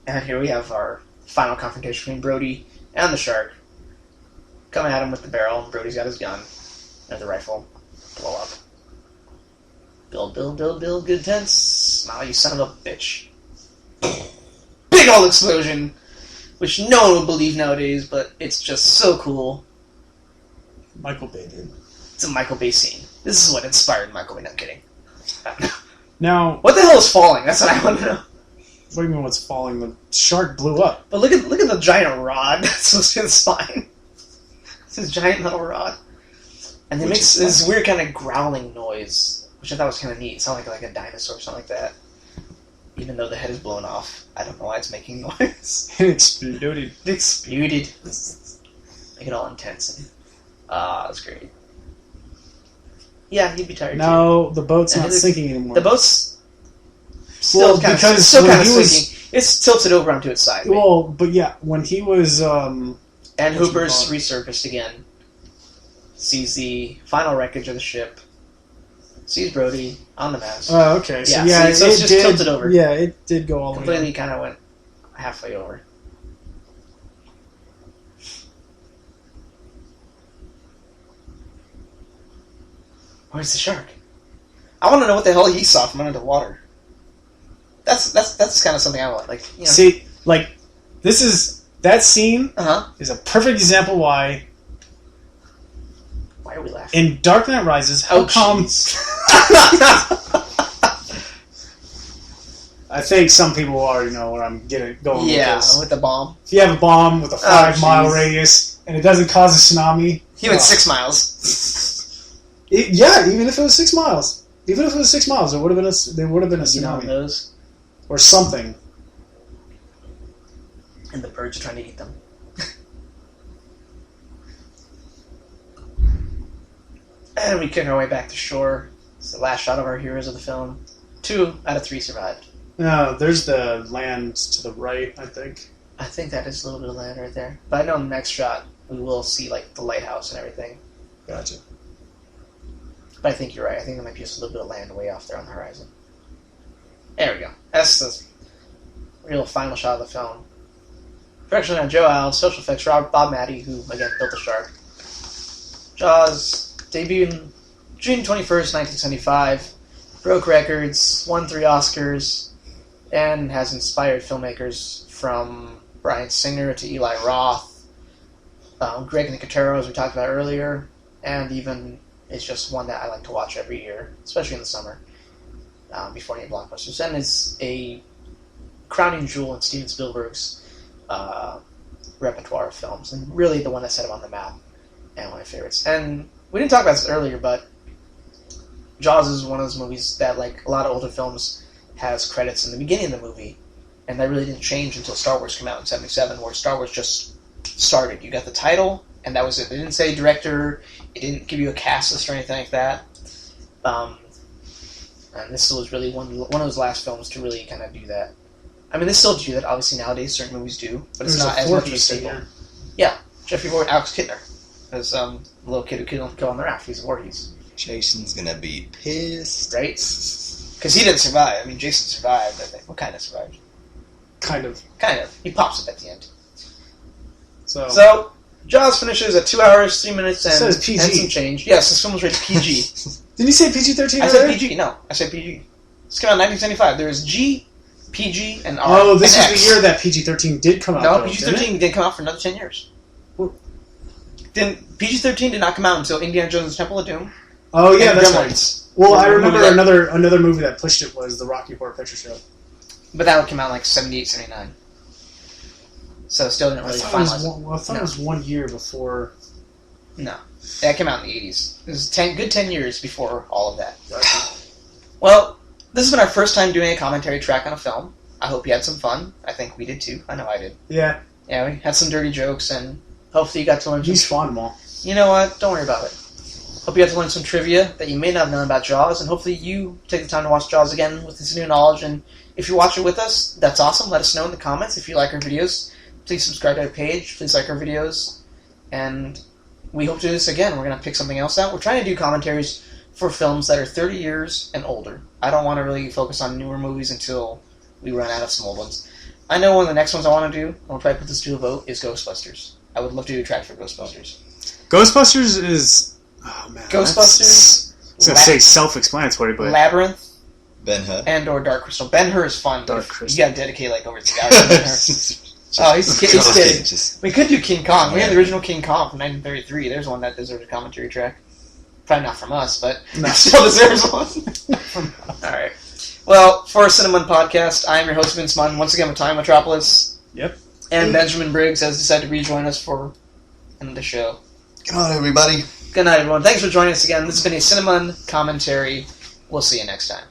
And here we have our final confrontation between Brody and the shark. Coming at him with the barrel, and Brody's got his gun and the rifle. Blow up. Build, good tense. Smile, you son of a bitch. Big old explosion, which no one would believe nowadays, but it's just so cool. Michael Bay did. It's a Michael Bay scene. This is what inspired Michael Bay. No, I'm kidding. Now, what the hell is falling? That's what I want to know. What do you mean what's falling? The shark blew up. But look at the giant rod that's supposed to be the spine. It's this giant metal rod. And it makes this weird kind of growling noise, which I thought was kind of neat. It sounded like a dinosaur or something like that. Even though the head is blown off. I don't know why it's making noise. It exploded. It exploded. Make it all intense. That's great. Yeah, he'd be tired too. No, the boat's not sinking anymore. The boat's still kind of sinking. It's tilted over onto its side. Well, but yeah, when he was... and Hooper's resurfaced again. Sees the final wreckage of the ship. Sees Brody on the mast. Oh, okay. So so it's just tilted over. Yeah, it did go all the way. Completely kind of went halfway over. Where's the shark? I want to know what the hell he saw from under the water. That's kind of something I want. Like, you know. See, like, that scene Uh-huh. is a perfect example why. Why are we laughing? In Dark Knight Rises, how come? I think some people already know where I'm going with this. With the bomb. If you have a bomb with a 5-mile radius and it doesn't cause a tsunami, he went 6 miles. Even if it was 6 miles, there would have been a tsunami. You know those? Or something. And the birds are trying to eat them. And we kick our way back to shore. It's the last shot of our heroes of the film. 2 out of 3 survived. No, there's the land to the right, I think. I think that is a little bit of land right there. But I know in the next shot we will see like the lighthouse and everything. Gotcha. But I think you're right. I think there might be just a little bit of land way off there on the horizon. There we go. That's the real final shot of the film. Production on Joe Allen, special effects Bob Matty, who again built the shark. Jaws debuted June 21st, 1975. broke records, won 3 Oscars, and has inspired filmmakers from Bryan Singer to Eli Roth, Greg Nicotero, as we talked about earlier, and even is just one that I like to watch every year, especially in the summer, before any blockbusters. And is a crowning jewel in Steven Spielberg's repertoire of films, and really the one that set him on the map, and one of my favorites. And we didn't talk about this earlier, but Jaws is one of those movies that, like a lot of older films, has credits in the beginning of the movie, and that really didn't change until Star Wars came out in '77, where Star Wars just started. You got the title, and that was it. It didn't say director, it didn't give you a cast list or anything like that. And this was really one of those last films to really kind of do that. I mean, they still do that, obviously, nowadays. Certain movies do, but it's not as much of a staple. Yeah, Jeffrey Voorhees, Alex Kittner, as a little kid who couldn't go on the raft. He's Voorhees. Jason's gonna be pissed. Right? Because he didn't survive. I mean, Jason survived, I think. What kind of survived? Kind of. Kind of. He pops up at the end. So Jaws finishes at 2 hours, 3 minutes, and, says PG. and some change. Yes, this film was rated PG. Didn't you say PG-13? I said PG. No, I said PG. This came out in 1975. There is G, PG, and R. Oh, this and was X. the year that PG-13 did come out. No, though, PG-13 didn't come out for another 10 years. What? Then PG-13 did not come out until Indiana Jones' Temple of Doom. Oh yeah, and that's Gremlins. right. Well, I Movie remember that- another movie that pushed it was the Rocky Horror Picture Show. But that one came out in like 78, 79. So it still didn't really finalize. I thought it was 1 year before. No. That came out in the 80s. It was good 10 years before all of that. Well, this has been our first time doing a commentary track on a film. I hope you had some fun. I think we did too. I know I did. Yeah. Yeah, we had some dirty jokes, and hopefully you got to learn some... You spawned them all. You know what? Don't worry about it. Hope you got to learn some trivia that you may not have known about Jaws, and hopefully you take the time to watch Jaws again with this new knowledge. And if you watch it with us, that's awesome. Let us know in the comments if you like our videos. Please subscribe to our page. Please like our videos. And we hope to do this again. We're going to pick something else out. We're trying to do commentaries for films that are 30 years and older. I don't want to really focus on newer movies until we run out of some old ones. I know one of the next ones I want to do, and we'll probably put this to a vote, is Ghostbusters. I would love to do a track for Ghostbusters. Ghostbusters is... Oh, man. Ghostbusters... I was going to say self-explanatory, but... Labyrinth. Ben-Hur. And or Dark Crystal. Ben-Hur is fun. Dark You Crystal. gotta dedicate like over 3 hours to Ben-Hur. Oh, he's kidding. We could do King Kong. We had the original King Kong from 1933. There's one that deserves a commentary track. Probably not from us, but No. still deserves one. Alright. Well, for our CineMunn podcast, I am your host, Vince Munn, once again with Time Metropolis. Yep. And Benjamin Briggs has decided to rejoin us for the show. Good night, everybody. Good night, everyone. Thanks for joining us again. This has been a CineMunn commentary. We'll see you next time.